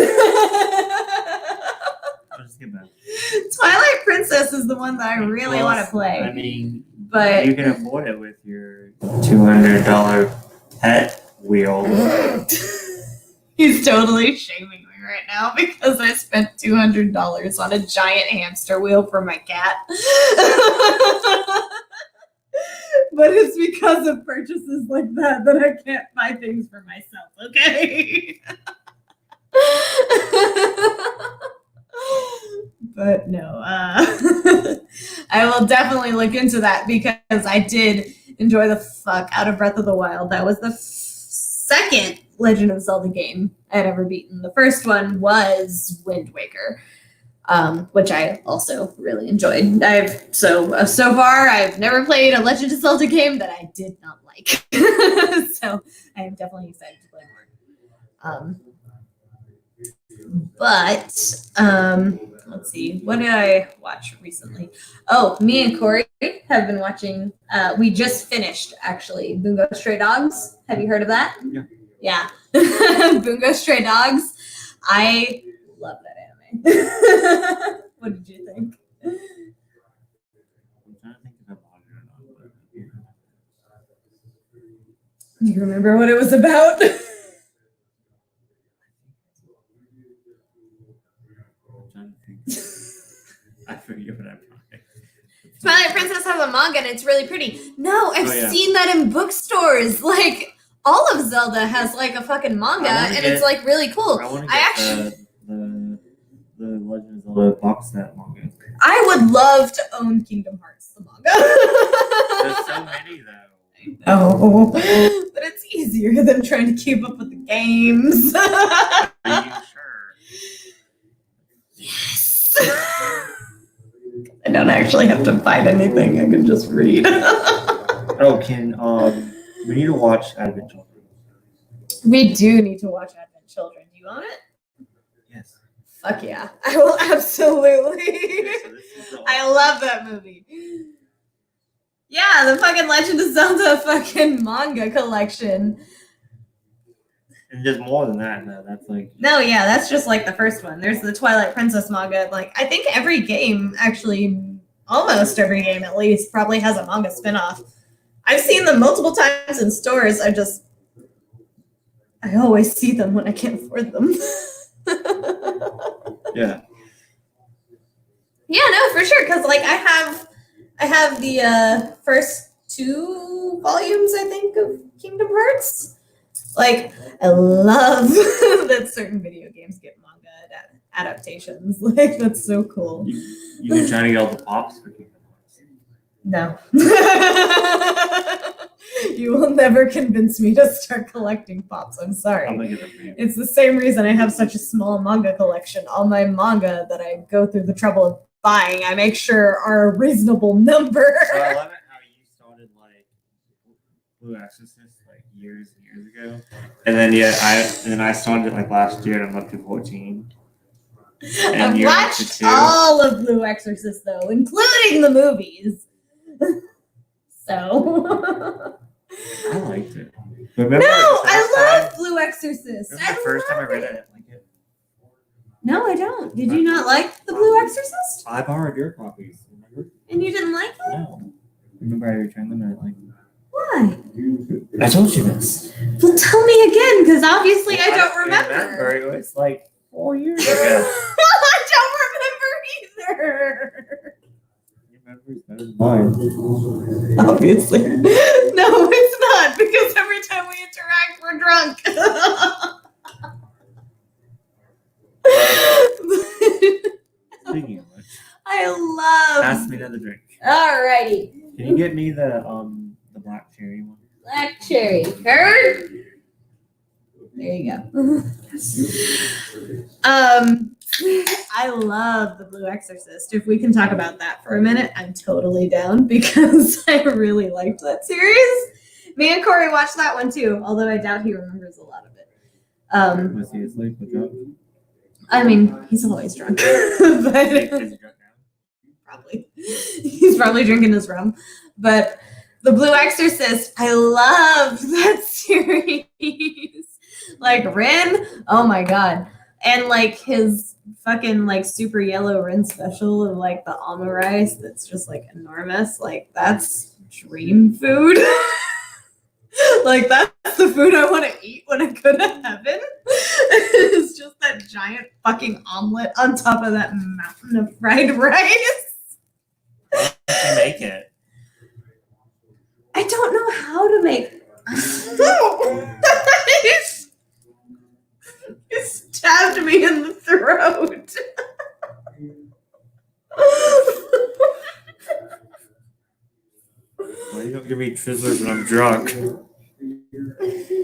I'll just get back. Twilight Princess is the one that I really want to play. I mean, but you can afford it with your $200 pet wheel. He's totally shaming me right now because I spent $200 on a giant hamster wheel for my cat. But it's because of purchases like that that I can't buy things for myself, okay? But no, I will definitely look into that because I did enjoy the fuck out of Breath of the Wild. That was the second Legend of Zelda game I had ever beaten. The first one was Wind Waker, which I also really enjoyed. So far I've never played a Legend of Zelda game that I did not like. So I am definitely excited to play more. But let's see, what did I watch recently? Oh, me and Corey have been watching. We just finished actually Bungo Stray Dogs. Have you heard of that? Yeah. Bungo Stray Dogs. I love that anime. What did you think? I'm trying to think if I bought it or not. Do you remember what it was about? I forget what I bought. Twilight Princess has a manga and it's really pretty. No, I've Oh, yeah. seen that in bookstores. Like all of Zelda has like a fucking manga and it's like really cool. I want to I get actually the Legend of Zelda box set manga. I would love to own Kingdom Hearts, the manga. There's so many though. No, but it's easier than trying to keep up with the games. Are you sure? Yes. I don't actually have to find anything. I can just read. Oh, we need to watch Advent Children. We do need to watch Advent Children. Do you own it? Yes. Fuck yeah. I will absolutely. Okay, so this is the I love that movie. Yeah, the fucking Legend of Zelda fucking manga collection. And there's more than that. No, that's like. No, yeah, that's just like the first one. There's the Twilight Princess manga. Like, I think every game, actually, almost every game at least, probably has a manga spinoff. I've seen them multiple times in stores. I always see them when I can't afford them. Yeah. Yeah, no, for sure. Because like I have the first 2 volumes, I think, of Kingdom Hearts. Like, I love that certain video games get manga adaptations. Like, that's so cool. You've been trying to get all the pops for Kingdom Hearts. No. You will never convince me to start collecting pops. I'm sorry. I'm gonna get them for you. It's the same reason I have such a small manga collection. All my manga that I go through the trouble of buying, I make sure are a reasonable number. So I love it how you started like Blue Exorcist like years and years ago, and then I started it like last year and I'm up to 14. I've you're up to watched 2. all of Blue Exorcist though, including the movies. So I liked it. no, Remember the I first love time? Blue Exorcist. Remember the first time I love read it, I it. didn't like it. No, I don't. Did you not like the Blue Exorcist? I borrowed your copies, remember? And you didn't like it? No. Remember I returned them and I didn't like them. Why? I told you this. Well, tell me again, because obviously I Well, don't remember. It was like 4 years ago. I don't remember either. Your memory's better than mine. Obviously. No, it's not, because every time we interact, we're drunk. Speaking of which, I love. pass me another drink. Alrighty. Can you get me the black cherry one? Black cherry. Heard? There you go. I love the Blue Exorcist. If we can talk about that for a minute, I'm totally down because I really liked that series. Me and Corey watched that one too, although I doubt he remembers a lot of it. Was he asleep or drunk? I mean, he's always drunk, but Is he drunk now? probably he's probably drinking his rum. But the Blue Exorcist, I love that series. Like Rin, oh my god, and like his fucking like super yellow Rin special of like the alma rice that's just like enormous. Like that's dream food. Like that's the food I want to eat when I go to heaven. It's just that giant fucking omelet on top of that mountain of fried rice. How did you make it? I don't know how to make. He stabbed me in the throat. Why you don't give me Twizzlers when I'm drunk?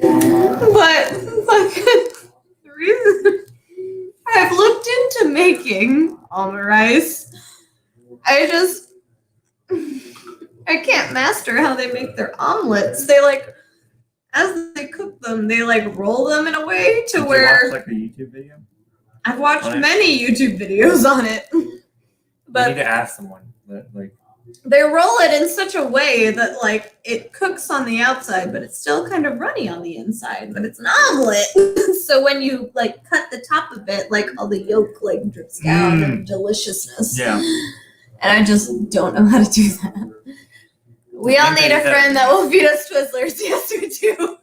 But fucking the reason I've looked into making alma rice, I can't master how they make their omelets. They like, as they cook them, they like roll them in a way to Did where you watch like a YouTube video? I've watched on it? many YouTube videos on it. You need But to ask someone that like. they roll it in such a way that like it cooks on the outside, but it's still kind of runny on the inside, but it's an omelet. So when you like cut the top of it, like all the yolk like drips down and deliciousness. Yeah. And I just don't know how to do that. We all need a friend that will feed us Twizzlers. Yes, we do.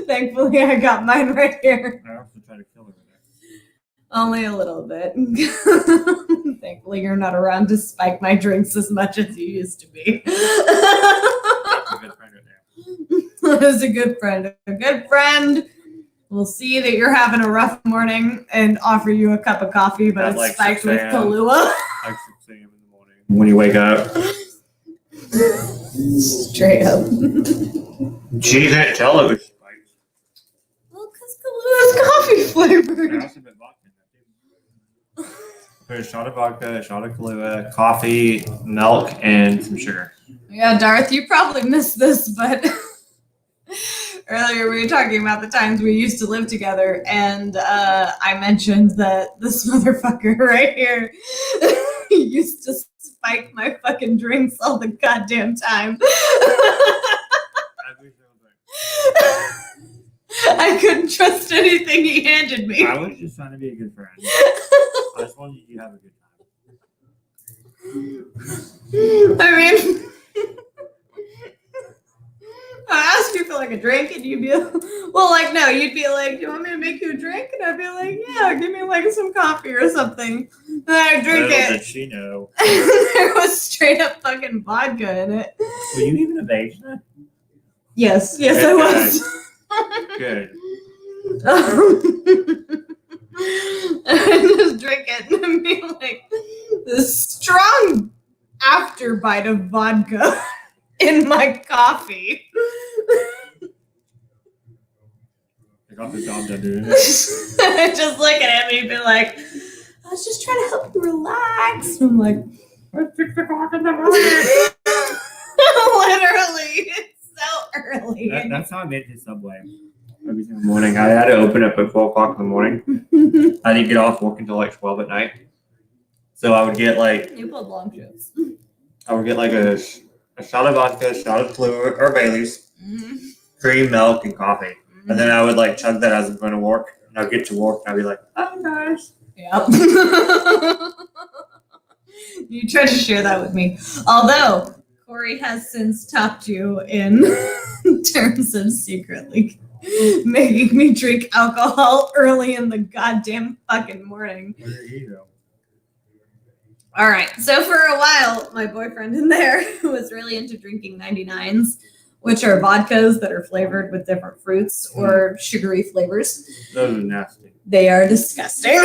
Thankfully, I got mine right here. I also try to kill her with it. Only a little bit. Thankfully, you're not around to spike my drinks as much as you used to be. That's a good friend right there. That is a good friend. A good friend will see that you're having a rough morning and offer you a cup of coffee, but At it's like spiked 6 with a.m. Kahlua. Like 6 a.m. in the morning. When you wake up. Straight up. She didn't tell it was spiked. Well, because Kahlua is coffee flavored. There also been vodka in that too. Put a shot of vodka, a shot of Kahlua, coffee, milk, and some sugar. Yeah, Darth, you probably missed this, but earlier we were talking about the times we used to live together, and I mentioned that this motherfucker right here used to spike my fucking drinks all the goddamn time. I couldn't trust anything he handed me. I was just trying to be a good friend. I just wanted you to have a good time. I mean, I ask you for like a drink, and you'd be well, like, no, you'd be like, do you want me to make you a drink? And I'd be like, yeah, give me like some coffee or something. And I'd drink Little it. did she know. There was straight up fucking vodka in it. Were you even a Asian? Yes, I was. Good. And just drink it and be like this strong after bite of vodka in my coffee. I got the job done, dude. Just look at him and he'd be like, I was just trying to help you relax. I'm like, It's 6 o'clock in the morning. literally, it's so early. That's how I made it to Subway. every single morning. I had to open up at 12 o'clock in the morning. I didn't get off work until like 12 at night. So I would get like You pulled long shifts. a shot of vodka, a shot of fluid or Bailey's, cream, milk, and coffee. And then I would like chug that as I'm going to work. And I'd get to work and I'd be like, oh nice. Yep. You tried to share that with me. Although Corey has since topped you in terms of secretly making me drink alcohol early in the goddamn fucking morning. Where did he go? All right. So for a while, my boyfriend in there was really into drinking 99s, which are vodkas that are flavored with different fruits or sugary flavors. Those are nasty. They are disgusting.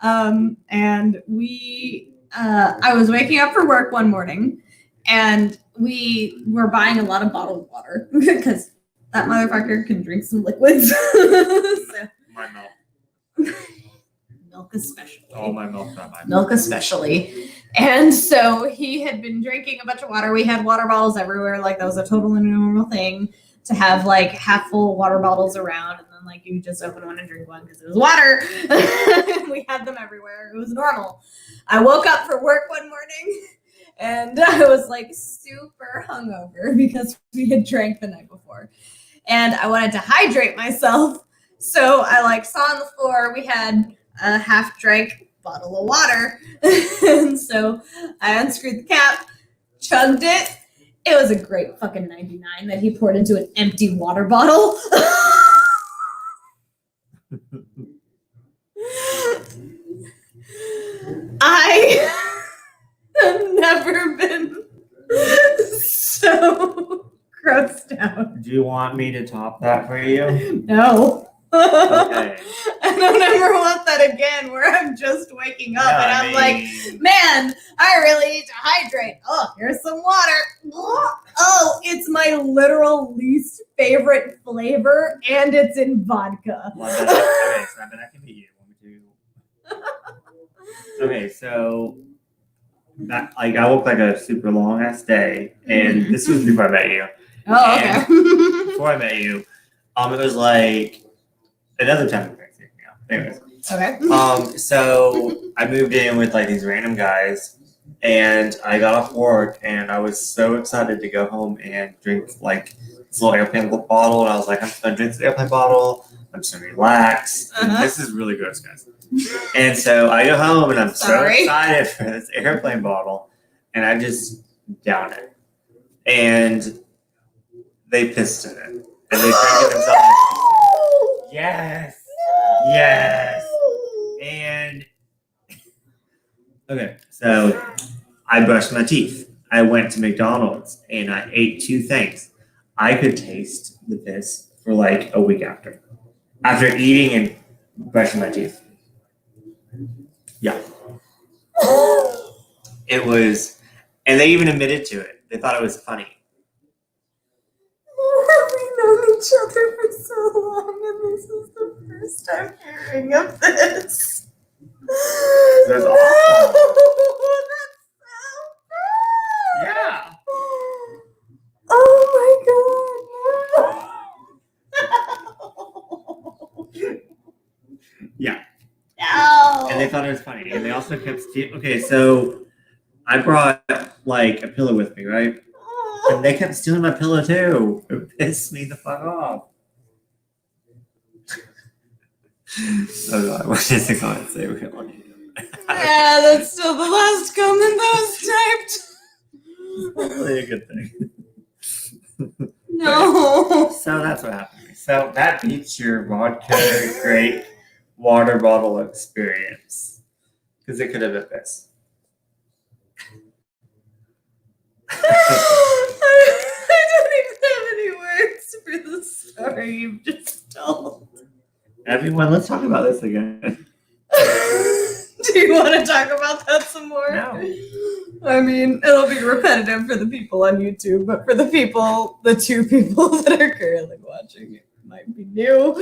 And I was waking up for work one morning and we were buying a lot of bottled water because that motherfucker can drink some liquids. So, My milk. milk especially. All my milk, not my milk. Milk especially. And so he had been drinking a bunch of water. We had water bottles everywhere. Like that was a totally normal thing to have like half full water bottles around. And then like you just open one and drink one because it was water. We had them everywhere. It was normal. I woke up for work one morning and I was like super hungover because we had drank the night before. And I wanted to hydrate myself. So I like saw on the floor we had a half drank bottle of water. And so I unscrewed the cap, chugged it. It was a great fucking 99 that he poured into an empty water bottle. I have never been so grossed out. Do you want me to top that for you? No. Okay. I don't ever want that again where I'm just waking up and I'm like, man, I really need to hydrate. Oh, here's some water. Oh, it's my literal least favorite flavor and it's in vodka. Well, okay, so I bet I can beat you. Okay, so that like I woke like a super long ass day, and this was before I met you. Oh, okay. Before I met you, it was like another time. Anyways, Okay. so I moved in with like these random guys, and I got off work, and I was so excited to go home and drink like this little airplane bottle, and I was like, I'm just gonna drink this airplane bottle. I'm just gonna relax. And this is really gross, guys. And so I go home, and I'm so excited for this airplane bottle, and I just down it, and they pissed in it, and they drank it themselves. Yes. Yes. And okay, so I brushed my teeth. I went to McDonald's and I ate two things. I could taste the piss for like a week after eating and brushing my teeth. Yeah. It was, and they even admitted to it. They thought it was funny. We've known each other for so long, and this is the first time hearing of this. That's No, awesome. that's so bad. Yeah. Oh my god. Yeah. No. And they thought it was funny. And they also kept okay, so I brought like a pillow with me, right? And they kept stealing my pillow too. It pissed me the fuck off. Oh god, what is it going to say? Yeah, that's still the last comment that was typed. Hopefully a good thing. No. So that's what happened to me. So that beats your vodka grape water bottle experience. Because it could have been this. I don't even have any words for the story you've just told. Everyone, let's talk about this again. Do you want to talk about that some more? No. I mean, it'll be repetitive for the people on YouTube, but for the two people that are currently watching, it might be new.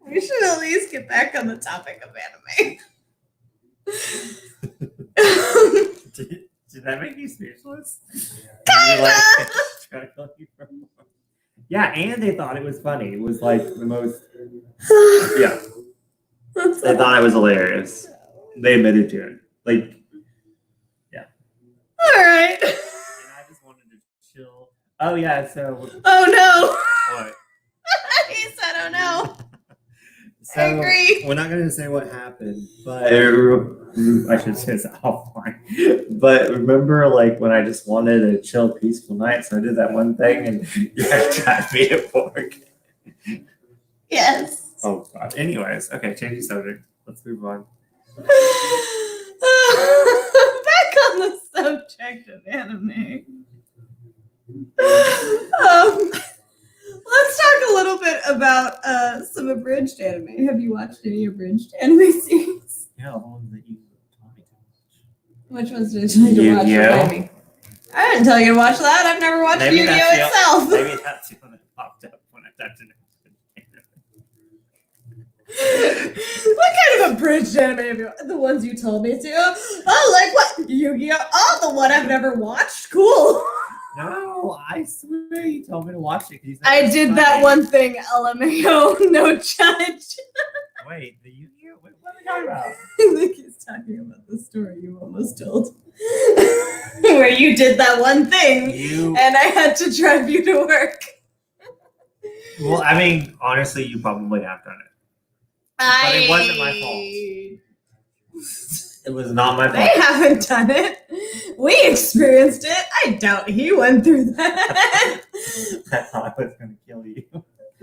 We should at least get back on the topic of anime. Did Did that make you speechless? Kinda. Struggling for more. Yeah, and they thought it was funny. It was like the most. Yeah, they thought it was hilarious. They admitted to it. Like, All right. and I just wanted to chill. Oh yeah, so Oh what? no. He said, "Oh no." So I agree. we're not going to say what happened, but I should say this offline. But remember, like when I just wanted a chill, peaceful night, so I did that one thing, and you had to drive me at work. Yes. Oh God. Anyways, okay, change the subject. Let's move on. Back on the subject of anime. Let's talk a little bit about some abridged anime. Have you watched any abridged anime series? Yeah, the one that you told me to Which ones did you need to watch? Yu-Gi-Oh. Remind me. I didn't tell you to watch that. I've never watched Maybe Yu-Gi-Oh that's itself. Maybe that's the one that popped up when I typed it in. What kind of abridged anime have you? The ones you told me to? Oh, like what? Yu-Gi-Oh! Oh, the one I've never watched? Cool. No, I swear you told me to watch it. 'Cause you said I it was did that funny. one thing, LMAO, no judge. Wait, the Yu-Gi-Oh? What are we talking about? I think he's talking about the story you almost told. Where you did that one thing You. and I had to drive you to work. Well, I mean, honestly, you probably have done it. But it wasn't my fault. It was not my They fault. haven't done it. We experienced it. I doubt he went through that. I thought I was going to kill you.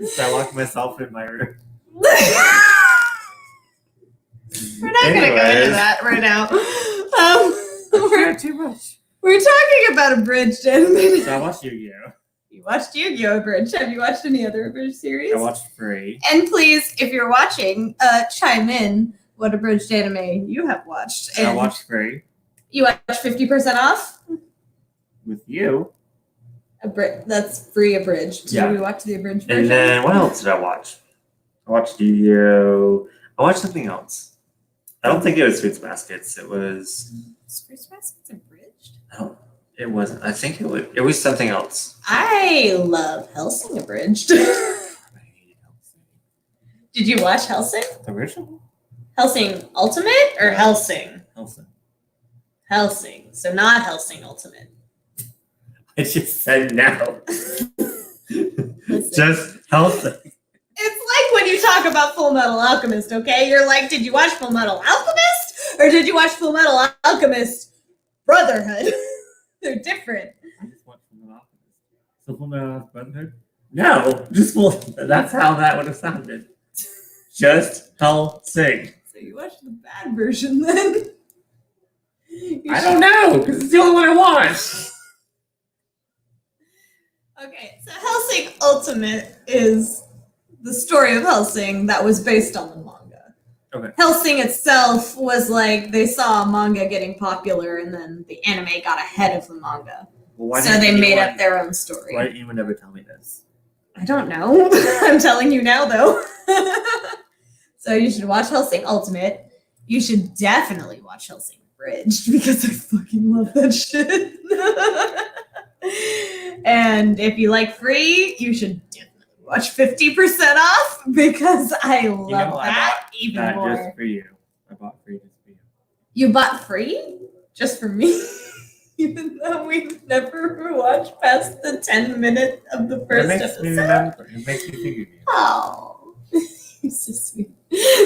So I locked myself in my room. We're not going to go into Anyways. that right now. We're too much. We're talking about abridged anime. So I watched Yu-Gi-Oh. You watched Yu-Gi-Oh! Abridged. Have you watched any other abridged series? I watched 3. And please, if you're watching, chime in what abridged anime you have watched. And I watched 3 you watched 50% off? with you. That's free abridged. Yeah. Did we watch the abridged version? And then what else did I watch? I watched Yu-Gi-Oh. I watched something else. I don't think it was Fruits Baskets. It was. Fruits Baskets abridged? It wasn't. I think it was something else. I love Hellsing abridged. I hated Hellsing. Did you watch Hellsing? The original? Hellsing Ultimate or Hellsing? Hellsing. Hellsing. So not Hellsing Ultimate. I just said no. Listen. Just Hellsing. It's like when you talk about Full Metal Alchemist, okay? You're like, did you watch Full Metal Alchemist? Or did you watch Full Metal Alchemist Brotherhood? They're different. I just watched Fullmetal Alchemist. So Fullmetal Alchemist Brotherhood? No, just Full. That's how that would have sounded. Just Hellsing. So you watched the bad version then? I don't know, because it's the only one I watched. Okay, so Hellsing Ultimate is the story of Hellsing that was based on the manga. Okay. Hellsing itself was like they saw a manga getting popular and then the anime got ahead of the manga. Well, So they made up their own story. Why didn't anyone ever tell me this? I don't know. I'm telling you now though. So you should watch Hellsing Ultimate. You should definitely watch Hellsing Abridged because I fucking love that shit. And if you like free, you should definitely watch 50% off because I love I that bought even that more. just for you. I bought free just for you. You bought free? Just for me? Even though we've never watched past the 10 minutes of the It first makes episode. me remember. It makes me think of you. Oh, you're so sweet.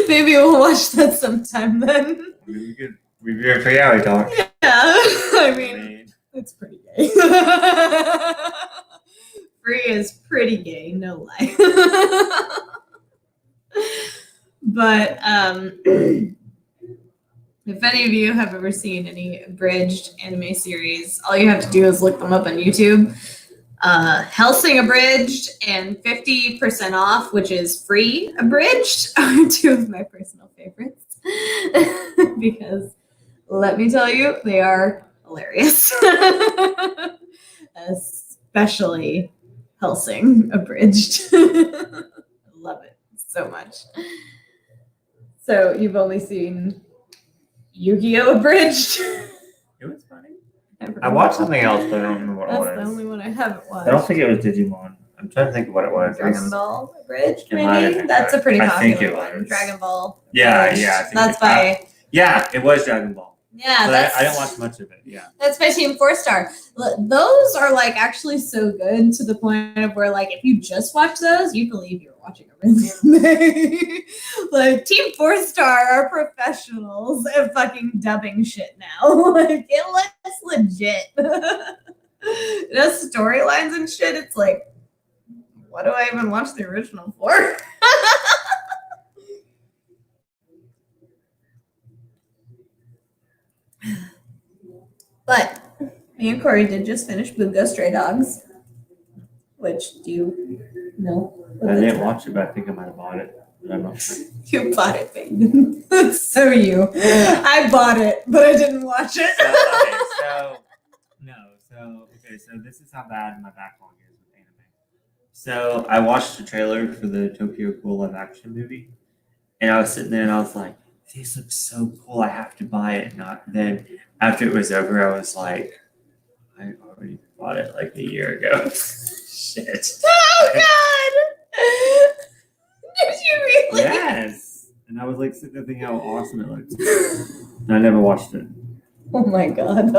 Maybe we'll watch that sometime then. I mean, we could review it for Yaoi Talk. Yeah, I mean, it's pretty gay. Free is pretty gay, no lie. But if any of you have ever seen any abridged anime series, all you have to do is look them up on YouTube. Hellsing Abridged and 50% Off, which is free abridged, are two of my personal favorites. Because let me tell you, they are hilarious. Especially Hellsing Abridged. I love it so much. So you've only seen Yu-Gi-Oh! Abridged? It was funny. I watched something else, but I don't remember what That's it the was. only one I haven't watched. I don't think it was Digimon. I'm trying to think of what it was. It was- Dragon Ball Abridged, It might have maybe? been That's a pretty I think popular it one. was. Dragon Ball. Yeah, Abridged. yeah, I think That's it- by Yeah, it was Dragon Ball. yeah, But that's I didn't watch much of it. Yeah. that's by Team 4-Star. Those are like actually so good to the point of where like if you just watch those, you believe you're watching a real anime. Like Team 4-Star are professionals at fucking dubbing shit now. Like it looks legit. It has storylines and shit. It's like, what do I even watch the original for? But me and Corey did just finish Bungo Stray Dogs. Which do you know? what I that's didn't about? watch it, but I think I might have bought it. But I'm not sure. You bought it, babe. So you. I bought it, but I didn't watch it. So this is how bad my backlog is with anime. So I watched the trailer for the Tokyo Ghoul live action movie, and I was sitting there and I was like, "This looks so cool! I have to buy it." Not then. After it was over, I was like, "I already bought it like a year ago." Shit. Oh God! Did you really? Yes. And I was like sitting there thinking how awesome it looked. And I never watched it. Oh my God!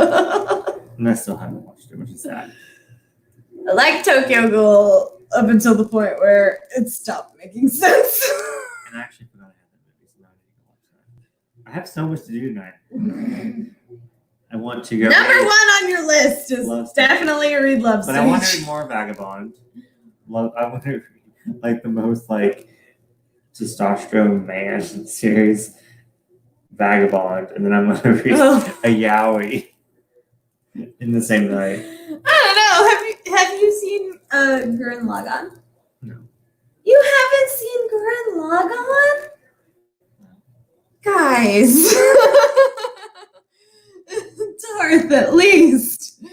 And I still haven't watched it, which is sad. I like Tokyo Ghoul up until the point where it stopped making sense. And I actually forgot I had that movie, so now I need to watch that. I have so much to do tonight. I want to go. Number one on your list is Love Stage. definitely read Love But I want to Stage. read more Vagabond. I want to read like the most like testosterone man series, Vagabond, and then I'm gonna read Oh. a Yaoi in the same night. I don't know. Have you seen Gurren Lagann? No. You haven't seen Gurren Lagann? Guys. Darth, at least.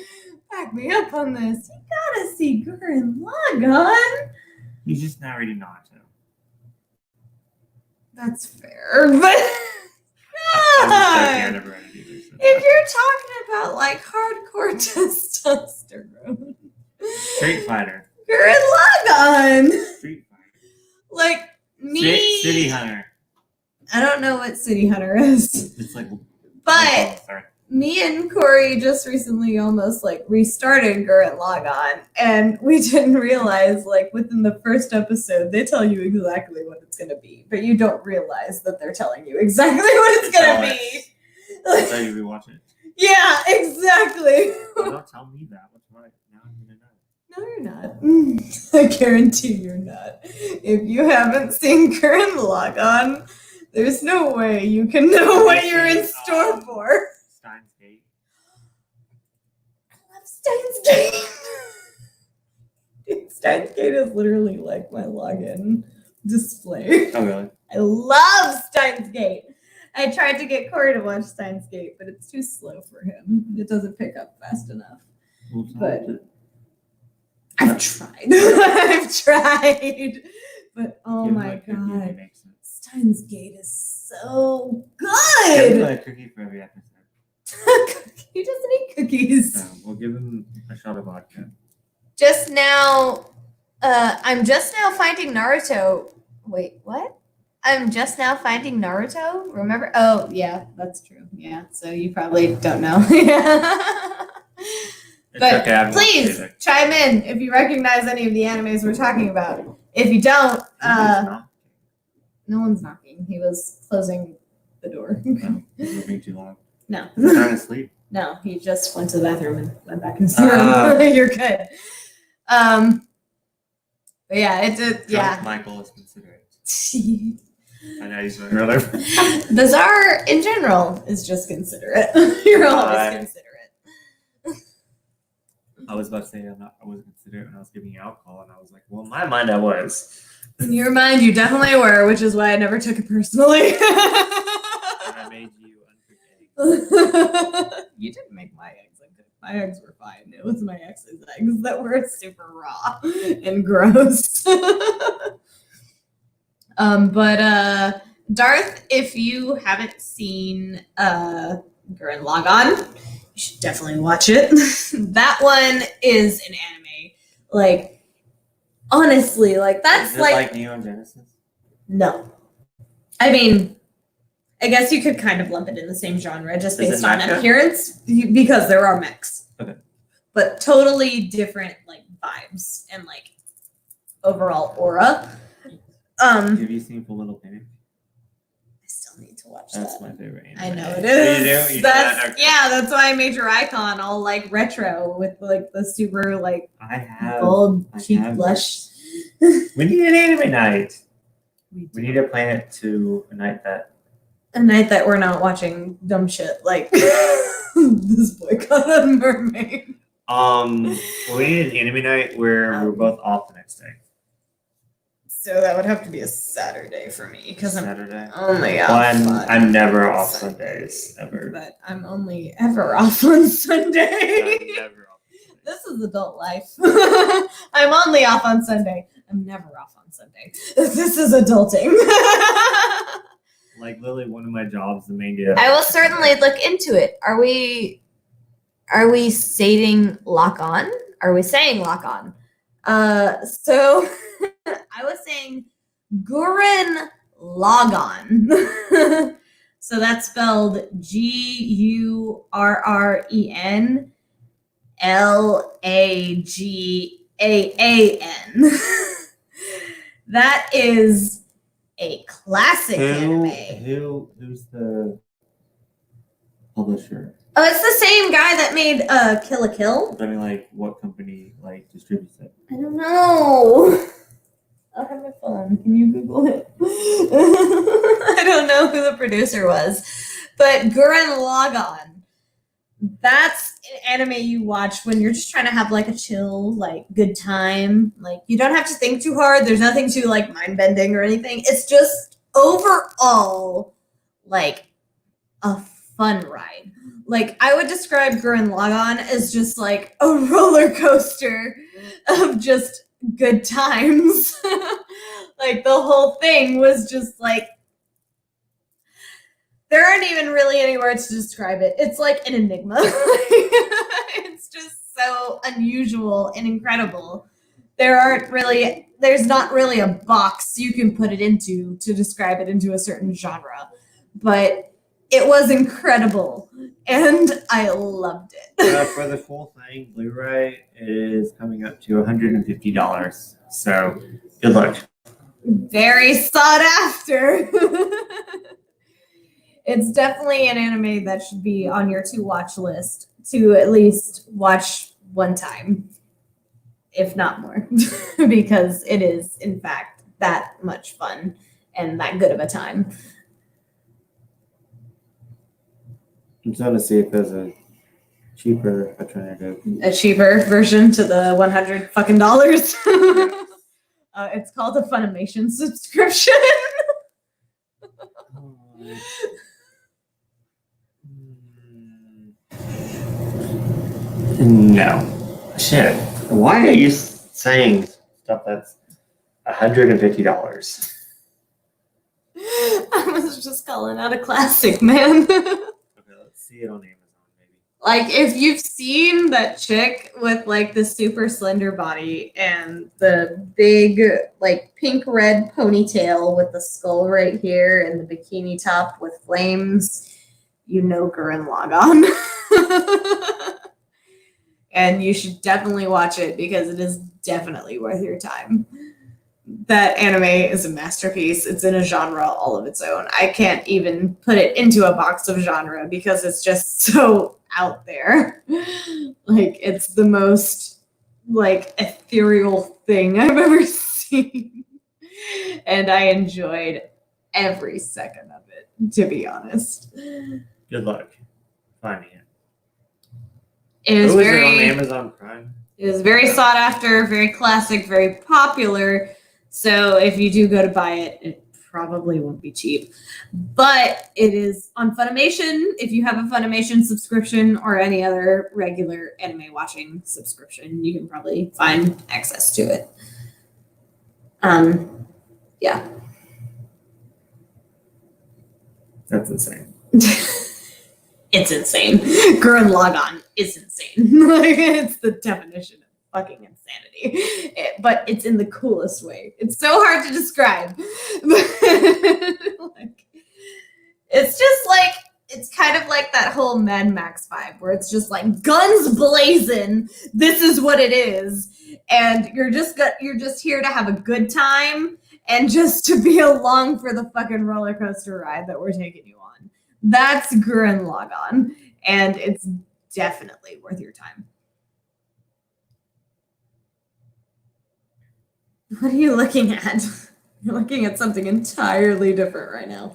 Back me up on this. You gotta see Gurren Lagann. He's just now reading Naruto. That's fair, but I God, never read it either. So. if you're talking about like hardcore testosterone, Street Fighter. Gurren Lagann, Street Fighter. like me, City Hunter. I don't know what City Hunter is, It's like. but me and Corey just recently almost like restarted Gurren Lagann, and we didn't realize like within the first episode they tell you exactly what it's gonna be, but you don't realize that they're telling you exactly what it's gonna be. I'll tell you rewatch it. Yeah, exactly. Oh, don't tell me that. What's right? Now I'm gonna know. No, you're not. I guarantee you're not. If you haven't seen Gurren Lagann, there's no way you can know what you're in store for. Steins Gate. I love Steins Gate. Dude, Steins Gate is literally like my login display. Oh really? I love Steins Gate. I tried to get Corey to watch Steins Gate, but it's too slow for him. It doesn't pick up fast enough. Well, But I've tried. I've tried. But oh my God. Steins Gate is so Give him good. a cookie for every episode. He doesn't eat cookies. So we'll give him a shot of vodka. Just now, I'm just now finding Naruto. Wait, what? I'm just now finding Naruto? Remember? Oh, yeah, that's true. Yeah, so you probably don't know. Yeah. It's But okay, I haven't watched please it chime in if you recognize any of the animes we're talking about. If you don't, either. no one's knocking. He was closing the door. Is it being too loud? No. I'm trying to sleep. No, he just went to the bathroom and went back into the room. You're good. But yeah, it did. Yeah. Drunk Michael is considerate. I know he's doing really. The czar in general is just considerate. You're always considerate. I was about to say I wasn't considerate when I was giving you alcohol, and I was like, well, in my mind, I was. In your mind, you definitely were, which is why I never took it personally. And I made you uncooked eggs. You didn't make my eggs uncooked. My eggs were fine. It was my ex's eggs that were super raw and gross. But Darth, if you haven't seen Gurren Lagann, You should definitely watch it. That one is an anime. Like, honestly, like that's Is it like Neon Genesis? no. I mean, I guess you could kind of lump it in the same genre just Is it based on mecha? appearance because there are mechs. Okay. But totally different like vibes and like overall aura. Have you seen Full Metal Panic? I still need to watch That's that. my favorite anime. I know it Oh, is. you do? You know That's that? Okay. yeah, that's why I made your icon all like retro with like the super like I have. gold I cheek have blush. We need an anime night. We need to plan it to a night that. A night that we're not watching dumb shit like this boycott on Mermaid. We need an anime night where we're both off the next day. So that would have to be a Saturday for me because I'm Saturday. only off. Well, I'm never on off Sunday. Sundays ever. But I'm only ever off on Sunday. I'm never off. This is adult life. I'm only off on Sunday. I'm never off on Sunday. This is adulting. Like literally, one of my jobs, the main day. I will certainly look into it. Are we stating lock on? Are we saying lock on? So I was saying Gurren Lagann. So that's spelled Gurren Lagaan. That is a classic anime. Who's the publisher? Oh, it's the same guy that made Kill la Kill. I mean, like, what company like distributes it? I don't know. I'll have my phone. Can you Google it? I don't know who the producer was, but Gurren Lagann. That's an anime you watch when you're just trying to have like a chill, like good time. Like you don't have to think too hard. There's nothing too like mind bending or anything. It's just overall like a fun ride. Like I would describe Gurren Lagann as just like a roller coaster of just good times. Like the whole thing was just like there aren't even really any words to describe it. It's like an enigma. It's just so unusual and incredible. There's not really a box you can put it into to describe it into a certain genre. But it was incredible and I loved it. For the full thing, Blu-ray is coming up to $150. So good luck. Very sought after. It's definitely an anime that should be on your to watch list to at least watch one time, if not more, because it is, in fact, that much fun and that good of a time. I'm trying to see if there's a cheaper alternative. A cheaper version to the $100 fucking dollars. It's called a Funimation subscription. No. Shit. Why are you saying stuff that's $150? I was just calling out a classic, man. Okay, let's see it on Amazon, maybe. Like, if you've seen that chick with, like, the super slender body and the big, like, pink-red ponytail with the skull right here and the bikini top with flames, you know Gurren Lagann. And you should definitely watch it because it is definitely worth your time. That anime is a masterpiece. It's in a genre all of its own. I can't even put it into a box of genre because it's just so out there. Like, it's the most, like, ethereal thing I've ever seen. And I enjoyed every second of it, to be honest. Good luck finding it. It is Is it very... on Amazon Prime? It is very sought after, very classic, very popular. So if you do go to buy it, it probably won't be cheap. But it is on Funimation. If you have a Funimation subscription or any other regular anime watching subscription, you can probably find access to it. Yeah. It's insane. Gurren Lagann is insane. Like, it's the definition of fucking insanity. But it's in the coolest way. It's so hard to describe. Like, it's just like, it's kind of like that whole Mad Max vibe where it's just like guns blazing. This is what it is. And you're just here to have a good time and just to be along for the fucking roller coaster ride that we're taking you on. That's Gurren Lagann, and it's definitely worth your time. What are you looking at? You're looking at something entirely different right now.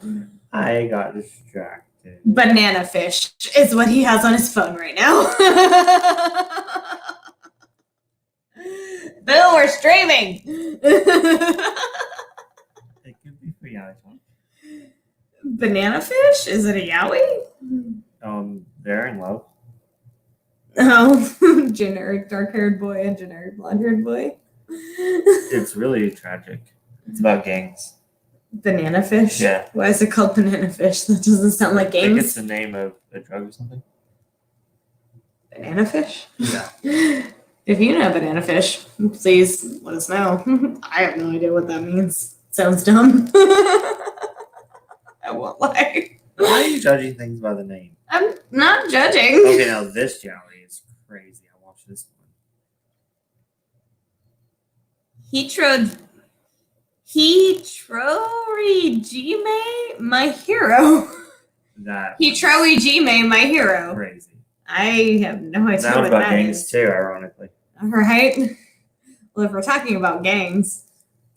I got distracted. Banana fish is what he has on his phone right now. Bill, we're streaming. It could be for Yaoi Talk. Banana fish? Is it a yaoi? They're in love. Oh, generic dark-haired boy and generic blonde-haired boy. It's really tragic. It's about gangs. Banana fish? Yeah. Why is it called banana fish? That doesn't sound like I think it's games. the name of a drug or something. Banana fish? Yeah. If you know banana fish, please let us know. I have no idea what that means. Sounds dumb. I won't lie. Why are you judging things by the name? I'm not judging. Okay, now this Yaoi is crazy. I watched this one. Hitrorijime, my hero. That Hitrorijime, my hero. crazy. I have no idea Sounds what about that gangs is. too, ironically. Right? Well, if we're talking about gangs,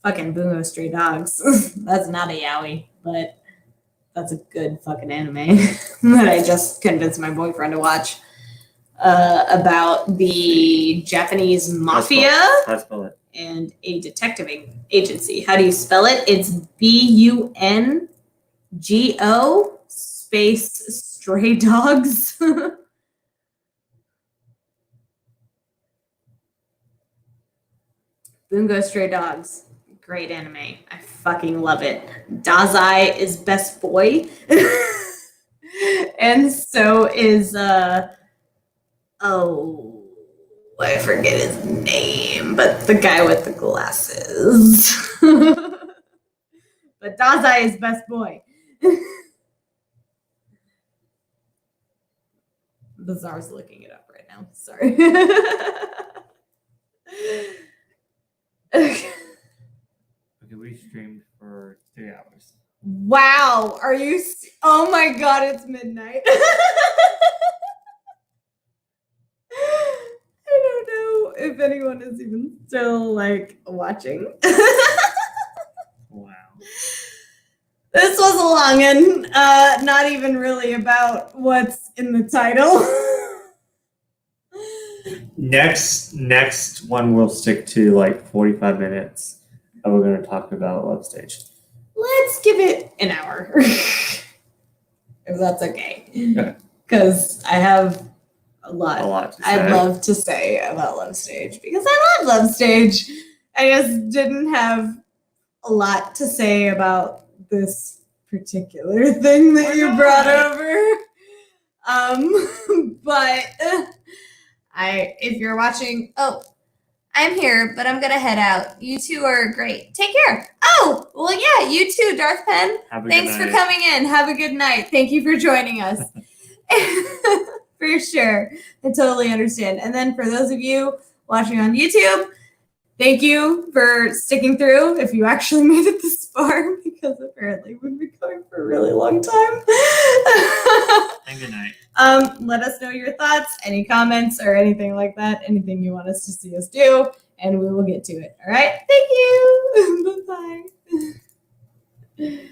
fucking Bungo Stray Dogs. That's not a yaoi, but that's a good fucking anime that I just convinced my boyfriend to watch about the Japanese mafia How to spell it? and a detective agency. How do you spell it? It's BUNGO space Stray Dogs. Bungo Stray Dogs. Great anime. I fucking love it. Dazai is best boy. And so is I forget his name, but the guy with the glasses. But Dazai is best boy. Bizarre's looking it up right now. Sorry. Okay, we streamed for 3 hours. Wow, are you? Oh my god, it's midnight. I don't know if anyone is even still like watching. Wow. This was a long one, not even really about what's in the title. Next one we'll stick to like 45 minutes, and we're going to talk about Love Stage. Let's give it an hour. If that's okay. Okay. Because I have a lot To say. I'd love to say about Love Stage because I love Love Stage. I just didn't have a lot to say about this particular thing that you brought over. But if you're watching, I'm here, but I'm gonna head out. You two are great. Take care. Oh, well, yeah, you too, Darth Penn. Have a Thanks good for night. coming in. Have a good night. Thank you for joining us. For sure. I totally understand. And then for those of you watching on YouTube, thank you for sticking through if you actually made it this far, because apparently we've been going for a really long time. And good night. Let us know your thoughts, any comments or anything like that, anything you want us to see us do, and we will get to it. All right. Thank you. Bye-bye.